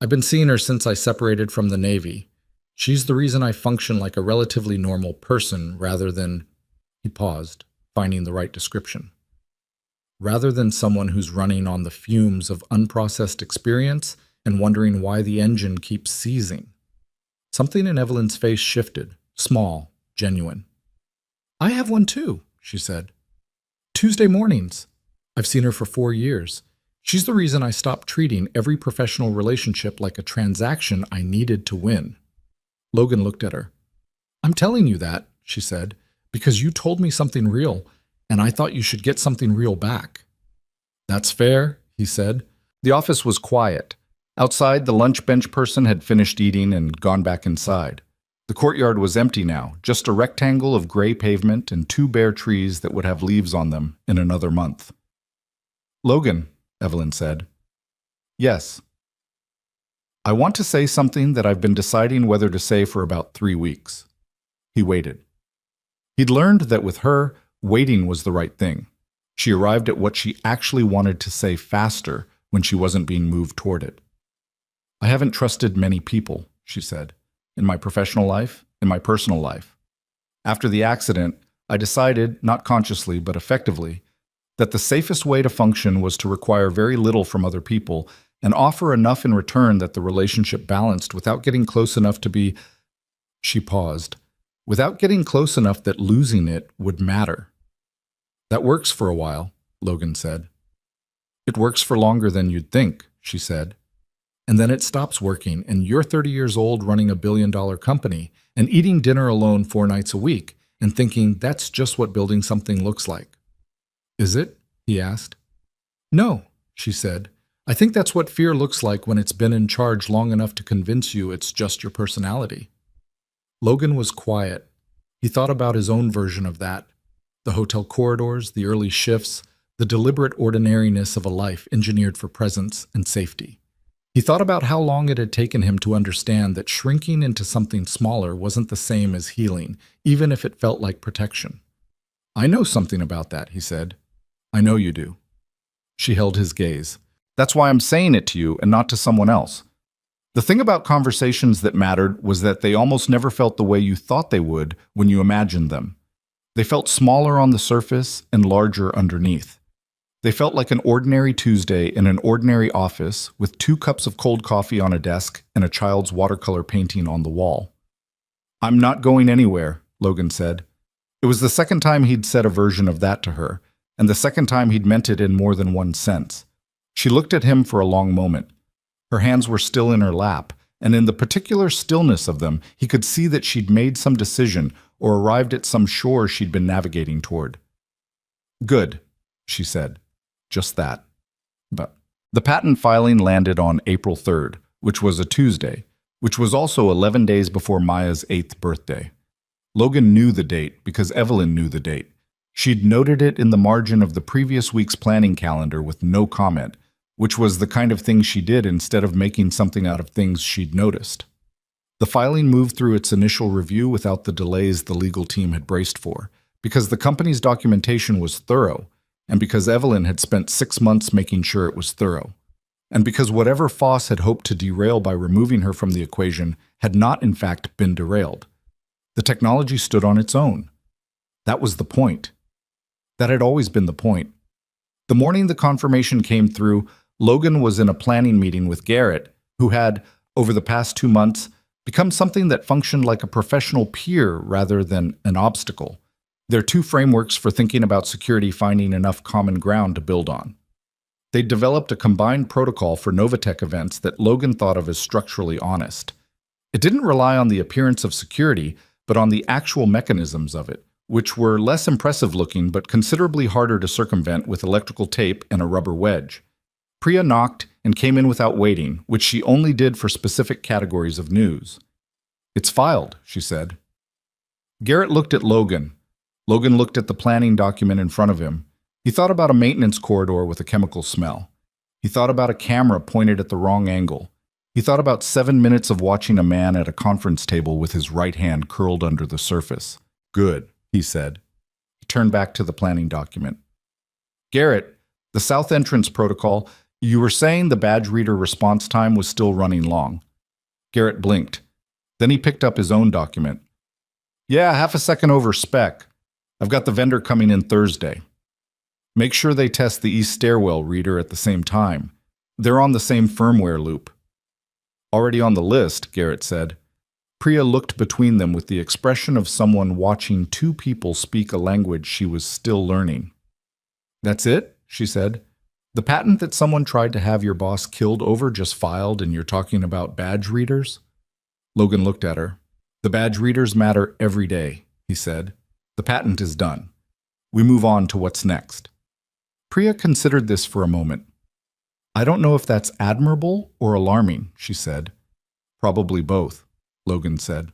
S1: I've been seeing her since I separated from the Navy. She's the reason I function like a relatively normal person rather than... He paused, finding the right description. Rather than someone who's running on the fumes of unprocessed experience and wondering why the engine keeps seizing. Something in Evelyn's face shifted, small, genuine. I have one too, she said. Tuesday mornings. I've seen her for 4 years. She's the reason I stopped treating every professional relationship like a transaction I needed to win. Logan looked at her. I'm telling you that, she said, because you told me something real, and I thought you should get something real back. That's fair, he said. The office was quiet. Outside, the lunch bench person had finished eating and gone back inside. The courtyard was empty now, just a rectangle of gray pavement and 2 bare trees that would have leaves on them in another month. Logan, Evelyn said. Yes. I want to say something that I've been deciding whether to say for about 3 weeks. He waited. He'd learned that with her, waiting was the right thing. She arrived at what she actually wanted to say faster when she wasn't being moved toward it. I haven't trusted many people, she said, in my professional life, in my personal life. After the accident, I decided, not consciously but effectively, that the safest way to function was to require very little from other people and offer enough in return that the relationship balanced without getting close enough to be... She paused. Without getting close enough that losing it would matter. That works for a while, Logan said. It works for longer than you'd think, she said. And then it stops working, and you're 30 years old running a billion-dollar company and eating dinner alone 4 nights a week and thinking that's just what building something looks like. Is it? He asked. No, she said. I think that's what fear looks like when it's been in charge long enough to convince you it's just your personality. Logan was quiet. He thought about his own version of that. The hotel corridors, the early shifts, the deliberate ordinariness of a life engineered for presence and safety. He thought about how long it had taken him to understand that shrinking into something smaller wasn't the same as healing, even if it felt like protection. I know something about that, he said. I know you do. She held his gaze. That's why I'm saying it to you and not to someone else. The thing about conversations that mattered was that they almost never felt the way you thought they would when you imagined them. They felt smaller on the surface and larger underneath. They felt like an ordinary Tuesday in an ordinary office with 2 cups of cold coffee on a desk and a child's watercolor painting on the wall. I'm not going anywhere, Logan said. It was the second time he'd said a version of that to her, and the second time he'd meant it in more than one sense. She looked at him for a long moment. Her hands were still in her lap, and in the particular stillness of them, he could see that she'd made some decision or arrived at some shore she'd been navigating toward. Good, she said. Just that. But the patent filing landed on April 3rd, which was a Tuesday, which was also 11 days before Maya's 8th birthday. Logan knew the date because Evelyn knew the date. She'd noted it in the margin of the previous week's planning calendar with no comment, which was the kind of thing she did instead of making something out of things she'd noticed. The filing moved through its initial review without the delays the legal team had braced for, because the company's documentation was thorough, and because Evelyn had spent 6 months making sure it was thorough, and because whatever Foss had hoped to derail by removing her from the equation had not in fact been derailed. The technology stood on its own. That was the point. That had always been the point. The morning the confirmation came through, Logan was in a planning meeting with Garrett, who had, over the past 2 months, become something that functioned like a professional peer rather than an obstacle. Their 2 frameworks for thinking about security finding enough common ground to build on. They'd developed a combined protocol for Novatech events that Logan thought of as structurally honest. It didn't rely on the appearance of security, but on the actual mechanisms of it, which were less impressive looking but considerably harder to circumvent with electrical tape and a rubber wedge. Priya knocked and came in without waiting, which she only did for specific categories of news. It's filed, she said. Garrett looked at Logan. Logan looked at the planning document in front of him. He thought about a maintenance corridor with a chemical smell. He thought about a camera pointed at the wrong angle. He thought about 7 minutes of watching a man at a conference table with his right hand curled under the surface. Good, he said. He turned back to the planning document. Garrett, the South Entrance Protocol, you were saying the badge reader response time was still running long. Garrett blinked. Then he picked up his own document. Yeah, half a second over spec. I've got the vendor coming in Thursday. Make sure they test the East Stairwell reader at the same time. They're on the same firmware loop. Already on the list, Garrett said. Priya looked between them with the expression of someone watching 2 people speak a language she was still learning. That's it, she said. The patent that someone tried to have your boss killed over just filed and you're talking about badge readers? Logan looked at her. The badge readers matter every day, he said. The patent is done. We move on to what's next. Priya considered this for a moment. I don't know if that's admirable or alarming, she said. Probably both, Logan said.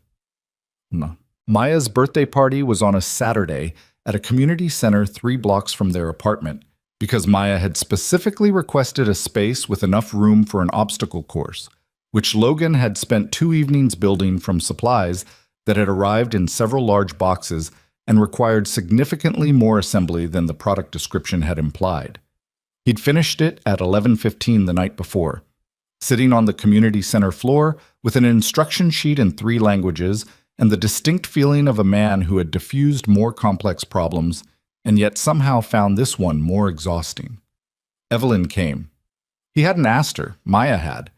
S1: No. Maya's birthday party was on a Saturday at a community center 3 blocks from their apartment because Maya had specifically requested a space with enough room for an obstacle course, which Logan had spent 2 evenings building from supplies that had arrived in several large boxes and required significantly more assembly than the product description had implied. He'd finished it at 11:15 the night before, sitting on the community center floor with an instruction sheet in 3 languages and the distinct feeling of a man who had diffused more complex problems and yet somehow found this one more exhausting. Evelyn came. He hadn't asked her, Maya had.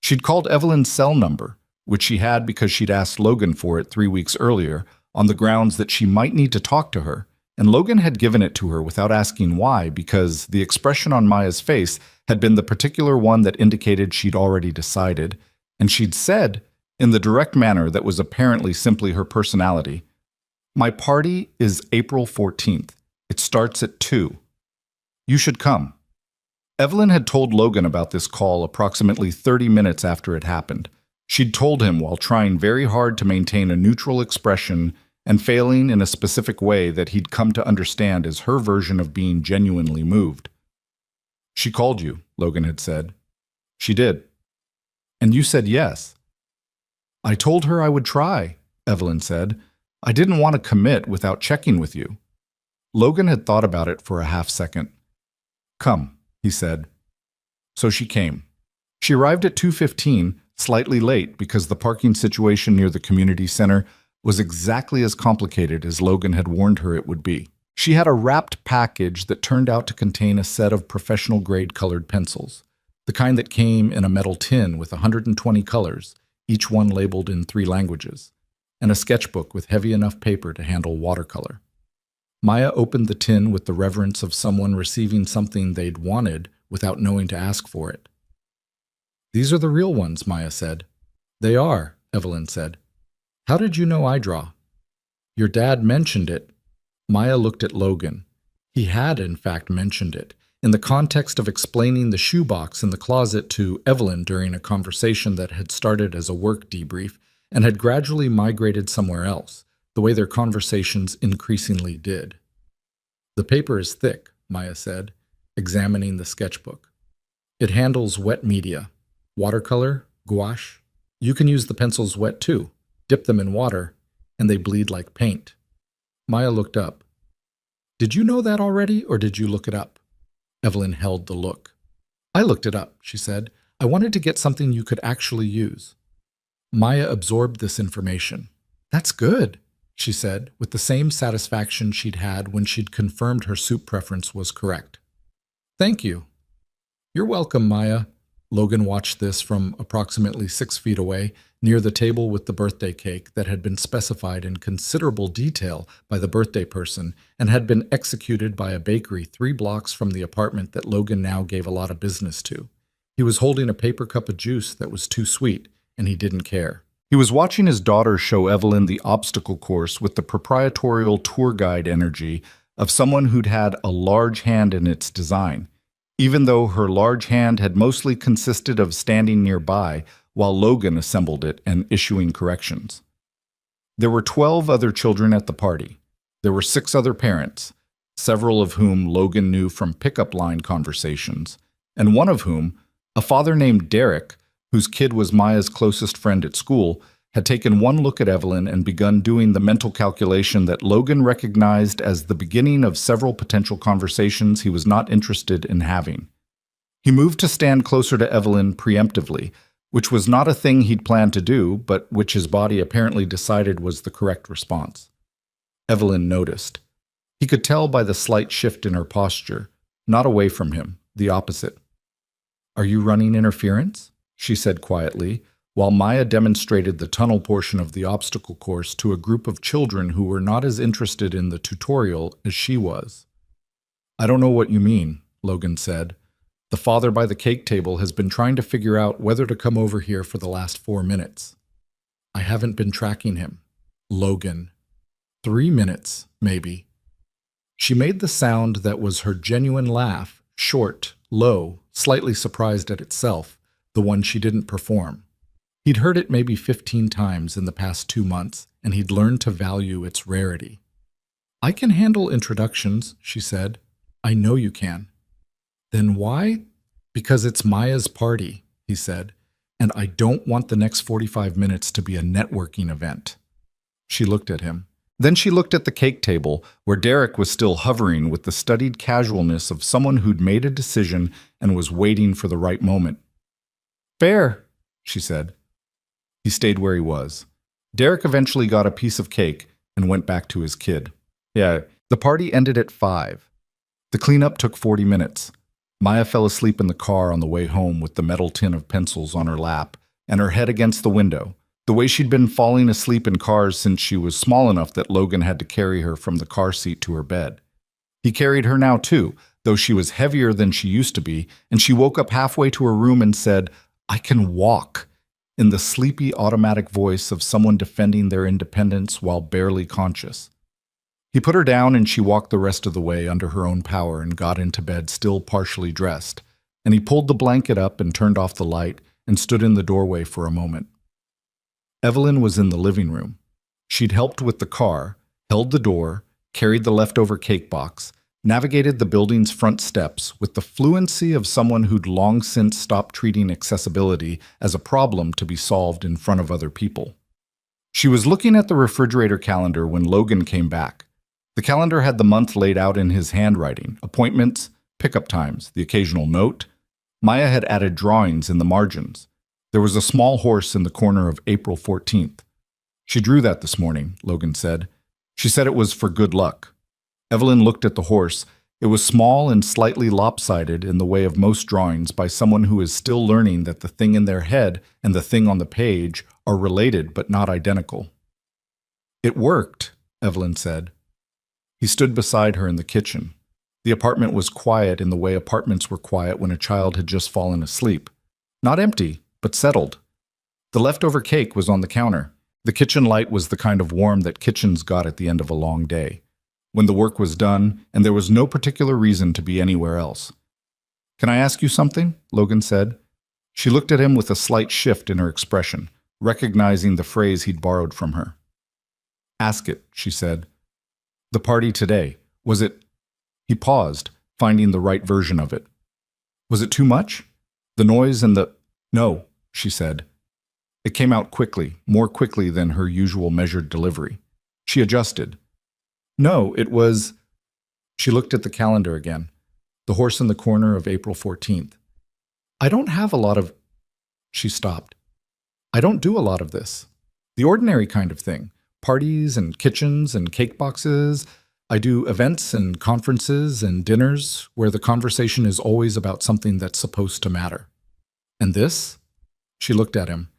S1: She'd called Evelyn's cell number, which she had because she'd asked Logan for it 3 weeks earlier, on the grounds that she might need to talk to her, and Logan had given it to her without asking why because the expression on Maya's face had been the particular one that indicated she'd already decided, and she'd said, in the direct manner that was apparently simply her personality, "My party is April 14th. It starts at 2. You should come." Evelyn had told Logan about this call approximately 30 minutes after it happened. She'd told him while trying very hard to maintain a neutral expression and failing in a specific way that he'd come to understand as her version of being genuinely moved. "She called you," Logan had said. "She did. And you said yes." "I told her I would try," Evelyn said. "I didn't want to commit without checking with you." Logan had thought about it for a half-second. "Come," he said. So she came. She arrived at 2:15, slightly late because the parking situation near the community center was exactly as complicated as Logan had warned her it would be. She had a wrapped package that turned out to contain a set of professional-grade colored pencils, the kind that came in a metal tin with 120 colors, each one labeled in 3 languages, and a sketchbook with heavy enough paper to handle watercolor. Maya opened the tin with the reverence of someone receiving something they'd wanted without knowing to ask for it. "These are the real ones," Maya said. "They are," Evelyn said. "How did you know I draw?" "Your dad mentioned it." Maya looked at Logan. He had, in fact, mentioned it, in the context of explaining the shoebox in the closet to Evelyn during a conversation that had started as a work debrief and had gradually migrated somewhere else, the way their conversations increasingly did. "The paper is thick," Maya said, examining the sketchbook. "It handles wet media, watercolor, gouache. You can use the pencils wet too. Dip them in water, and they bleed like paint." Maya looked up. "Did you know that already, or did you look it up?" Evelyn held the look. "I looked it up," she said. "I wanted to get something you could actually use." Maya absorbed this information. "That's good," she said, with the same satisfaction she'd had when she'd confirmed her soup preference was correct. "Thank you." "You're welcome, Maya." Logan watched this from approximately 6 feet away, near the table with the birthday cake that had been specified in considerable detail by the birthday person and had been executed by a bakery 3 blocks from the apartment that Logan now gave a lot of business to. He was holding a paper cup of juice that was too sweet, and he didn't care. He was watching his daughter show Evelyn the obstacle course with the proprietorial tour guide energy of someone who'd had a large hand in its design, even though her large hand had mostly consisted of standing nearby while Logan assembled it and issuing corrections. There were 12 other children at the party. There were 6 other parents, several of whom Logan knew from pickup line conversations, and one of whom, a father named Derek, whose kid was Maya's closest friend at school, had taken one look at Evelyn and begun doing the mental calculation that Logan recognized as the beginning of several potential conversations he was not interested in having. He moved to stand closer to Evelyn preemptively, which was not a thing he'd planned to do, but which his body apparently decided was the correct response. Evelyn noticed. He could tell by the slight shift in her posture, not away from him, the opposite. "Are you running interference?" she said quietly, while Maya demonstrated the tunnel portion of the obstacle course to a group of children who were not as interested in the tutorial as she was. "I don't know what you mean," Logan said. "The father by the cake table has been trying to figure out whether to come over here for the last 4 minutes. I haven't been tracking him." Logan. 3 minutes, maybe. She made the sound that was her genuine laugh, short, low, slightly surprised at itself, the one she didn't perform. He'd heard it maybe 15 times in the past 2 months, and he'd learned to value its rarity. "I can handle introductions," she said. "I know you can." "Then why?" "Because it's Maya's party," he said. And I don't want the next 45 minutes to be a networking event. She looked at him. Then she looked at the cake table, where Derek was still hovering with the studied casualness of someone who'd made a decision and was waiting for the right moment. "Fair," she said. He stayed where he was. Derek eventually got a piece of cake and went back to his kid. The party ended at 5. The cleanup took 40 minutes. Maya fell asleep in the car on the way home with the metal tin of pencils on her lap and her head against the window, the way she'd been falling asleep in cars since she was small enough that Logan had to carry her from the car seat to her bed. He carried her now too, though she was heavier than she used to be, and she woke up halfway to her room and said, "I can walk," in the sleepy automatic voice of someone defending their independence while barely conscious. He put her down and she walked the rest of the way under her own power and got into bed still partially dressed, and he pulled the blanket up and turned off the light and stood in the doorway for a moment. Evelyn was in the living room. She'd helped with the car, held the door, carried the leftover cake box, navigated the building's front steps with the fluency of someone who'd long since stopped treating accessibility as a problem to be solved in front of other people. She was looking at the refrigerator calendar when Logan came back. The calendar had the month laid out in his handwriting, appointments, pickup times, the occasional note. Maya had added drawings in the margins. There was a small horse in the corner of April 14th. "She drew that this morning," Logan said. "She said it was for good luck." Evelyn looked at the horse. It was small and slightly lopsided in the way of most drawings by someone who is still learning that the thing in their head and the thing on the page are related but not identical. "It worked," Evelyn said. He stood beside her in the kitchen. The apartment was quiet in the way apartments were quiet when a child had just fallen asleep. Not empty, but settled. The leftover cake was on the counter. The kitchen light was the kind of warm that kitchens got at the end of a long day, when the work was done and there was no particular reason to be anywhere else. "Can I ask you something?" Logan said. She looked at him with a slight shift in her expression, recognizing the phrase he'd borrowed from her. "Ask it," she said. "The party today, was it—" He paused, finding the right version of it. "Was it too much? The noise and the—" "No," she said. It came out quickly, more quickly than her usual measured delivery. She adjusted. "No, it was—" She looked at the calendar again. The horse in the corner of April 14th. "I don't have a lot of—" She stopped. "I don't do a lot of this. The ordinary kind of thing. Parties and kitchens and cake boxes. I do events and conferences and dinners where the conversation is always about something that's supposed to matter. And this?" She looked at him.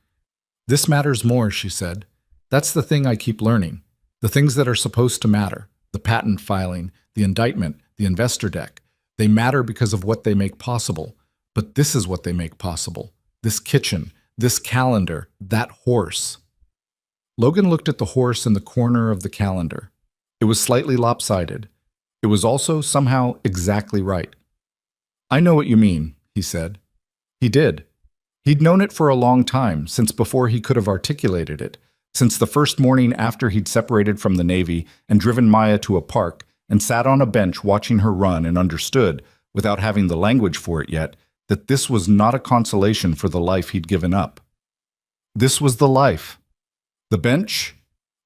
S1: "This matters more," she said. "That's the thing I keep learning. The things that are supposed to matter. The patent filing, the indictment, the investor deck. They matter because of what they make possible. But this is what they make possible. This kitchen, this calendar, that horse." Logan looked at the horse in the corner of the calendar. It was slightly lopsided. It was also somehow exactly right. "I know what you mean," he said. He did. He'd known it for a long time, since before he could have articulated it, since the first morning after he'd separated from the Navy and driven Maya to a park and sat on a bench watching her run and understood, without having the language for it yet, that this was not a consolation for the life he'd given up. This was the life. The bench,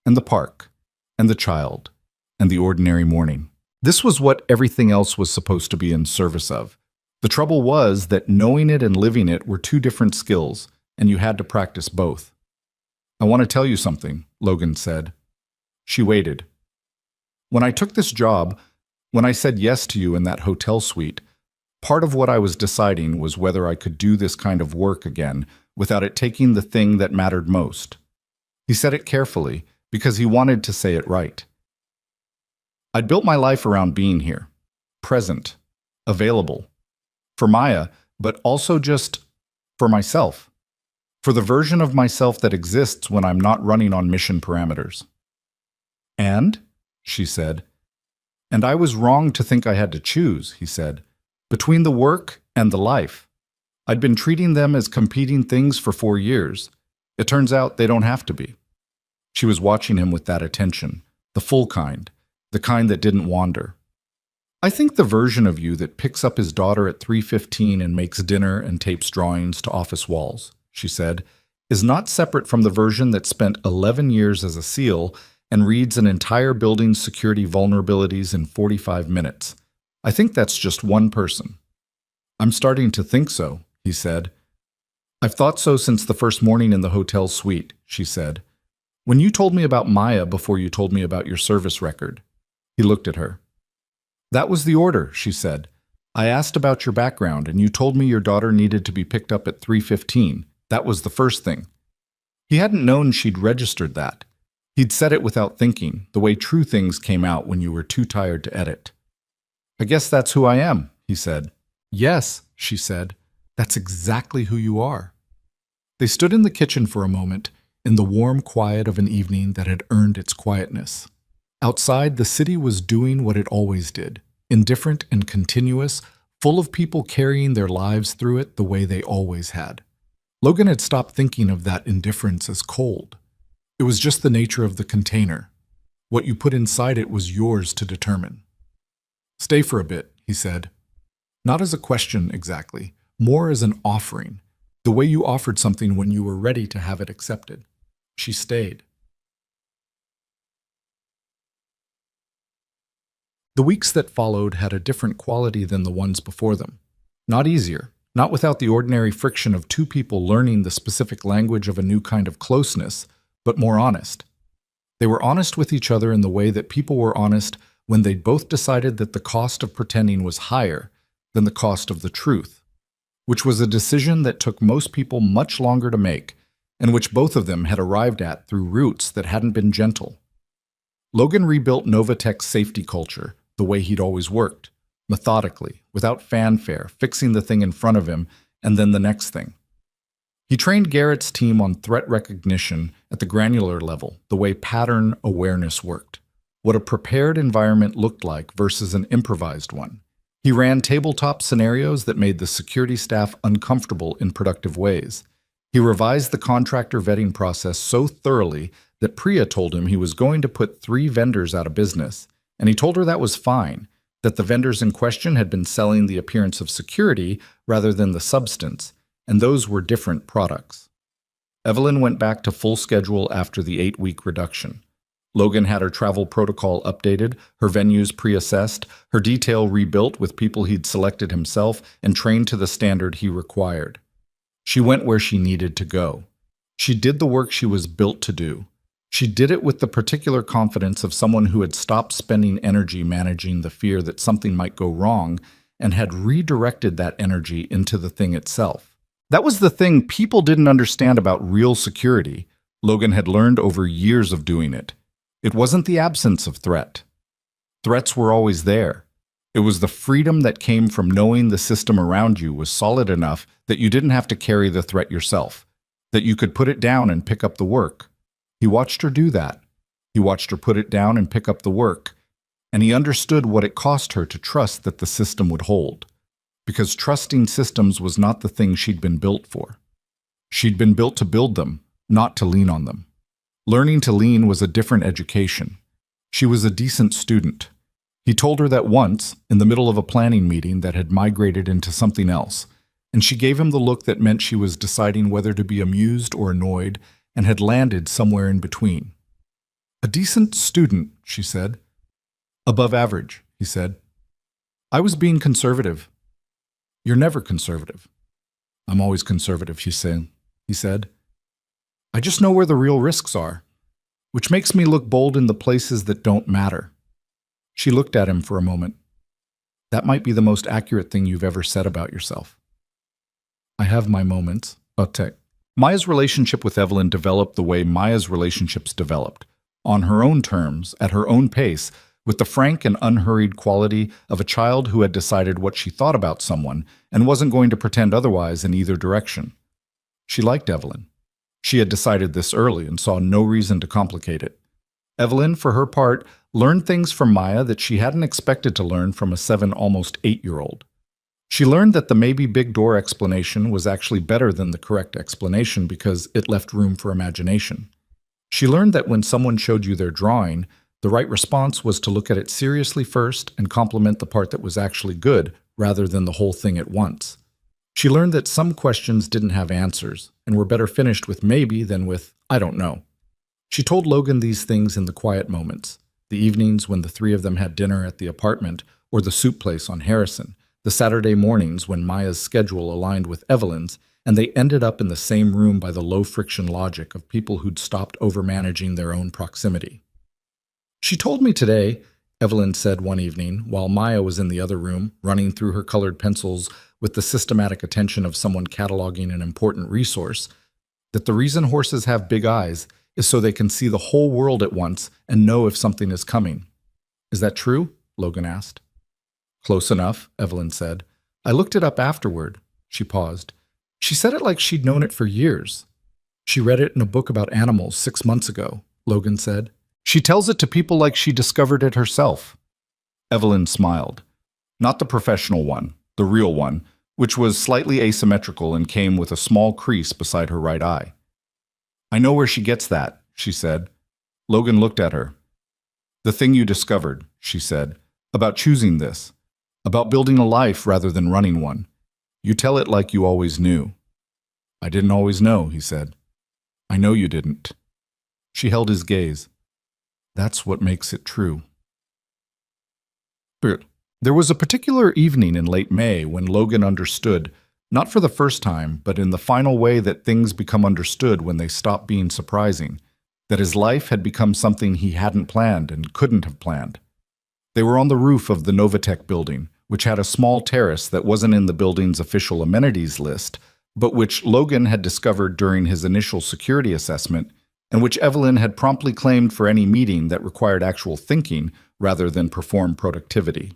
S1: and the park, and the child, and the ordinary morning. This was what everything else was supposed to be in service of. The trouble was that knowing it and living it were two different skills, and you had to practice both. "I want to tell you something," Logan said. She waited. "When I took this job, when I said yes to you in that hotel suite, part of what I was deciding was whether I could do this kind of work again without it taking the thing that mattered most." He said it carefully because he wanted to say it right. "I'd built my life around being here, present, available, for Maya, but also just for myself, for the version of myself that exists when I'm not running on mission parameters." "And?" she said. "And I was wrong to think I had to choose," he said, "between the work and the life. I'd been treating them as competing things for 4 years. It turns out they don't have to be." She was watching him with that attention, the full kind, the kind that didn't wander. "I think the version of you that picks up his daughter at 3:15 and makes dinner and tapes drawings to office walls. she said, is not separate from the version that spent 11 years as a SEAL and reads an entire building's security vulnerabilities in 45 minutes. I think that's just one person. I'm starting to think so, he said. I've thought so since the first morning in the hotel suite, she said. When you told me about Maya before you told me about your service record. He looked at her. That was the order, she said. I asked about your background and you told me your daughter needed to be picked up at 3:15. That was the first thing. He hadn't known she'd registered that. He'd said it without thinking, the way true things came out when you were too tired to edit. I guess that's who I am, he said. Yes, she said. That's exactly who you are. They stood in the kitchen for a moment, in the warm quiet of an evening that had earned its quietness. Outside, the city was doing what it always did, indifferent and continuous, full of people carrying their lives through it the way they always had. Logan had stopped thinking of that indifference as cold. It was just the nature of the container. What you put inside it was yours to determine. Stay for a bit, he said. Not as a question exactly, more as an offering, the way you offered something when you were ready to have it accepted. She stayed. The weeks that followed had a different quality than the ones before them. Not easier, not without the ordinary friction of two people learning the specific language of a new kind of closeness, but more honest. They were honest with each other in the way that people were honest when they'd both decided that the cost of pretending was higher than the cost of the truth, which was a decision that took most people much longer to make, and which both of them had arrived at through routes that hadn't been gentle. Logan rebuilt Novatech's safety culture the way he'd always worked, methodically, without fanfare, fixing the thing in front of him and then the next thing. He trained Garrett's team on threat recognition at the granular level, the way pattern awareness worked, what a prepared environment looked like versus an improvised one. He ran tabletop scenarios that made the security staff uncomfortable in productive ways. He revised the contractor vetting process so thoroughly that Priya told him he was going to put 3 vendors out of business, and he told her that was fine, that the vendors in question had been selling the appearance of security rather than the substance, and those were different products. Evelyn went back to full schedule after the 8-week reduction. Logan had her travel protocol updated, her venues pre-assessed, her detail rebuilt with people he'd selected himself and trained to the standard he required. She went where she needed to go. She did the work she was built to do. She did it with the particular confidence of someone who had stopped spending energy managing the fear that something might go wrong and had redirected that energy into the thing itself. That was the thing people didn't understand about real security. Logan had learned over years of doing it. It wasn't the absence of threat. Threats were always there. It was the freedom that came from knowing the system around you was solid enough that you didn't have to carry the threat yourself, that you could put it down and pick up the work. He watched her do that. He watched her put it down and pick up the work, and he understood what it cost her to trust that the system would hold, because trusting systems was not the thing she'd been built for. She'd been built to build them, not to lean on them. Learning to lean was a different education. She was a decent student. He told her that once, in the middle of a planning meeting that had migrated into something else, and she gave him the look that meant she was deciding whether to be amused or annoyed and had landed somewhere in between. A decent student, she said. Above average, he said. I was being conservative. You're never conservative. I'm always conservative, he said. I just know where the real risks are, which makes me look bold in the places that don't matter. She looked at him for a moment. That might be the most accurate thing you've ever said about yourself. I have my moments, Otek. Maya's relationship with Evelyn developed the way Maya's relationships developed, on her own terms, at her own pace, with the frank and unhurried quality of a child who had decided what she thought about someone and wasn't going to pretend otherwise in either direction. She liked Evelyn. She had decided this early and saw no reason to complicate it. Evelyn, for her part, learned things from Maya that she hadn't expected to learn from a 7, almost 8-year-old. She learned that the maybe big door explanation was actually better than the correct explanation because it left room for imagination. She learned that when someone showed you their drawing, the right response was to look at it seriously first and compliment the part that was actually good rather than the whole thing at once. She learned that some questions didn't have answers and were better finished with maybe than with I don't know. She told Logan these things in the quiet moments, the evenings when the three of them had dinner at the apartment or the soup place on Harrison, the Saturday mornings when Maya's schedule aligned with Evelyn's, and they ended up in the same room by the low-friction logic of people who'd stopped overmanaging their own proximity. She told me today, Evelyn said one evening, while Maya was in the other room, running through her colored pencils with the systematic attention of someone cataloging an important resource, that the reason horses have big eyes is so they can see the whole world at once and know if something is coming. Is that true? Logan asked. Close enough, Evelyn said. I looked it up afterward. She paused. She said it like she'd known it for years. She read it in a book about animals 6 months ago, Logan said. She tells it to people like she discovered it herself. Evelyn smiled. Not the professional one, the real one, which was slightly asymmetrical and came with a small crease beside her right eye. I know where she gets that, she said. Logan looked at her. The thing you discovered, she said, about choosing this, about building a life rather than running one. You tell it like you always knew. I didn't always know, he said. I know you didn't. She held his gaze. That's what makes it true. There was a particular evening in late May when Logan understood, not for the first time, but in the final way that things become understood when they stop being surprising, that his life had become something he hadn't planned and couldn't have planned. They were on the roof of the Novatech building, which had a small terrace that wasn't in the building's official amenities list, but which Logan had discovered during his initial security assessment, and which Evelyn had promptly claimed for any meeting that required actual thinking rather than perform productivity.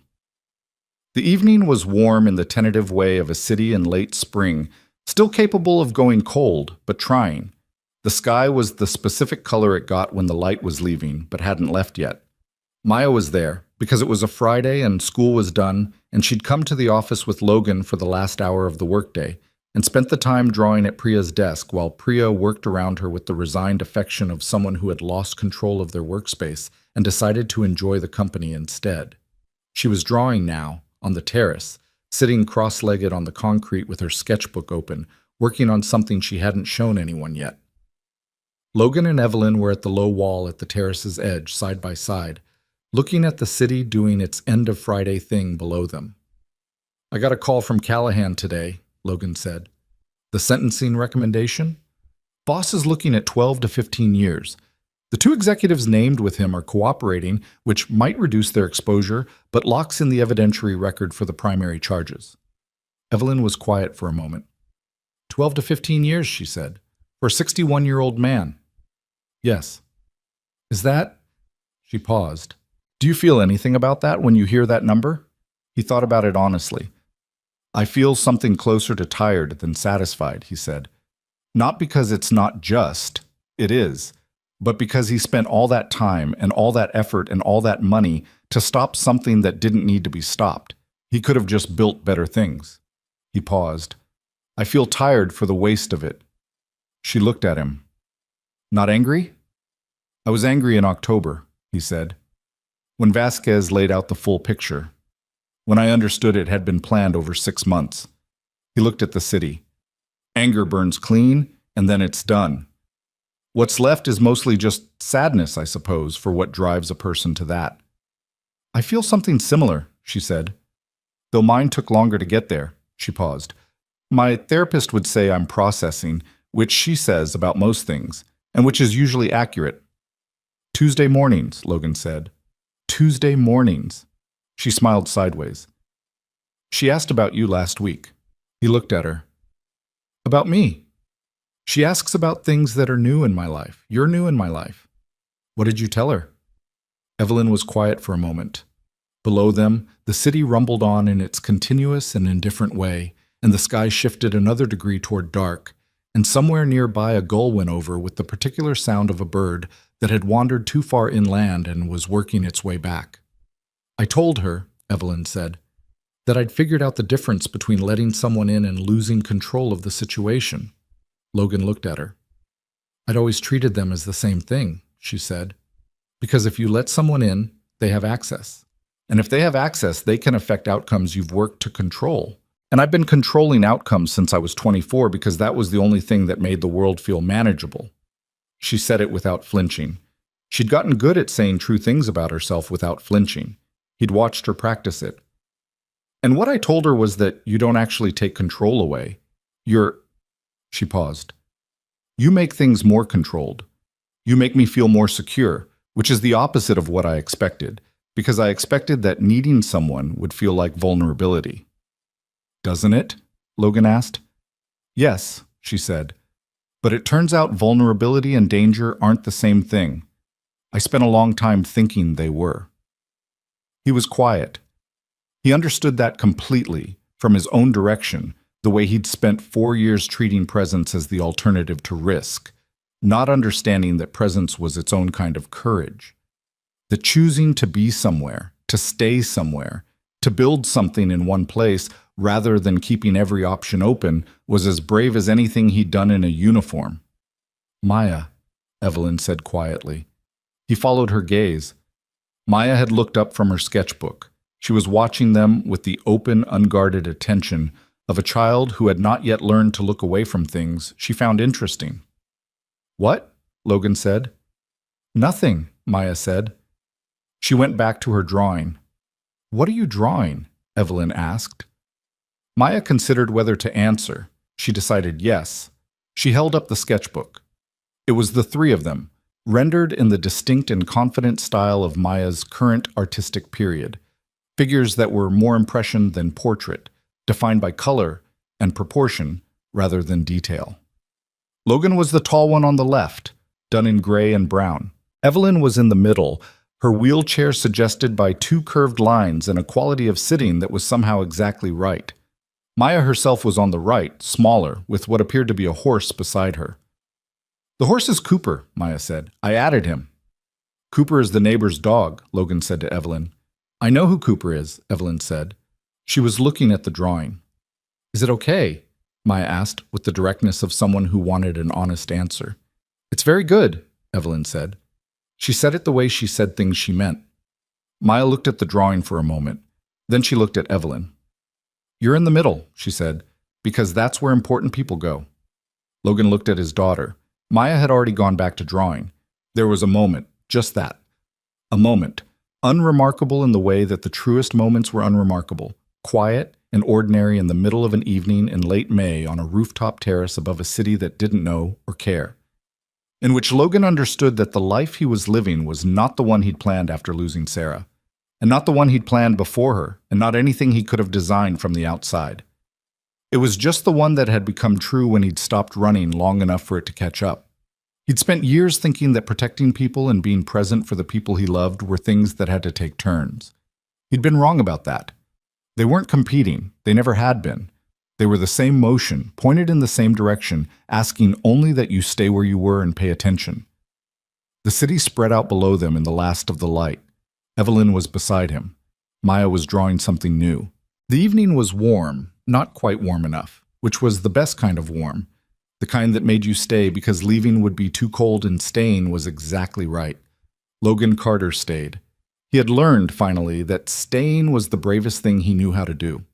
S1: The evening was warm in the tentative way of a city in late spring, still capable of going cold, but trying. The sky was the specific color it got when the light was leaving, but hadn't left yet. Maya was there, because it was a Friday and school was done, and she'd come to the office with Logan for the last hour of the workday, and spent the time drawing at Priya's desk while Priya worked around her with the resigned affection of someone who had lost control of their workspace and decided to enjoy the company instead. She was drawing now, on the terrace, sitting cross-legged on the concrete with her sketchbook open, working on something she hadn't shown anyone yet. Logan and Evelyn were at the low wall at the terrace's edge, side by side, looking at the city doing its end-of-Friday thing below them. I got a call from Callahan today, Logan said. The sentencing recommendation? Boss is looking at 12 to 15 years. The two executives named with him are cooperating, which might reduce their exposure, but locks in the evidentiary record for the primary charges. Evelyn was quiet for a moment. 12 to 15 years, she said, for a 61-year-old man. Yes. Is that? She paused. Do you feel anything about that when you hear that number? He thought about it honestly. I feel something closer to tired than satisfied, he said. Not because it's not just, it is, but because he spent all that time and all that effort and all that money to stop something that didn't need to be stopped. He could have just built better things. He paused. I feel tired for the waste of it. She looked at him. Not angry? I was angry in October, he said, when Vasquez laid out the full picture, when I understood it had been planned over 6 months. He looked at the city. Anger burns clean, and then it's done. What's left is mostly just sadness, I suppose, for what drives a person to that. I feel something similar, she said, though mine took longer to get there. She paused. My therapist would say I'm processing, which she says about most things, and which is usually accurate. Tuesday mornings, Logan said. Tuesday mornings. She smiled sideways. She asked about you last week. He looked at her. About me. She asks about things that are new in my life. You're new in my life. What did you tell her? Evelyn was quiet for a moment. Below them, the city rumbled on in its continuous and indifferent way, and the sky shifted another degree toward dark, and somewhere nearby a gull went over with the particular sound of a bird that had wandered too far inland and was working its way back. I told her, Evelyn said, that I'd figured out the difference between letting someone in and losing control of the situation. Logan looked at her. I'd always treated them as the same thing, she said, because if you let someone in, they have access. And if they have access, they can affect outcomes you've worked to control. And I've been controlling outcomes since I was 24 because that was the only thing that made the world feel manageable. She said it without flinching. She'd gotten good at saying true things about herself without flinching. He'd watched her practice it. And what I told her was that you don't actually take control away. She paused. You make things more controlled. You make me feel more secure, which is the opposite of what I expected, because I expected that needing someone would feel like vulnerability. Doesn't it? Logan asked. Yes, she said. But it turns out vulnerability and danger aren't the same thing. I spent a long time thinking they were. He was quiet. He understood that completely, from his own direction, the way he'd spent 4 years treating presence as the alternative to risk, not understanding that presence was its own kind of courage. The choosing to be somewhere, to stay somewhere, to build something in one place, rather than keeping every option open, was as brave as anything he'd done in a uniform. Maya, Evelyn said quietly. He followed her gaze. Maya had looked up from her sketchbook. She was watching them with the open, unguarded attention of a child who had not yet learned to look away from things she found interesting. What? Logan said. Nothing, Maya said. She went back to her drawing. What are you drawing? Evelyn asked. Maya considered whether to answer. She decided yes. She held up the sketchbook. It was the three of them, rendered in the distinct and confident style of Maya's current artistic period, figures that were more impression than portrait, defined by color and proportion rather than detail. Logan was the tall one on the left, done in gray and brown. Evelyn was in the middle, her wheelchair suggested by 2 curved lines and a quality of sitting that was somehow exactly right. Maya herself was on the right, smaller, with what appeared to be a horse beside her. The horse is Cooper, Maya said. I added him. Cooper is the neighbor's dog, Logan said to Evelyn. I know who Cooper is, Evelyn said. She was looking at the drawing. Is it okay? Maya asked, with the directness of someone who wanted an honest answer. It's very good, Evelyn said. She said it the way she said things she meant. Maya looked at the drawing for a moment. Then she looked at Evelyn. You're in the middle, she said, because that's where important people go. Logan looked at his daughter. Maya had already gone back to drawing. There was a moment, just that. A moment, unremarkable in the way that the truest moments were unremarkable, quiet and ordinary in the middle of an evening in late May on a rooftop terrace above a city that didn't know or care, in which Logan understood that the life he was living was not the one he'd planned after losing Sarah, and not the one he'd planned before her, and not anything he could have designed from the outside. It was just the one that had become true when he'd stopped running long enough for it to catch up. He'd spent years thinking that protecting people and being present for the people he loved were things that had to take turns. He'd been wrong about that. They weren't competing. They never had been. They were the same motion, pointed in the same direction, asking only that you stay where you were and pay attention. The city spread out below them in the last of the light. Evelyn was beside him. Maya was drawing something new. The evening was warm, not quite warm enough, which was the best kind of warm. The kind that made you stay because leaving would be too cold and staying was exactly right. Logan Carter stayed. He had learned, finally, that staying was the bravest thing he knew how to do.